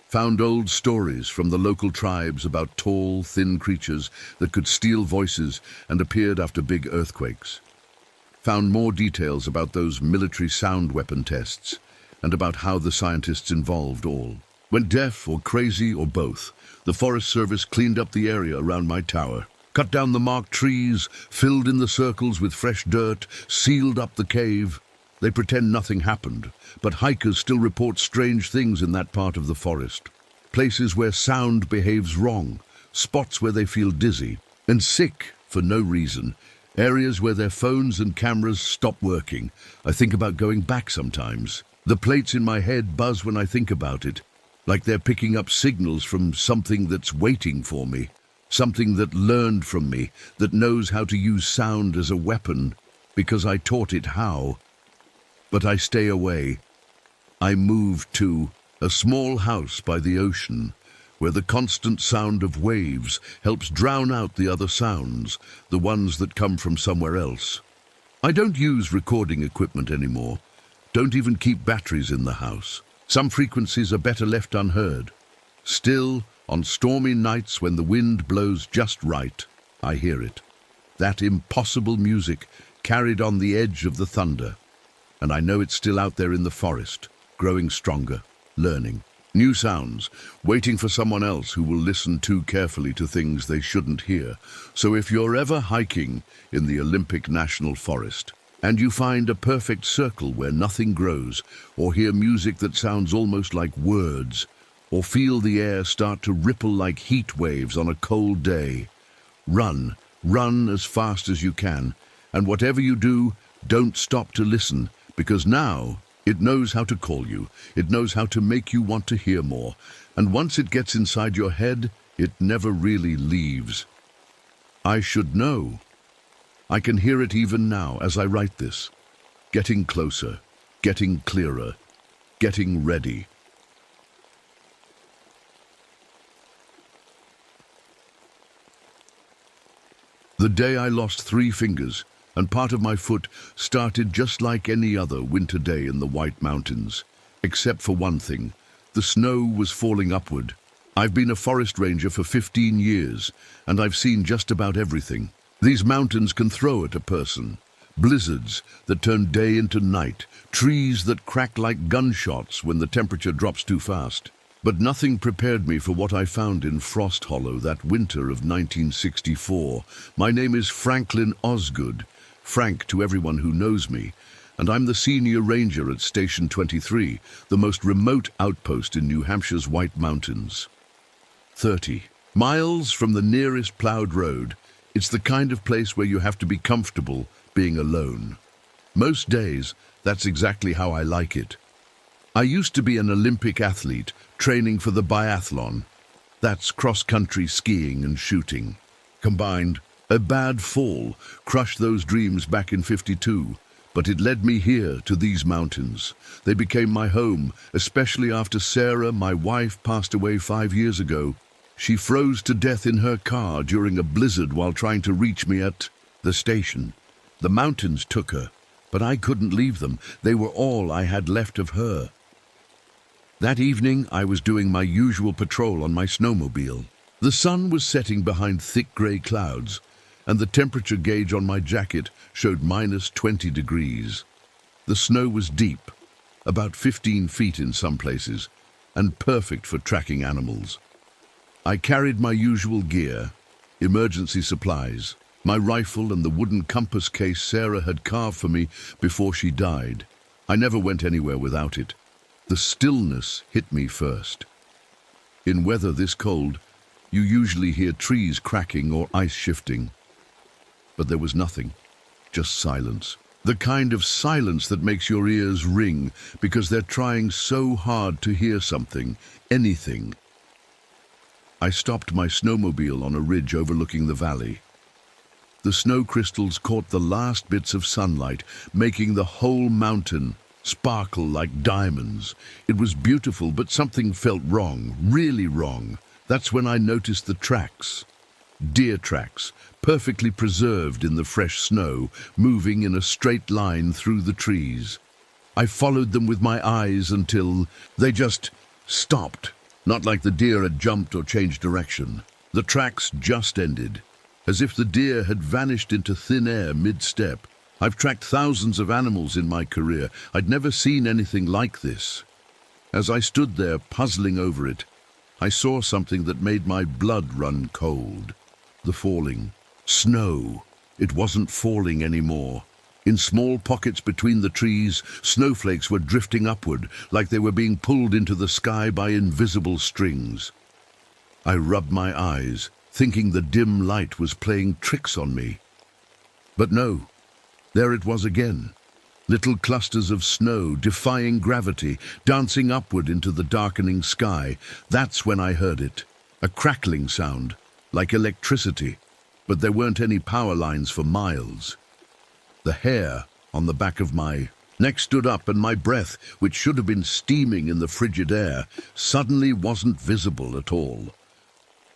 found old stories from the local tribes about tall, thin creatures that could steal voices and appeared after big earthquakes. Found more details about those military sound weapon tests and about how the scientists involved all. Went deaf or crazy or both, the Forest Service cleaned up the area around my tower, cut down the marked trees, filled in the circles with fresh dirt, sealed up the cave. They pretend nothing happened, but hikers still report strange things in that part of the forest. Places where sound behaves wrong, spots where they feel dizzy and sick for no reason, areas where their phones and cameras stop working. I think about going back sometimes. The plates in my head buzz when I think about it, like they're picking up signals from something that's waiting for me, something that learned from me, that knows how to use sound as a weapon because I taught it how. But I stay away. I move to a small house by the ocean, where the constant sound of waves helps drown out the other sounds, the ones that come from somewhere else. I don't use recording equipment anymore, don't even keep batteries in the house. Some frequencies are better left unheard. Still, on stormy nights when the wind blows just right, I hear it. That impossible music carried on the edge of the thunder. And I know it's still out there in the forest, growing stronger, learning. New sounds, waiting for someone else who will listen too carefully to things they shouldn't hear. So if you're ever hiking in the Olympic National Forest, and you find a perfect circle where nothing grows, or hear music that sounds almost like words, or feel the air start to ripple like heat waves on a cold day, run as fast as you can, and whatever you do, don't stop to listen, because now it knows how to call you, it knows how to make you want to hear more, and once it gets inside your head, it never really leaves. I should know. I can hear it even now as I write this. Getting closer, getting clearer, getting ready. The day I lost 3 fingers and part of my foot started just like any other winter day in the White Mountains, except for one thing. The snow was falling upward. I've been a forest ranger for 15 years, and I've seen just about everything. These mountains can throw at a person. Blizzards that turn day into night, trees that crack like gunshots when the temperature drops too fast. But nothing prepared me for what I found in Frost Hollow that winter of 1964. My name is Franklin Osgood, Frank to everyone who knows me, and I'm the senior ranger at Station 23, the most remote outpost in New Hampshire's White Mountains. 30 miles from the nearest plowed road. It's the kind of place where you have to be comfortable being alone. Most days, that's exactly how I like it. I used to be an Olympic athlete, training for the biathlon. That's cross-country skiing and shooting. Combined, a bad fall crushed those dreams back in '52, but it led me here to these mountains. They became my home, especially after Sarah, my wife, passed away 5 years ago. She froze to death in her car during a blizzard while trying to reach me at the station. The mountains took her, but I couldn't leave them. They were all I had left of her. That evening, I was doing my usual patrol on my snowmobile. The sun was setting behind thick grey clouds, and the temperature gauge on my jacket showed -20 degrees. The snow was deep, about 15 feet in some places, and perfect for tracking animals. I carried my usual gear, emergency supplies, my rifle and the wooden compass case Sarah had carved for me before she died. I never went anywhere without it. The stillness hit me first. In weather this cold, you usually hear trees cracking or ice shifting. But there was nothing, just silence. The kind of silence that makes your ears ring because they're trying so hard to hear something, anything. I stopped my snowmobile on a ridge overlooking the valley. The snow crystals caught the last bits of sunlight, making the whole mountain sparkle like diamonds. It was beautiful, but something felt wrong, really wrong. That's when I noticed the tracks. Deer tracks, perfectly preserved in the fresh snow, moving in a straight line through the trees. I followed them with my eyes until they just stopped. Not like the deer had jumped or changed direction. The tracks just ended, as if the deer had vanished into thin air mid-step. I've tracked thousands of animals in my career. I'd never seen anything like this. As I stood there puzzling over it, I saw something that made my blood run cold. The falling snow. It wasn't falling anymore. In small pockets between the trees, snowflakes were drifting upward, like they were being pulled into the sky by invisible strings. I rubbed my eyes, thinking the dim light was playing tricks on me. But no, there it was again. Little clusters of snow, defying gravity, dancing upward into the darkening sky. That's when I heard it. A crackling sound, like electricity, but there weren't any power lines for miles. The hair on the back of my neck stood up, and my breath, which should have been steaming in the frigid air, suddenly wasn't visible at all.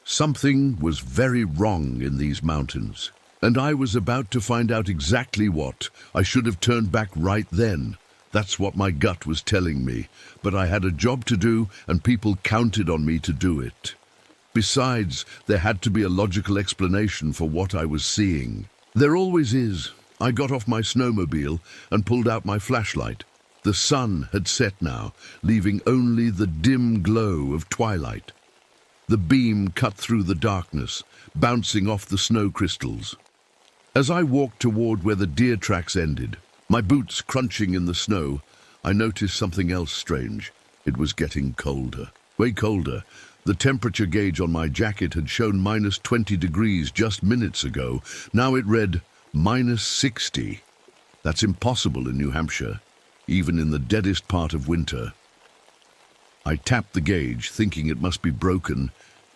Something was very wrong in these mountains, and I was about to find out exactly what. I should have turned back right then. That's what my gut was telling me, but I had a job to do, and people counted on me to do it. Besides, there had to be a logical explanation for what I was seeing. There always is. I got off my snowmobile and pulled out my flashlight. The sun had set now, leaving only the dim glow of twilight. The beam cut through the darkness, bouncing off the snow crystals. As I walked toward where the deer tracks ended, my boots crunching in the snow, I noticed something else strange. It was getting colder, way colder. The temperature gauge on my jacket had shown -20 degrees just minutes ago. Now it read -60. That's impossible in New Hampshire, even in the deadest part of winter. I tapped the gauge, thinking it must be broken.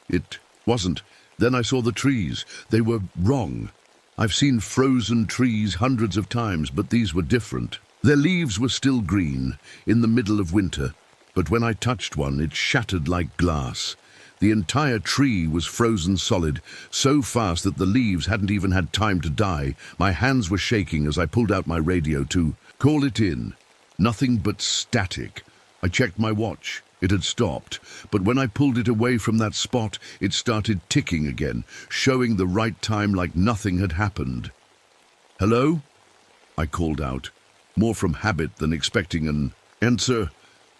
It wasn't. Then I saw the trees. They were wrong. I've seen frozen trees hundreds of times, but these were different. Their leaves were still green, in the middle of winter, but when I touched one, it shattered like glass. The entire tree was frozen solid, so fast that the leaves hadn't even had time to die. My hands were shaking as I pulled out my radio to call it in. Nothing but static. I checked my watch. It had stopped, but when I pulled it away from that spot, it started ticking again, showing the right time like nothing had happened. "Hello?" I called out, more from habit than expecting an answer.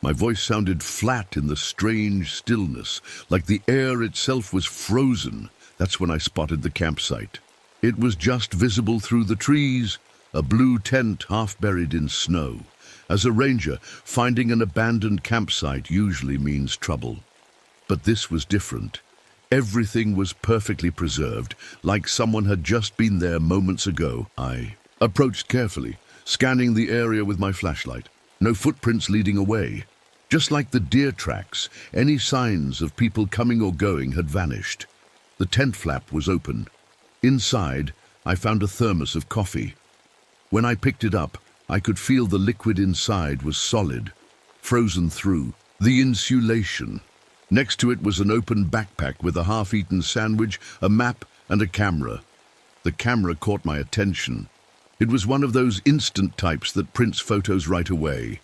My voice sounded flat in the strange stillness, like the air itself was frozen. That's when I spotted the campsite. It was just visible through the trees, a blue tent half buried in snow. As a ranger, finding an abandoned campsite usually means trouble. But this was different. Everything was perfectly preserved, like someone had just been there moments ago. I approached carefully, scanning the area with my flashlight. No footprints leading away. Just like the deer tracks, any signs of people coming or going had vanished. The tent flap was open. Inside, I found a thermos of coffee. When I picked it up, I could feel the liquid inside was solid, frozen through. The insulation. Next to it was an open backpack with a half-eaten sandwich, a map, and a camera. The camera caught my attention. It was one of those instant types that prints photos right away.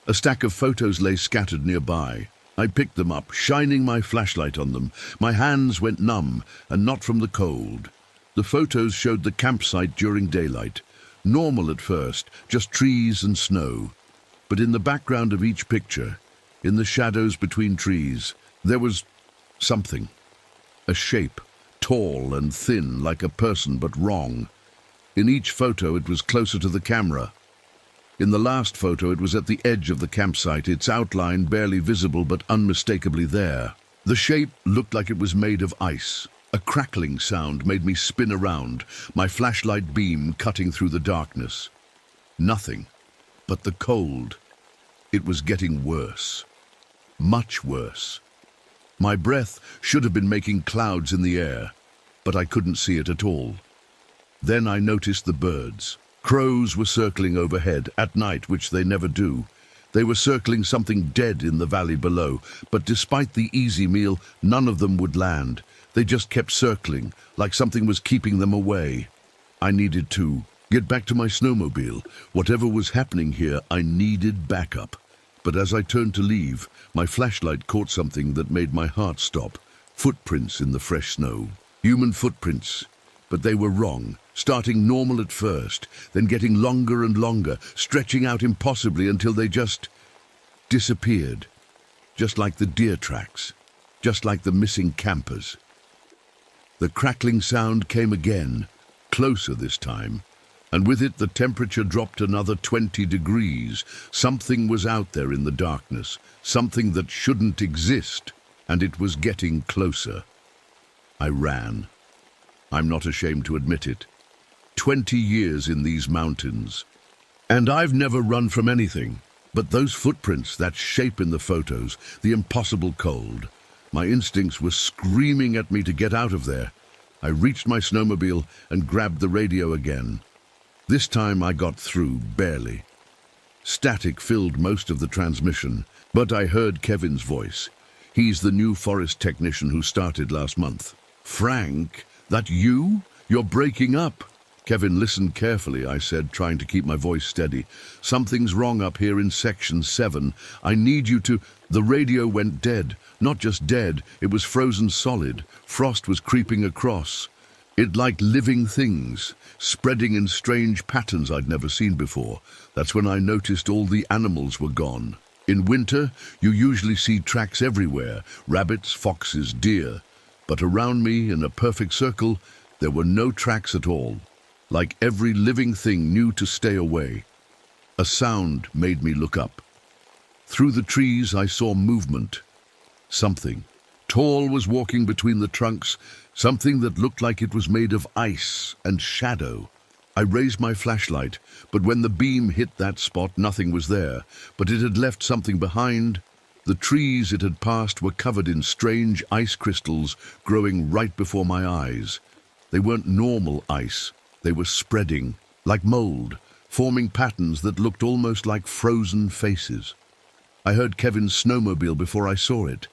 A stack of photos lay scattered nearby. I picked them up, shining my flashlight on them. My hands went numb, and not from the cold. The photos showed the campsite during daylight. Normal at first, just trees and snow. But in the background of each picture, in the shadows between trees, there was something. A shape, tall and thin, like a person, but wrong. In each photo, it was closer to the camera. In the last photo, it was at the edge of the campsite, its outline barely visible but unmistakably there. The shape looked like it was made of ice. A crackling sound made me spin around, my flashlight beam cutting through the darkness. Nothing but the cold. It was getting worse. Much worse. My breath should have been making clouds in the air, but I couldn't see it at all. Then I noticed the birds. Crows were circling overhead, at night, which they never do. They were circling something dead in the valley below, but despite the easy meal, none of them would land. They just kept circling, like something was keeping them away. I needed to get back to my snowmobile. Whatever was happening here, I needed backup. But as I turned to leave, my flashlight caught something that made my heart stop. Footprints in the fresh snow. Human footprints. But they were wrong, starting normal at first, then getting longer and longer, stretching out impossibly until they just disappeared. Just like the deer tracks. Just like the missing campers. The crackling sound came again, closer this time. And with it the temperature dropped another 20 degrees. Something was out there in the darkness, something that shouldn't exist, and it was getting closer. I ran. I'm not ashamed to admit it. 20 years in these mountains. And I've never run from anything. But those footprints, that shape in the photos, the impossible cold. My instincts were screaming at me to get out of there. I reached my snowmobile and grabbed the radio again. This time I got through, barely. Static filled most of the transmission, but I heard Kevin's voice. He's the new forest technician who started last month. Frank, that you? You're breaking up. Kevin, listen carefully, I said, trying to keep my voice steady. Something's wrong up here in Section 7. I need you to... The radio went dead. Not just dead, it was frozen solid. Frost was creeping across. It like living things, spreading in strange patterns I'd never seen before. That's when I noticed all the animals were gone. In winter, you usually see tracks everywhere, rabbits, foxes, deer. But around me, in a perfect circle, there were no tracks at all. Like every living thing knew to stay away. A sound made me look up. Through the trees, I saw movement. Something. Tall was walking between the trunks, something that looked like it was made of ice and shadow. I raised my flashlight, but when the beam hit that spot, nothing was there. But it had left something behind. The trees it had passed were covered in strange ice crystals growing right before my eyes. They weren't normal ice. They were spreading, like mold, forming patterns that looked almost like frozen faces. I heard Kevin's snowmobile before I saw it.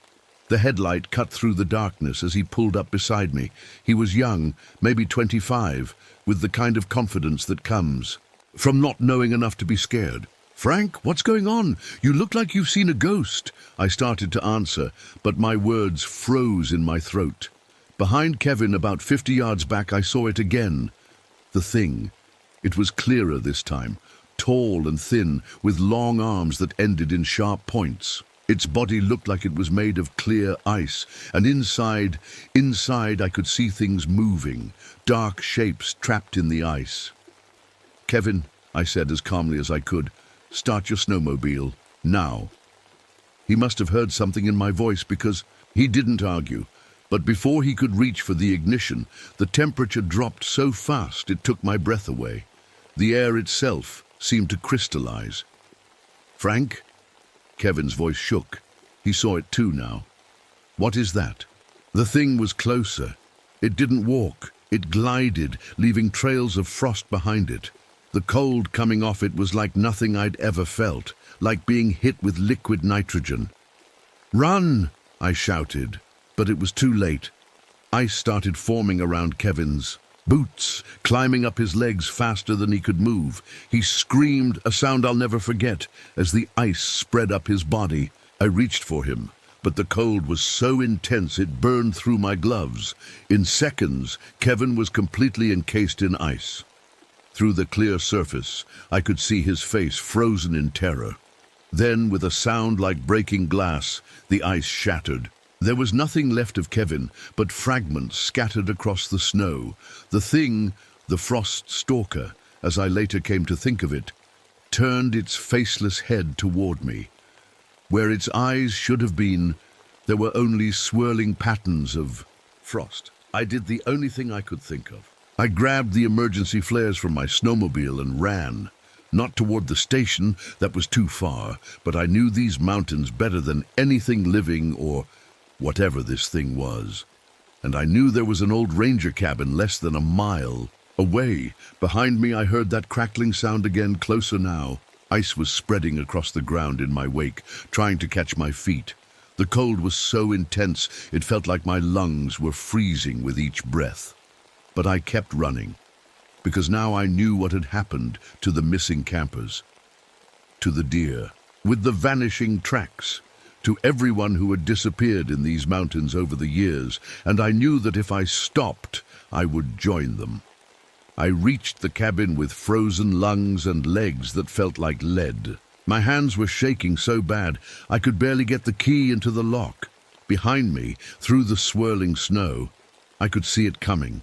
The headlight cut through the darkness as he pulled up beside me. He was young, maybe 25, with the kind of confidence that comes from not knowing enough to be scared. "Frank, what's going on? You look like you've seen a ghost." I started to answer, but my words froze in my throat. Behind Kevin, about 50 yards back, I saw it again. The thing. It was clearer this time. tall and thin, with long arms that ended in sharp points. Its body looked like it was made of clear ice, and inside I could see things moving, dark shapes trapped in the ice. "Kevin," I said as calmly as I could, "start your snowmobile, now." He must have heard something in my voice because he didn't argue. But before he could reach for the ignition, the temperature dropped so fast it took my breath away. The air itself seemed to crystallize. "Frank?" Kevin's voice shook. He saw it too now. "What is that?" The thing was closer. It didn't walk. It glided, leaving trails of frost behind it. The cold coming off it was like nothing I'd ever felt, like being hit with liquid nitrogen. "Run!" I shouted. But it was too late. Ice started forming around Kevin's boots, climbing up his legs faster than he could move. He screamed, a sound I'll never forget, as the ice spread up his body. I reached for him, but the cold was so intense it burned through my gloves. In seconds, Kevin was completely encased in ice. Through the clear surface, I could see his face frozen in terror. Then, with a sound like breaking glass, the ice shattered. There was nothing left of Kevin but fragments scattered across the snow. The thing, the frost stalker, as I later came to think of it, turned its faceless head toward me. Where its eyes should have been, there were only swirling patterns of frost. I did the only thing I could think of. I grabbed the emergency flares from my snowmobile and ran. Not toward the station, that was too far, but I knew these mountains better than anything living or whatever this thing was. And I knew there was an old ranger cabin less than a mile away. Behind me I heard that crackling sound again, closer now. Ice was spreading across the ground in my wake, trying to catch my feet. The cold was so intense it felt like my lungs were freezing with each breath. But I kept running, because now I knew what had happened to the missing campers, to the deer, with the vanishing tracks, to everyone who had disappeared in these mountains over the years, and I knew that if I stopped, I would join them. I reached the cabin with frozen lungs and legs that felt like lead. My hands were shaking so bad I could barely get the key into the lock. Behind me, through the swirling snow, I could see it coming.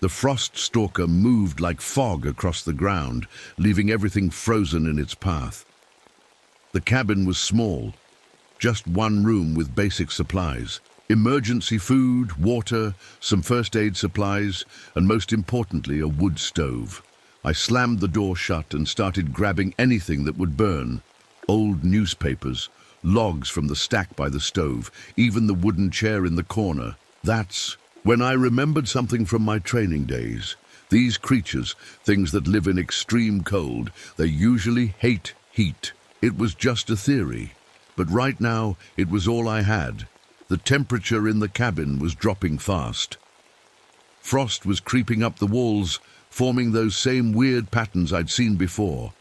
The frost stalker moved like fog across the ground, leaving everything frozen in its path. The cabin was small, just one room with basic supplies. Emergency food, water, some first aid supplies, and most importantly, a wood stove. I slammed the door shut and started grabbing anything that would burn. Old newspapers, logs from the stack by the stove, even the wooden chair in the corner. That's when I remembered something from my training days. These creatures, things that live in extreme cold, they usually hate heat. It was just a theory. But right now, it was all I had. The temperature in the cabin was dropping fast. Frost was creeping up the walls, forming those same weird patterns I'd seen before.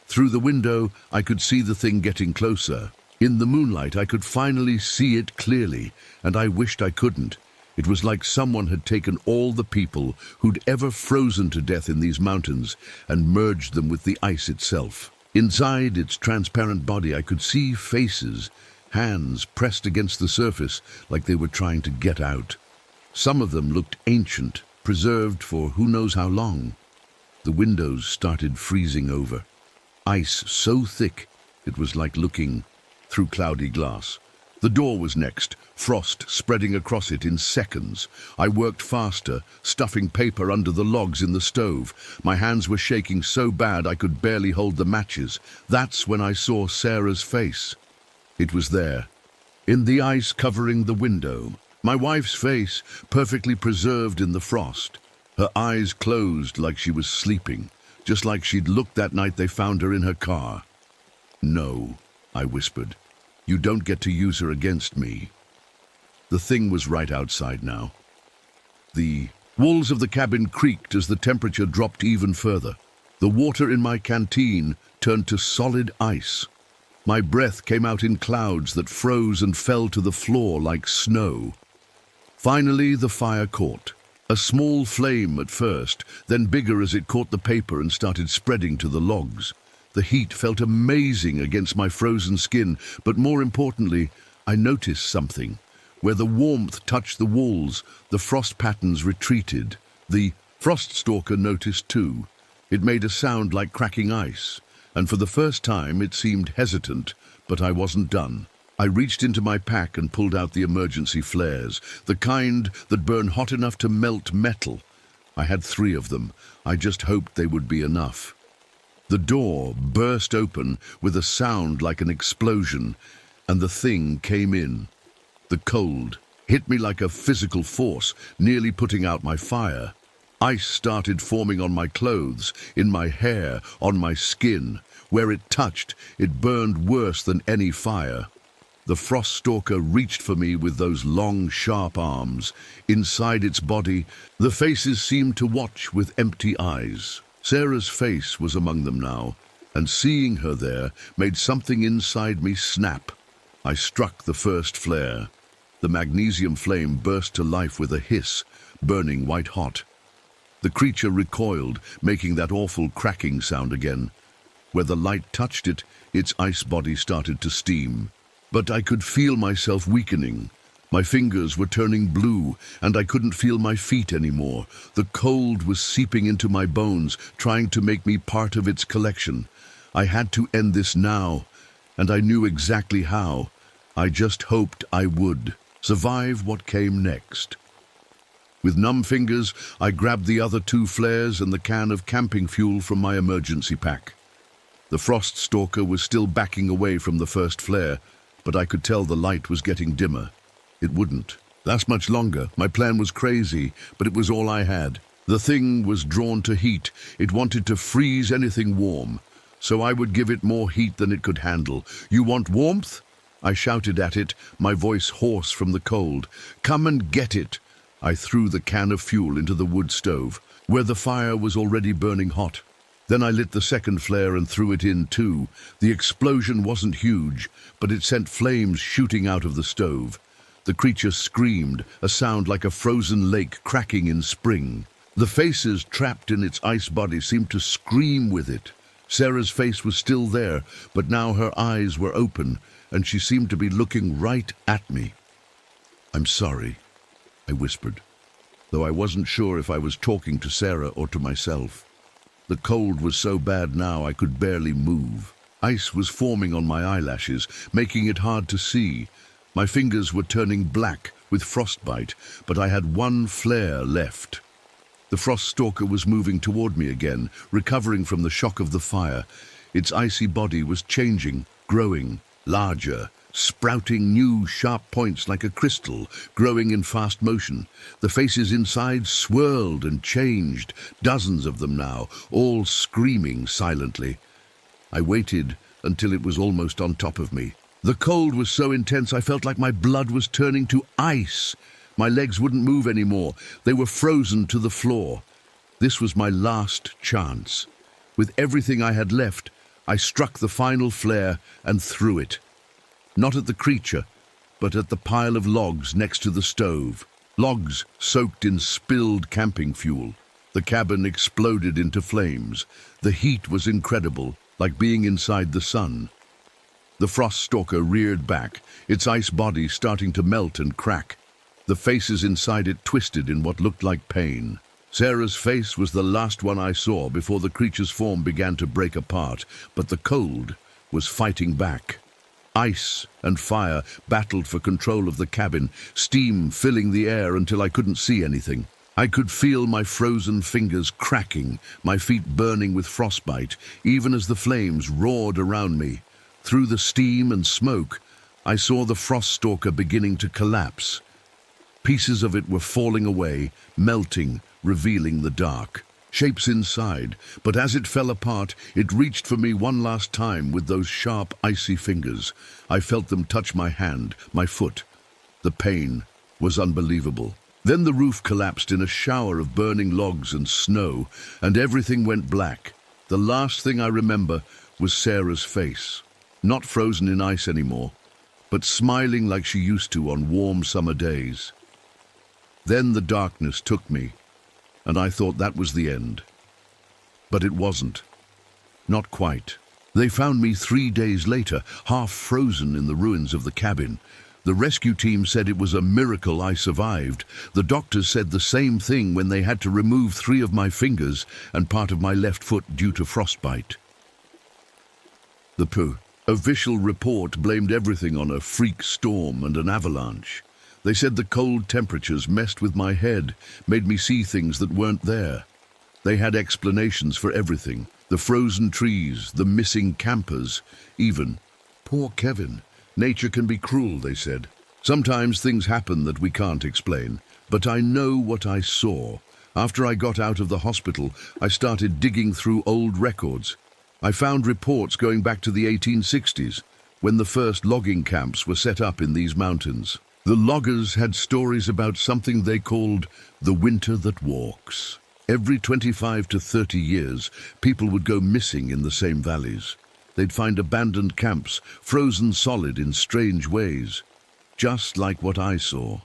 Through the window, I could see the thing getting closer. In the moonlight, I could finally see it clearly, and I wished I couldn't. It was like someone had taken all the people who'd ever frozen to death in these mountains and merged them with the ice itself. Inside its transparent body, I could see faces, hands pressed against the surface like they were trying to get out. Some of them looked ancient, preserved for who knows how long. The windows started freezing over. Ice so thick it was like looking through cloudy glass. The door was next, frost spreading across it in seconds. I worked faster, stuffing paper under the logs in the stove. My hands were shaking so bad I could barely hold the matches. That's when I saw Sarah's face. It was there, in the ice covering the window. My wife's face, perfectly preserved in the frost. Her eyes closed like she was sleeping, just like she'd looked that night they found her in her car. "No," I whispered. "You don't get to use her against me." The thing was right outside now. The walls of the cabin creaked as the temperature dropped even further. The water in my canteen turned to solid ice. My breath came out in clouds that froze and fell to the floor like snow. Finally, the fire caught. A small flame at first, then bigger as it caught the paper and started spreading to the logs. The heat felt amazing against my frozen skin, but more importantly, I noticed something. Where the warmth touched the walls, the frost patterns retreated. The frost stalker noticed too. It made a sound like cracking ice, and for the first time it seemed hesitant, but I wasn't done. I reached into my pack and pulled out the emergency flares, the kind that burn hot enough to melt metal. I had 3 of them. I just hoped they would be enough. The door burst open with a sound like an explosion, and the thing came in. The cold hit me like a physical force, nearly putting out my fire. Ice started forming on my clothes, in my hair, on my skin. Where it touched, it burned worse than any fire. The frost stalker reached for me with those long, sharp arms. Inside its body, the faces seemed to watch with empty eyes. Sarah's face was among them now, and seeing her there made something inside me snap. I struck the first flare. The magnesium flame burst to life with a hiss, burning white hot. The creature recoiled, making that awful cracking sound again. Where the light touched it, its ice body started to steam. But I could feel myself weakening. My fingers were turning blue, and I couldn't feel my feet anymore. The cold was seeping into my bones, trying to make me part of its collection. I had to end this now, and I knew exactly how. I just hoped I would survive what came next. With numb fingers, I grabbed the other 2 flares and the can of camping fuel from my emergency pack. The frost stalker was still backing away from the first flare, but I could tell the light was getting dimmer. It wouldn't last much longer. My plan was crazy, but it was all I had. The thing was drawn to heat. It wanted to freeze anything warm, so I would give it more heat than it could handle. "You want warmth?" I shouted at it, my voice hoarse from the cold. "Come and get it." I threw the can of fuel into the wood stove, where the fire was already burning hot. Then I lit the second flare and threw it in too. The explosion wasn't huge, but it sent flames shooting out of the stove. The creature screamed, a sound like a frozen lake cracking in spring. The faces trapped in its ice body seemed to scream with it. Sarah's face was still there, but now her eyes were open, and she seemed to be looking right at me. "I'm sorry," I whispered, though I wasn't sure if I was talking to Sarah or to myself. The cold was so bad now I could barely move. Ice was forming on my eyelashes, making it hard to see. My fingers were turning black with frostbite, but I had 1 flare left. The frost stalker was moving toward me again, recovering from the shock of the fire. Its icy body was changing, growing, larger, sprouting new sharp points like a crystal, growing in fast motion. The faces inside swirled and changed, dozens of them now, all screaming silently. I waited until it was almost on top of me. The cold was so intense I felt like my blood was turning to ice. My legs wouldn't move anymore. They were frozen to the floor. This was my last chance. With everything I had left, I struck the final flare and threw it. Not at the creature, but at the pile of logs next to the stove. Logs soaked in spilled camping fuel. The cabin exploded into flames. The heat was incredible, like being inside the sun. The frost stalker reared back, its ice body starting to melt and crack. The faces inside it twisted in what looked like pain. Sarah's face was the last one I saw before the creature's form began to break apart, but the cold was fighting back. Ice and fire battled for control of the cabin, steam filling the air until I couldn't see anything. I could feel my frozen fingers cracking, my feet burning with frostbite, even as the flames roared around me. Through the steam and smoke, I saw the frost stalker beginning to collapse. Pieces of it were falling away, melting, revealing the dark. Shapes inside, but as it fell apart, it reached for me one last time with those sharp, icy fingers. I felt them touch my hand, my foot. The pain was unbelievable. Then the roof collapsed in a shower of burning logs and snow, and everything went black. The last thing I remember was Sarah's face, not frozen in ice anymore, but smiling like she used to on warm summer days. Then the darkness took me, and I thought that was the end. But it wasn't. Not quite. They found me 3 days later, half frozen in the ruins of the cabin. The rescue team said it was a miracle I survived. The doctors said the same thing when they had to remove 3 of my fingers and part of my left foot due to frostbite. The official report blamed everything on a freak storm and an avalanche. They said the cold temperatures messed with my head, made me see things that weren't there. They had explanations for everything. The frozen trees, the missing campers, even. Poor Kevin. Nature can be cruel, they said. Sometimes things happen that we can't explain. But I know what I saw. After I got out of the hospital, I started digging through old records. I found reports going back to the 1860s, when the first logging camps were set up in these mountains. The loggers had stories about something they called the winter that walks. Every 25 to 30 years, people would go missing in the same valleys. They'd find abandoned camps, frozen solid in strange ways, just like what I saw.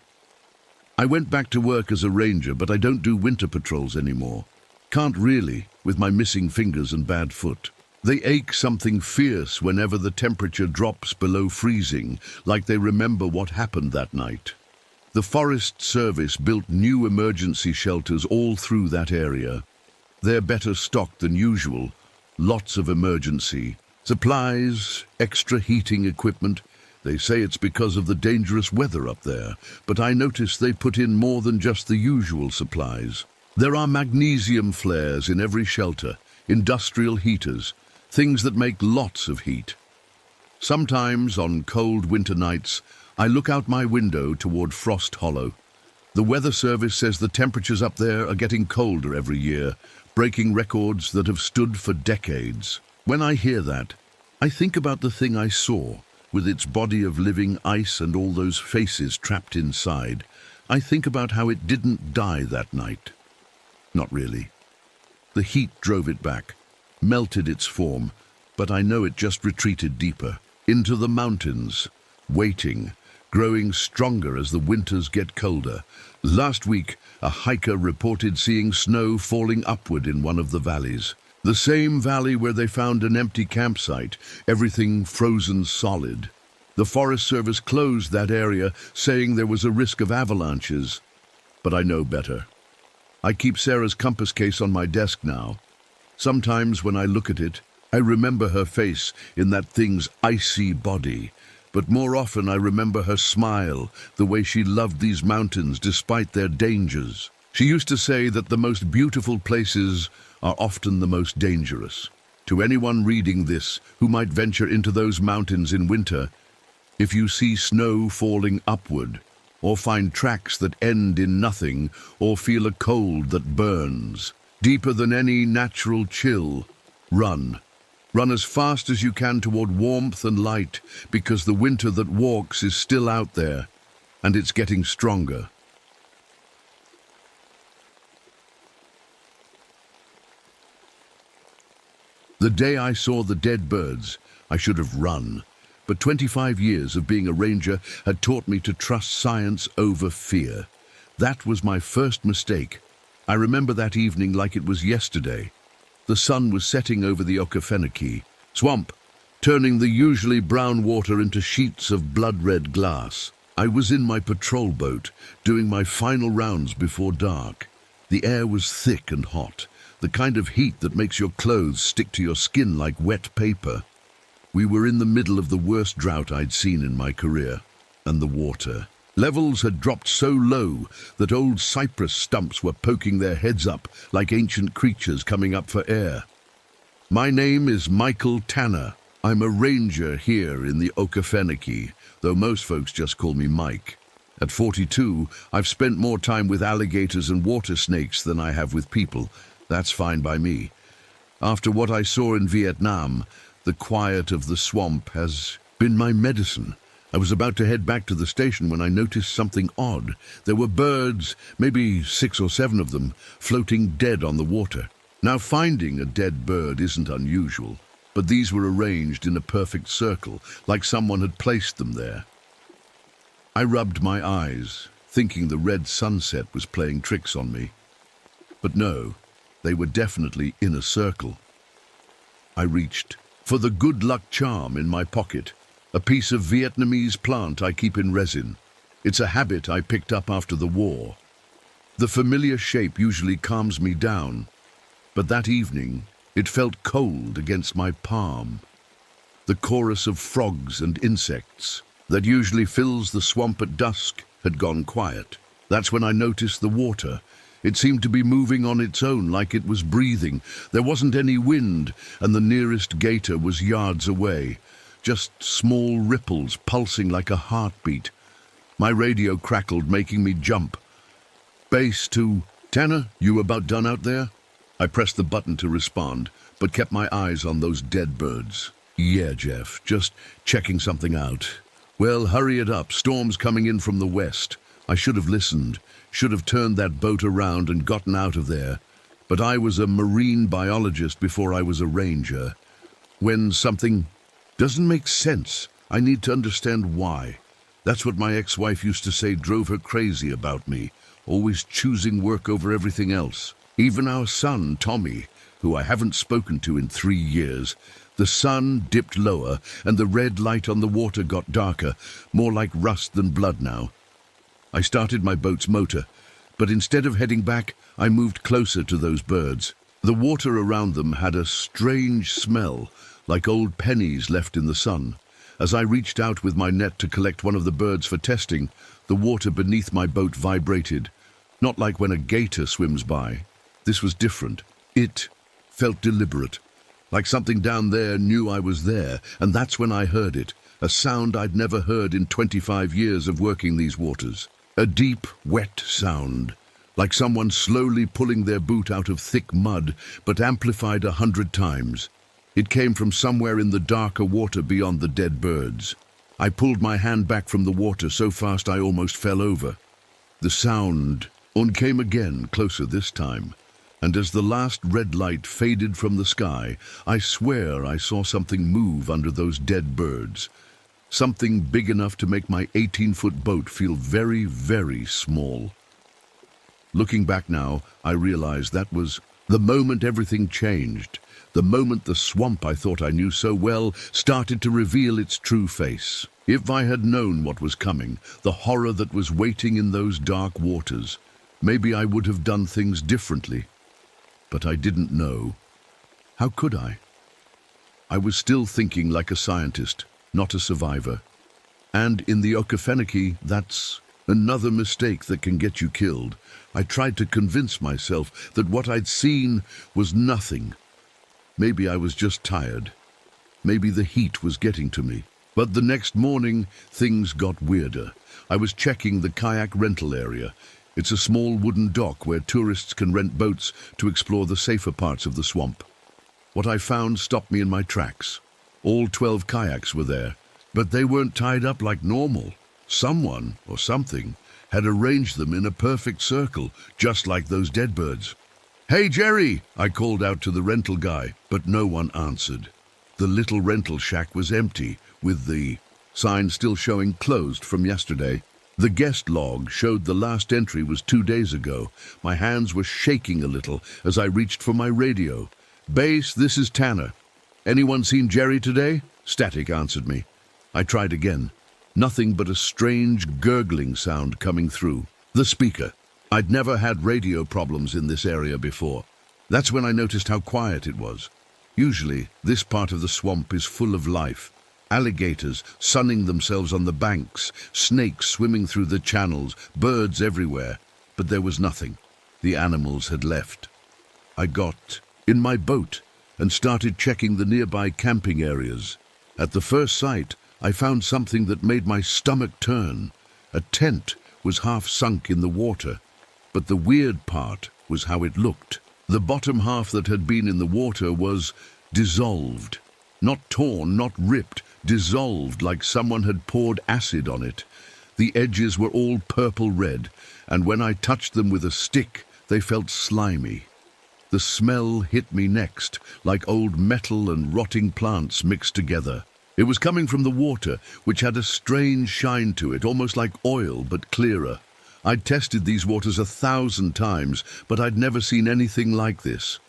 I went back to work as a ranger, but I don't do winter patrols anymore. Can't really, with my missing fingers and bad foot. They ache something fierce whenever the temperature drops below freezing, like they remember what happened that night. The Forest Service built new emergency shelters all through that area. They're better stocked than usual. Lots of emergency supplies, extra heating equipment. They say it's because of the dangerous weather up there, but I noticed they put in more than just the usual supplies. There are magnesium flares in every shelter, industrial heaters, things that make lots of heat. Sometimes on cold winter nights, I look out my window toward Frost Hollow. The Weather Service says the temperatures up there are getting colder every year, breaking records that have stood for decades. When I hear that, I think about the thing I saw, with its body of living ice and all those faces trapped inside. I think about how it didn't die that night. Not really. The heat drove it back, melted its form, but I know it just retreated deeper, into the mountains, waiting, growing stronger as the winters get colder. Last week, a hiker reported seeing snow falling upward in one of the valleys. The same valley where they found an empty campsite, everything frozen solid. The Forest Service closed that area, saying there was a risk of avalanches. But I know better. I keep Sarah's compass case on my desk now. Sometimes when I look at it, I remember her face in that thing's icy body. But more often I remember her smile, the way she loved these mountains despite their dangers. She used to say that the most beautiful places are often the most dangerous. To anyone reading this who might venture into those mountains in winter, if you see snow falling upward, or find tracks that end in nothing, or feel a cold that burns, deeper than any natural chill, run. Run as fast as you can toward warmth and light, because the winter that walks is still out there, and it's getting stronger. The day I saw the dead birds, I should have run. But 25 years of being a ranger had taught me to trust science over fear. That was my first mistake. I remember that evening like it was yesterday. The sun was setting over the Okefenokee swamp, turning the usually brown water into sheets of blood-red glass. I was in my patrol boat, doing my final rounds before dark. The air was thick and hot, the kind of heat that makes your clothes stick to your skin like wet paper. We were in the middle of the worst drought I'd seen in my career, and the water. Levels had dropped so low that old cypress stumps were poking their heads up like ancient creatures coming up for air. My name is Michael Tanner. I'm a ranger here in the Okefenokee, though most folks just call me Mike. At 42, I've spent more time with alligators and water snakes than I have with people. That's fine by me. After what I saw in Vietnam, the quiet of the swamp has been my medicine. I was about to head back to the station when I noticed something odd. There were birds, maybe 6 or 7 of them, floating dead on the water. Now, finding a dead bird isn't unusual, but these were arranged in a perfect circle, like someone had placed them there. I rubbed my eyes. thinking the red sunset was playing tricks on me. But no, they were definitely in a circle. I reached for the good luck charm in my pocket, a piece of Vietnamese plant I keep in resin. It's a habit I picked up after the war. The familiar shape usually calms me down, but that evening it felt cold against my palm. The chorus of frogs and insects that usually fills the swamp at dusk had gone quiet. That's when I noticed the water. It seemed to be moving on its own, like it was breathing. There wasn't any wind, and the nearest gator was yards away. Just small ripples pulsing like a heartbeat. My radio crackled, making me jump. Bass to, "Tanner, you about done out there?" I pressed the button to respond, but kept my eyes on those dead birds. "Yeah, Jeff, just checking something out." "Well, hurry it up. Storm's coming in from the west." I should have listened, should have turned that boat around and gotten out of there. But I was a marine biologist before I was a ranger. When something doesn't make sense, I need to understand why. That's what my ex-wife used to say drove her crazy about me, always choosing work over everything else. Even our son, Tommy, who I haven't spoken to in 3 years, the sun dipped lower and the red light on the water got darker, more like rust than blood now. I started my boat's motor, but instead of heading back, I moved closer to those birds. The water around them had a strange smell, like old pennies left in the sun. As I reached out with my net to collect one of the birds for testing, the water beneath my boat vibrated, not like when a gator swims by. This was different. It felt deliberate, like something down there knew I was there, and that's when I heard it, a sound I'd never heard in 25 years of working these waters. A deep, wet sound, like someone slowly pulling their boot out of thick mud, but amplified 100 times. It came from somewhere in the darker water beyond the dead birds. I pulled my hand back from the water so fast I almost fell over. The sound came again, closer this time, and as the last red light faded from the sky, I swear I saw something move under those dead birds. Something big enough to make my 18-foot boat feel very, very small. Looking back now, I realized that was the moment everything changed. The moment the swamp I thought I knew so well started to reveal its true face. If I had known what was coming, the horror that was waiting in those dark waters, maybe I would have done things differently. But I didn't know. How could I? I was still thinking like a scientist, not a survivor. And in the Okefenokee, that's another mistake that can get you killed. I tried to convince myself that what I'd seen was nothing. Maybe I was just tired. Maybe the heat was getting to me. But the next morning, things got weirder. I was checking the kayak rental area. It's a small wooden dock where tourists can rent boats to explore the safer parts of the swamp. What I found stopped me in my tracks. All 12 kayaks were there, but they weren't tied up like normal. Someone, or something, had arranged them in a perfect circle, just like those dead birds. "Hey, Jerry!" I called out to the rental guy, but no one answered. The little rental shack was empty, with the sign still showing closed from yesterday. The guest log showed the last entry was 2 days ago. My hands were shaking a little as I reached for my radio. "Base, this is Tanner. Anyone seen Jerry today?" Static answered me. I tried again. Nothing but a strange gurgling sound coming through the speaker. I'd never had radio problems in this area before. That's when I noticed how quiet it was. Usually, this part of the swamp is full of life. Alligators sunning themselves on the banks, snakes swimming through the channels, birds everywhere. But there was nothing. The animals had left. I got in my boat and started checking the nearby camping areas. At the first sight, I found something that made my stomach turn. A tent was half sunk in the water, but the weird part was how it looked. The bottom half that had been in the water was dissolved. Not torn, not ripped, dissolved like someone had poured acid on it. The edges were all purple-red, and when I touched them with a stick, they felt slimy. The smell hit me next, like old metal and rotting plants mixed together. It was coming from the water, which had a strange shine to it, almost like oil, but clearer. I'd tested these waters 1,000 times, but I'd never seen anything like this.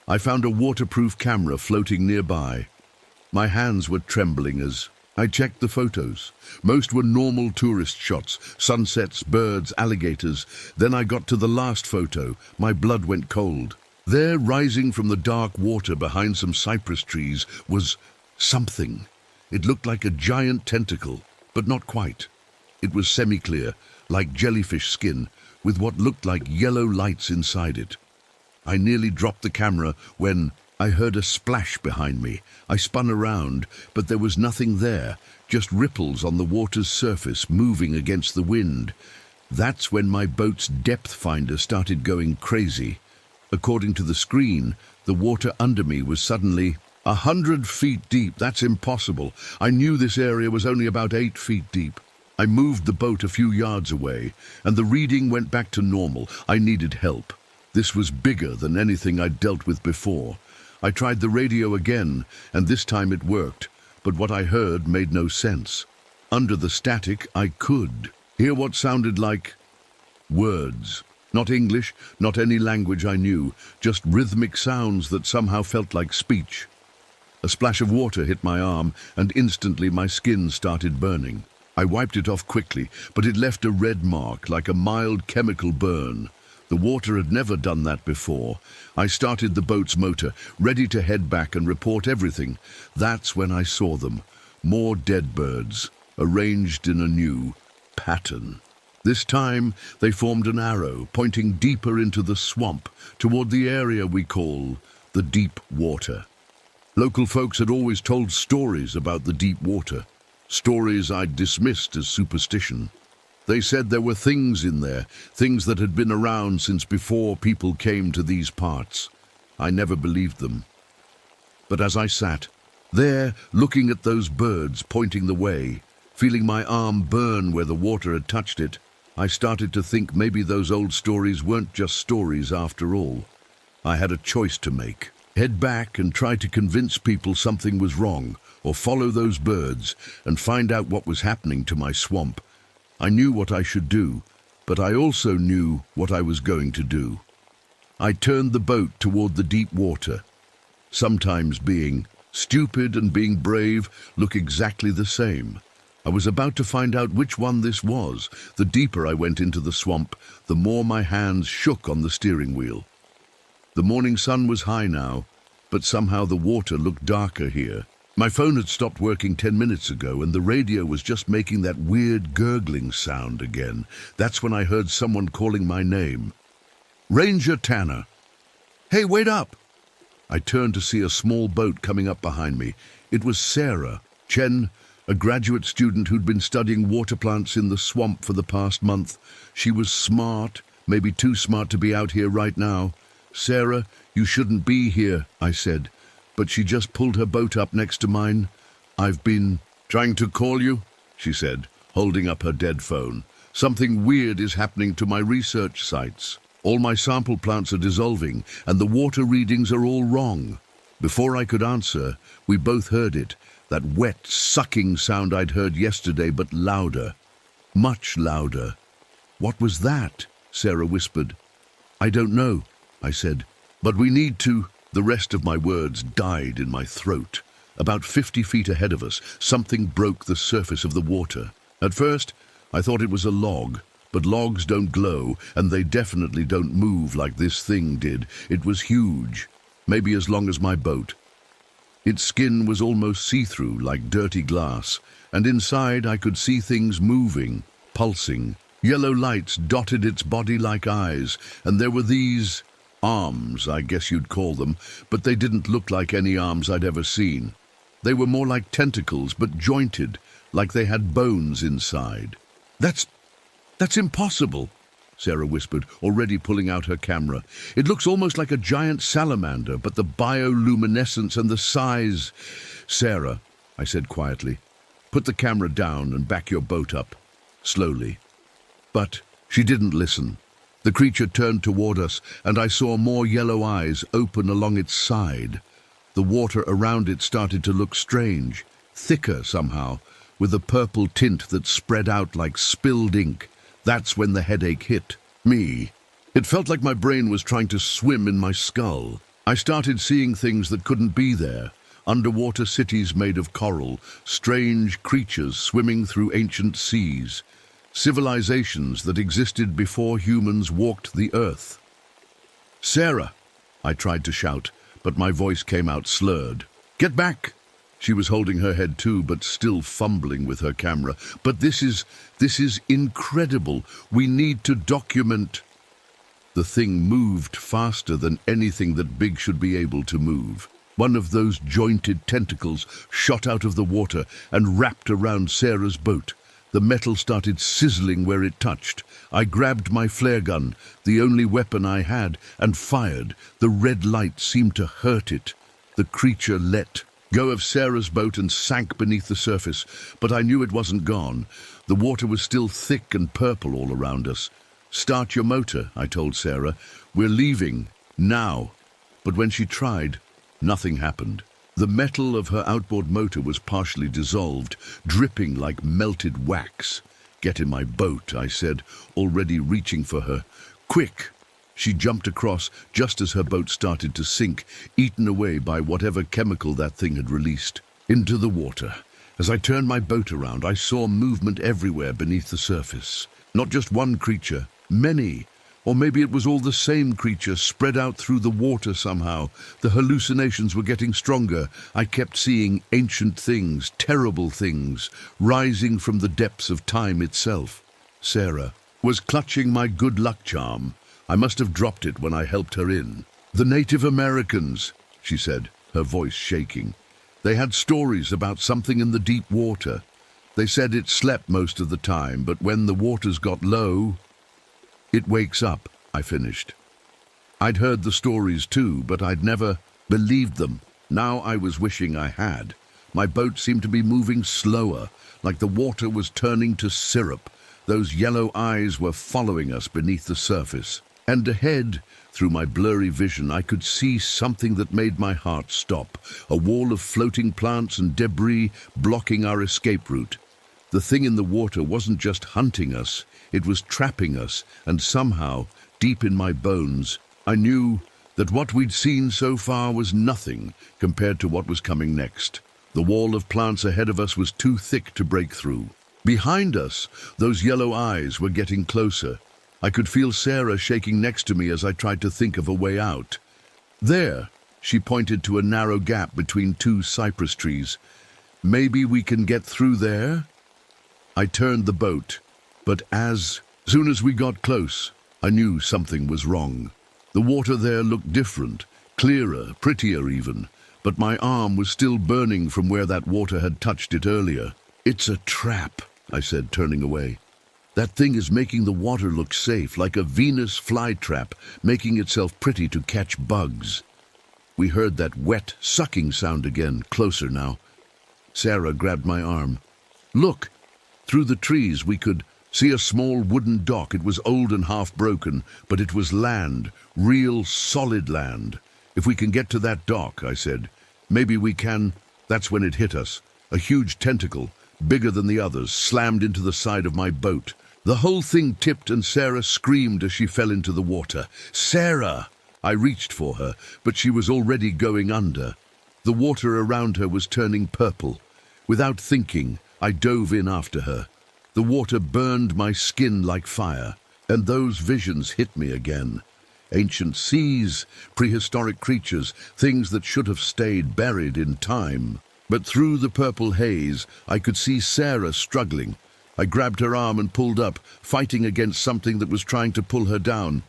I found a waterproof camera floating nearby. My hands were trembling as I checked the photos. Most were normal tourist shots, sunsets, birds, alligators. Then I got to the last photo. My blood went cold. There, rising from the dark water behind some cypress trees, was something. It looked like a giant tentacle, but not quite. It was semi-clear, like jellyfish skin, with what looked like yellow lights inside it. I nearly dropped the camera when I heard a splash behind me. I spun around, but there was nothing there, just ripples on the water's surface moving against the wind. That's when my boat's depth finder started going crazy. According to the screen, the water under me was suddenly 100 feet deep. That's impossible. I knew this area was only about 8 feet deep. I moved the boat a few yards away, and the reading went back to normal. I needed help. This was bigger than anything I'd dealt with before. I tried the radio again, and this time it worked, but what I heard made no sense. Under the static, I could hear what sounded like words. Not English, not any language I knew, just rhythmic sounds that somehow felt like speech. A splash of water hit my arm, and instantly my skin started burning. I wiped it off quickly, but it left a red mark, like a mild chemical burn. The water had never done that before. I started the boat's motor, ready to head back and report everything. That's when I saw them. More dead birds, arranged in a new pattern. This time, they formed an arrow, pointing deeper into the swamp, toward the area we call the deep water. Local folks had always told stories about the deep water, stories I'd dismissed as superstition. They said there were things in there, things that had been around since before people came to these parts. I never believed them. But as I sat there, looking at those birds pointing the way, feeling my arm burn where the water had touched it, I started to think maybe those old stories weren't just stories after all. I had a choice to make. Head back and try to convince people something was wrong, or follow those birds and find out what was happening to my swamp. I knew what I should do, but I also knew what I was going to do. I turned the boat toward the deep water. Sometimes being stupid and being brave look exactly the same. I was about to find out which one this was. The deeper I went into the swamp, the more my hands shook on the steering wheel. The morning sun was high now, but somehow the water looked darker here. My phone had stopped working 10 minutes ago, and the radio was just making that weird gurgling sound again. That's when I heard someone calling my name. Ranger Tanner. Hey, wait up! I turned to see a small boat coming up behind me. It was Sarah Chen, a graduate student who'd been studying water plants in the swamp for the past month. She was smart, maybe too smart to be out here right now. Sarah, you shouldn't be here, I said. But she just pulled her boat up next to mine. I've been trying to call you, she said, holding up her dead phone. Something weird is happening to my research sites. All my sample plants are dissolving, and the water readings are all wrong. Before I could answer, we both heard it, that wet, sucking sound I'd heard yesterday, but louder. Much louder. What was that? Sarah whispered. I don't know, I said, but we need to. The rest of my words died in my throat. About 50 feet ahead of us, something broke the surface of the water. At first, I thought it was a log, but logs don't glow, and they definitely don't move like this thing did. It was huge, maybe as long as my boat. Its skin was almost see-through, like dirty glass, and inside I could see things moving, pulsing. Yellow lights dotted its body like eyes, and there were these arms, I guess you'd call them, but they didn't look like any arms I'd ever seen. They were more like tentacles, but jointed, like they had bones inside. That's impossible, Sarah whispered, already pulling out her camera. It looks almost like a giant salamander, but the bioluminescence and the size... Sarah, I said quietly, put the camera down and back your boat up, slowly. But she didn't listen. The creature turned toward us, and I saw more yellow eyes open along its side. The water around it started to look strange, thicker somehow, with a purple tint that spread out like spilled ink. That's when the headache hit me. It felt like my brain was trying to swim in my skull. I started seeing things that couldn't be there. Underwater cities made of coral, strange creatures swimming through ancient seas, civilizations that existed before humans walked the earth. "Sarah!" I tried to shout, but my voice came out slurred. "Get back!" She was holding her head too, but still fumbling with her camera. "But this is incredible. We need to document." The thing moved faster than anything that big should be able to move. One of those jointed tentacles shot out of the water and wrapped around Sarah's boat. The metal started sizzling where it touched. I grabbed my flare gun, the only weapon I had, and fired. The red light seemed to hurt it. The creature let go of Sarah's boat and sank beneath the surface, but I knew it wasn't gone. The water was still thick and purple all around us. "Start your motor," I told Sarah. "We're leaving, now." But when she tried, nothing happened. The metal of her outboard motor was partially dissolved, dripping like melted wax. "Get in my boat," I said, already reaching for her. "Quick!" She jumped across just as her boat started to sink, eaten away by whatever chemical that thing had released. Into the water. As I turned my boat around, I saw movement everywhere beneath the surface. Not just one creature, many. Or maybe it was all the same creature spread out through the water somehow. The hallucinations were getting stronger. I kept seeing ancient things, terrible things, rising from the depths of time itself. Sarah was clutching my good luck charm. I must have dropped it when I helped her in. "The Native Americans," she said, her voice shaking. "They had stories about something in the deep water. They said it slept most of the time, but when the waters got low, it wakes up," I finished. I'd heard the stories too, but I'd never believed them. Now I was wishing I had. My boat seemed to be moving slower, like the water was turning to syrup. Those yellow eyes were following us beneath the surface. And ahead, through my blurry vision, I could see something that made my heart stop. A wall of floating plants and debris blocking our escape route. The thing in the water wasn't just hunting us, it was trapping us, and somehow, deep in my bones, I knew that what we'd seen so far was nothing compared to what was coming next. The wall of plants ahead of us was too thick to break through. Behind us, those yellow eyes were getting closer. I could feel Sarah shaking next to me as I tried to think of a way out. "There," she pointed to a narrow gap between two cypress trees. "Maybe we can get through there?" I turned the boat, but as soon as we got close, I knew something was wrong. The water there looked different, clearer, prettier even, but my arm was still burning from where that water had touched it earlier. "It's a trap," I said, turning away. "That thing is making the water look safe, like a Venus flytrap, making itself pretty to catch bugs." We heard that wet, sucking sound again, closer now. Sarah grabbed my arm. "Look!" Through the trees we could see a small wooden dock. It was old and half broken, but it was land, real solid land. "If we can get to that dock," I said, "maybe we can." That's when it hit us. A huge tentacle, bigger than the others, slammed into the side of my boat. The whole thing tipped and Sarah screamed as she fell into the water. "Sarah!" I reached for her, but she was already going under. The water around her was turning purple. Without thinking, I dove in after her. The water burned my skin like fire, and those visions hit me again. Ancient seas, prehistoric creatures, things that should have stayed buried in time. But through the purple haze, I could see Sarah struggling. I grabbed her arm and pulled up, fighting against something that was trying to pull her down.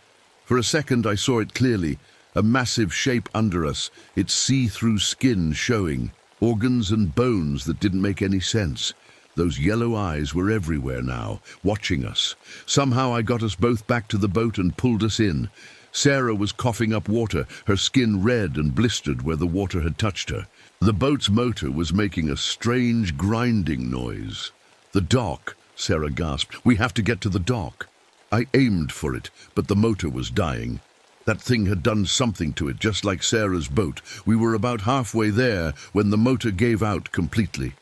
For a second I saw it clearly, a massive shape under us, its see-through skin showing, organs and bones that didn't make any sense. Those yellow eyes were everywhere now, watching us. Somehow I got us both back to the boat and pulled us in. Sarah was coughing up water, her skin red and blistered where the water had touched her. The boat's motor was making a strange grinding noise. "The dock," Sarah gasped. "We have to get to the dock." I aimed for it, but the motor was dying. That thing had done something to it, just like Sarah's boat. We were about halfway there when the motor gave out completely.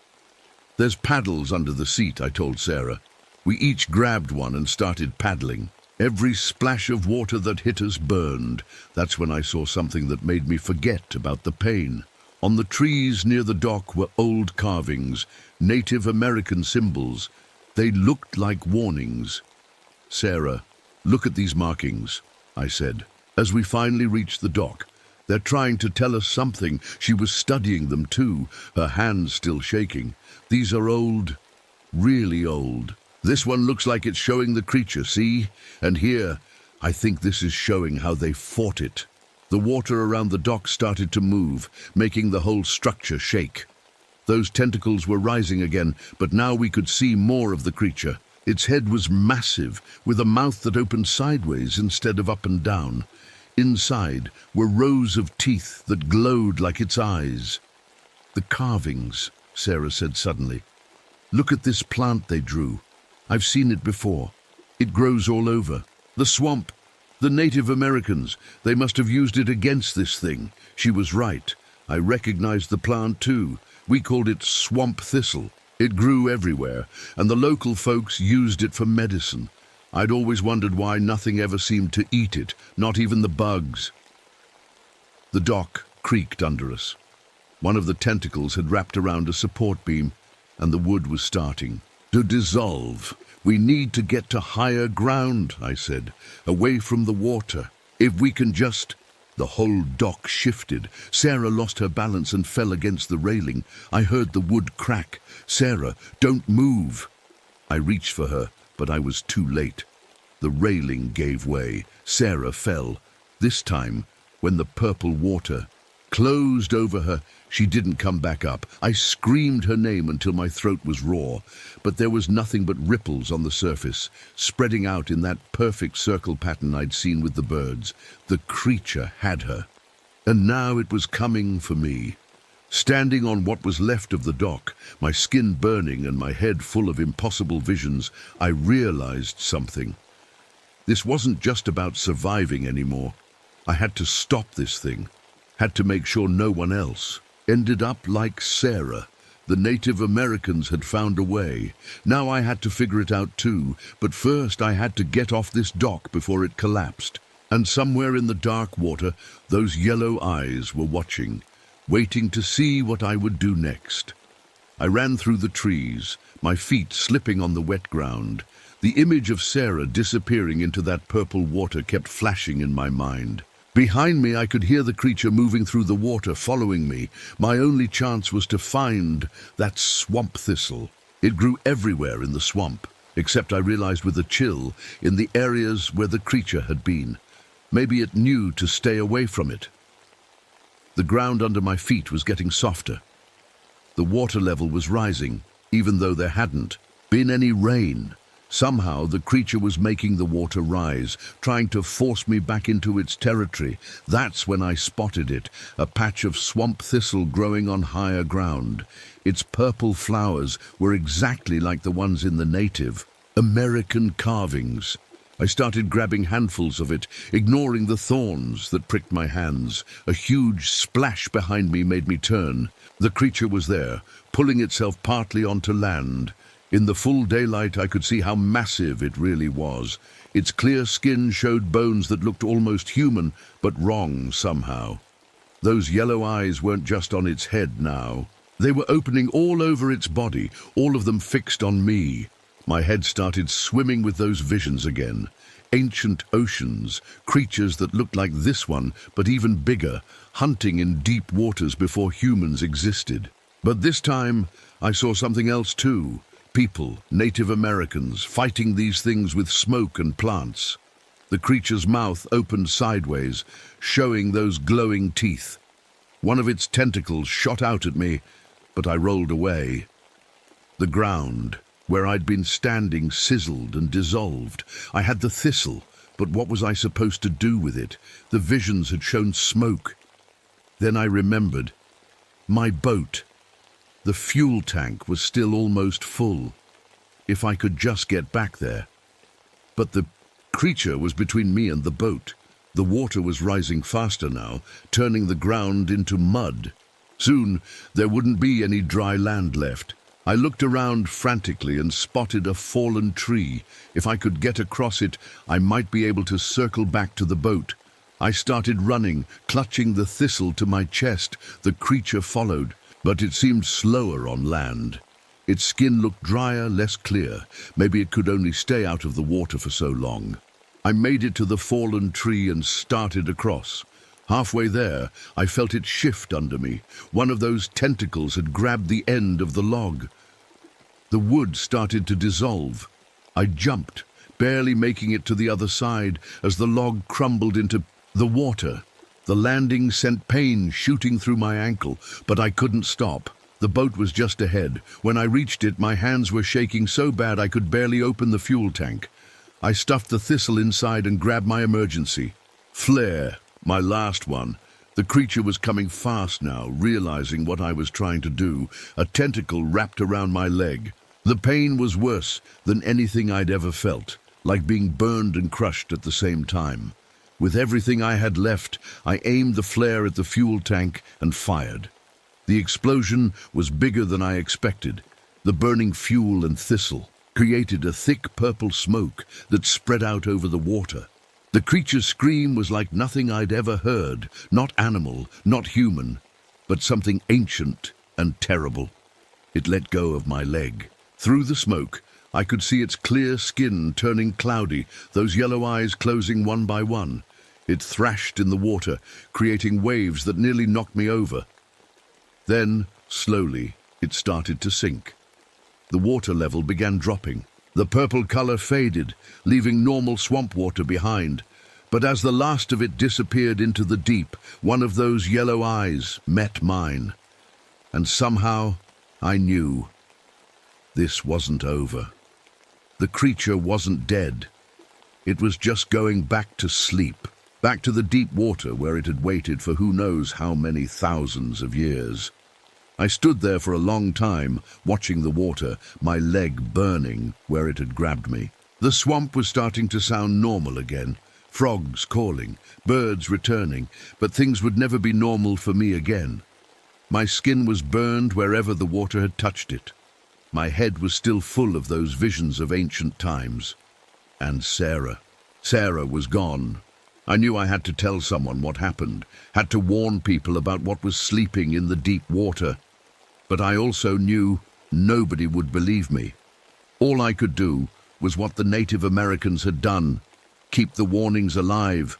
"There's paddles under the seat," I told Sarah. We each grabbed one and started paddling. Every splash of water that hit us burned. That's when I saw something that made me forget about the pain. On the trees near the dock were old carvings, Native American symbols. They looked like warnings. "Sarah, look at these markings," I said. As we finally reached the dock, "They're trying to tell us something." She was studying them too, her hands still shaking. "These are old, really old. This one looks like it's showing the creature, see? And here, I think this is showing how they fought it." The water around the dock started to move, making the whole structure shake. Those tentacles were rising again, but now we could see more of the creature. Its head was massive, with a mouth that opened sideways instead of up and down. Inside were rows of teeth that glowed like its eyes. "The carvings," Sarah said suddenly. "Look at this plant they drew. I've seen it before. It grows all over. The swamp. The Native Americans. They must have used it against this thing." She was right. I recognized the plant too. We called it swamp thistle. It grew everywhere, and the local folks used it for medicine. I'd always wondered why nothing ever seemed to eat it, not even the bugs. The dock creaked under us. One of the tentacles had wrapped around a support beam, and the wood was starting to dissolve. "We need to get to higher ground," I said, "away from the water. If we can just—" The whole dock shifted. Sarah lost her balance and fell against the railing. I heard the wood crack. "Sarah, don't move." I reached for her, but I was too late. The railing gave way. Sarah fell. This time, when the purple water closed over her, she didn't come back up. I screamed her name until my throat was raw, but there was nothing but ripples on the surface, spreading out in that perfect circle pattern I'd seen with the birds. The creature had her. And now it was coming for me. Standing on what was left of the dock, my skin burning and my head full of impossible visions, I realized something. This wasn't just about surviving anymore. I had to stop this thing. Had to make sure no one else ended up like Sarah. The Native Americans had found a way. Now I had to figure it out too, but first I had to get off this dock before it collapsed. And somewhere in the dark water, those yellow eyes were watching, waiting to see what I would do next. I ran through the trees, my feet slipping on the wet ground. The image of Sarah disappearing into that purple water kept flashing in my mind. Behind me, I could hear the creature moving through the water, following me. My only chance was to find that swamp thistle. It grew everywhere in the swamp, except I realized with a chill, in the areas where the creature had been. Maybe it knew to stay away from it. The ground under my feet was getting softer. The water level was rising, even though there hadn't been any rain. Somehow the creature was making the water rise, trying to force me back into its territory. That's when I spotted it, a patch of swamp thistle growing on higher ground. Its purple flowers were exactly like the ones in the Native American carvings. I started grabbing handfuls of it, ignoring the thorns that pricked my hands. A huge splash behind me made me turn. The creature was there, pulling itself partly onto land. In the full daylight, I could see how massive it really was. Its clear skin showed bones that looked almost human, but wrong somehow. Those yellow eyes weren't just on its head now. They were opening all over its body, all of them fixed on me. My head started swimming with those visions again. Ancient oceans, creatures that looked like this one, but even bigger, hunting in deep waters before humans existed. But this time, I saw something else too. People, Native Americans, fighting these things with smoke and plants. The creature's mouth opened sideways, showing those glowing teeth. One of its tentacles shot out at me, but I rolled away. The ground, where I'd been standing, sizzled and dissolved. I had the thistle, but what was I supposed to do with it? The visions had shown smoke. Then I remembered. My boat. The fuel tank was still almost full. If I could just get back there. But the creature was between me and the boat. The water was rising faster now, turning the ground into mud. Soon, there wouldn't be any dry land left. I looked around frantically and spotted a fallen tree. If I could get across it, I might be able to circle back to the boat. I started running, clutching the thistle to my chest. The creature followed, but it seemed slower on land. Its skin looked drier, less clear. Maybe it could only stay out of the water for so long. I made it to the fallen tree and started across. Halfway there, I felt it shift under me. One of those tentacles had grabbed the end of the log. The wood started to dissolve. I jumped, barely making it to the other side as the log crumbled into the water. The landing sent pain shooting through my ankle, but I couldn't stop. The boat was just ahead. When I reached it, my hands were shaking so bad I could barely open the fuel tank. I stuffed the thistle inside and grabbed my emergency. Flare. My last one. The creature was coming fast now, realizing what I was trying to do. A tentacle wrapped around my leg. The pain was worse than anything I'd ever felt, like being burned and crushed at the same time. With everything I had left, I aimed the flare at the fuel tank and fired. The explosion was bigger than I expected. The burning fuel and thistle created a thick purple smoke that spread out over the water. The creature's scream was like nothing I'd ever heard, not animal, not human, but something ancient and terrible. It let go of my leg. Through the smoke, I could see its clear skin turning cloudy, those yellow eyes closing one by one. It thrashed in the water, creating waves that nearly knocked me over. Then, slowly, it started to sink. The water level began dropping. The purple color faded, leaving normal swamp water behind. But as the last of it disappeared into the deep, one of those yellow eyes met mine. And somehow, I knew this wasn't over. The creature wasn't dead. It was just going back to sleep, back to the deep water where it had waited for who knows how many thousands of years. I stood there for a long time, watching the water, my leg burning where it had grabbed me. The swamp was starting to sound normal again. Frogs calling, birds returning, but things would never be normal for me again. My skin was burned wherever the water had touched it. My head was still full of those visions of ancient times. And Sarah. Sarah was gone. I knew I had to tell someone what happened, had to warn people about what was sleeping in the deep water. But I also knew nobody would believe me. All I could do was what the Native Americans had done: keep the warnings alive,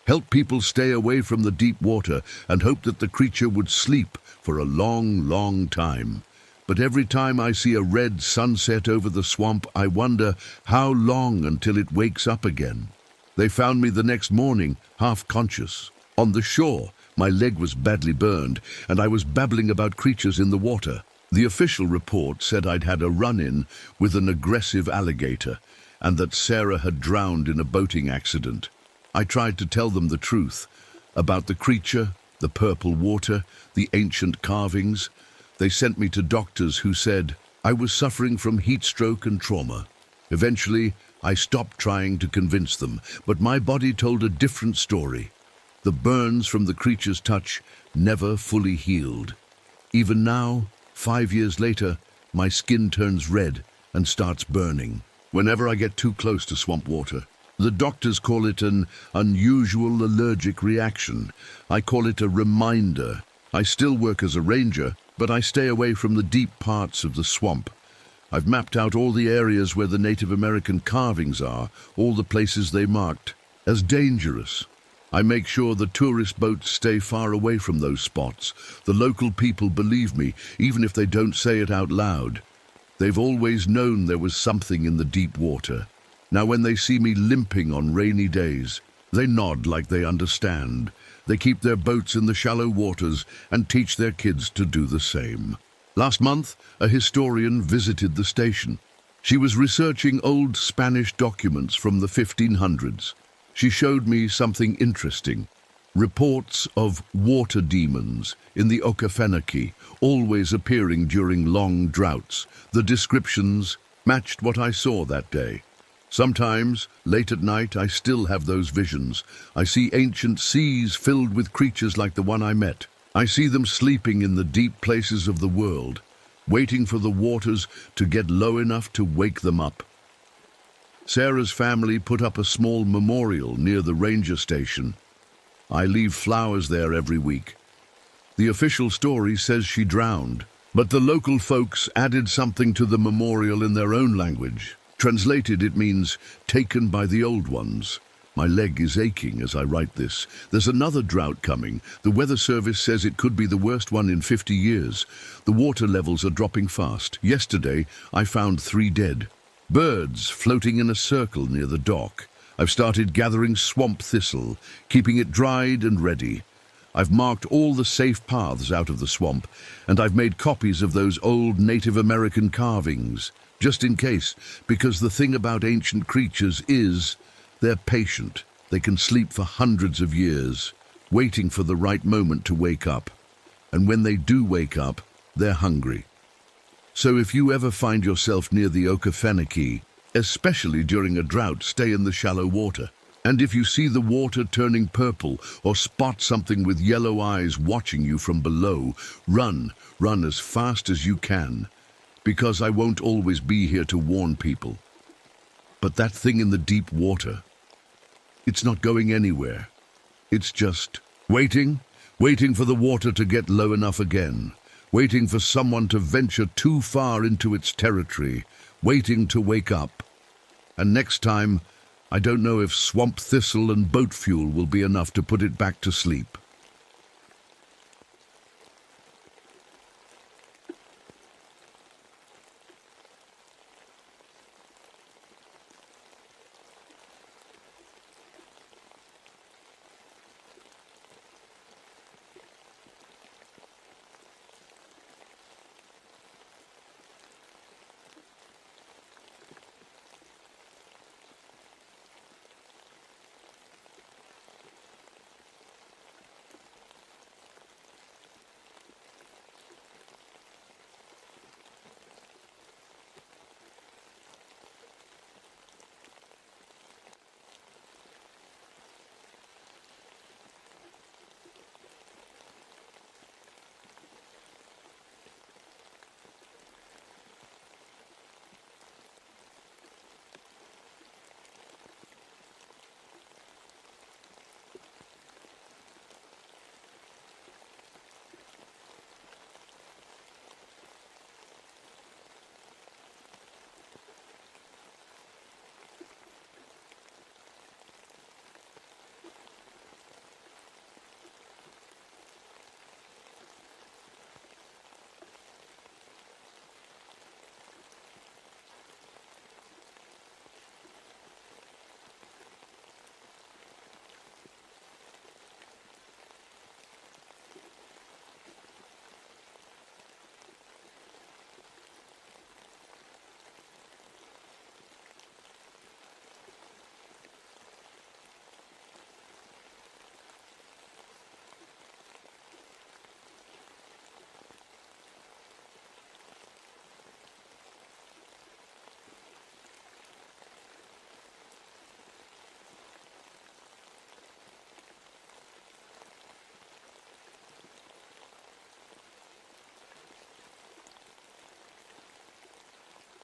help people stay away from the deep water, and hope that the creature would sleep for a long, long time. But every time I see a red sunset over the swamp, I wonder how long until it wakes up again. They found me the next morning, half conscious, on the shore. My leg was badly burned, and I was babbling about creatures in the water. The official report said I'd had a run-in with an aggressive alligator, and that Sarah had drowned in a boating accident. I tried to tell them the truth about the creature, the purple water, the ancient carvings. They sent me to doctors who said I was suffering from heat stroke and trauma. Eventually, I stopped trying to convince them, but my body told a different story. The burns from the creature's touch never fully healed. Even now, 5 years later, my skin turns red and starts burning whenever I get too close to swamp water. The doctors call it an unusual allergic reaction. I call it a reminder. I still work as a ranger, but I stay away from the deep parts of the swamp. I've mapped out all the areas where the Native American carvings are, all the places they marked as dangerous. I make sure the tourist boats stay far away from those spots. The local people believe me, even if they don't say it out loud. They've always known there was something in the deep water. Now when they see me limping on rainy days, they nod like they understand. They keep their boats in the shallow waters and teach their kids to do the same. Last month, a historian visited the station. She was researching old Spanish documents from the 1500s. She showed me something interesting. Reports of water demons in the Okefenokee, always appearing during long droughts. The descriptions matched what I saw that day. Sometimes, late at night, I still have those visions. I see ancient seas filled with creatures like the one I met. I see them sleeping in the deep places of the world. waiting for the waters to get low enough to wake them up. Sarah's family put up a small memorial near the ranger station. I leave flowers there every week. The official story says she drowned, but the local folks added something to the memorial in their own language. Translated, it means, taken by the old ones. My leg is aching as I write this. There's another drought coming. The Weather Service says it could be the worst one in 50 years. The water levels are dropping fast. Yesterday, I found 3 dead. Birds floating in a circle near the dock. I've started gathering swamp thistle, keeping it dried and ready. I've marked all the safe paths out of the swamp, and I've made copies of those old Native American carvings, just in case, because the thing about ancient creatures is they're patient. They can sleep for hundreds of years, waiting for the right moment to wake up. And when they do wake up, they're hungry. So if you ever find yourself near the Okefenokee, especially during a drought, stay in the shallow water. And if you see the water turning purple or spot something with yellow eyes watching you from below, run as fast as you can, because I won't always be here to warn people. But that thing in the deep water, it's not going anywhere. It's just waiting for the water to get low enough again, waiting for someone to venture too far into its territory, waiting to wake up. And next time, I don't know if swamp thistle and boat fuel will be enough to put it back to sleep.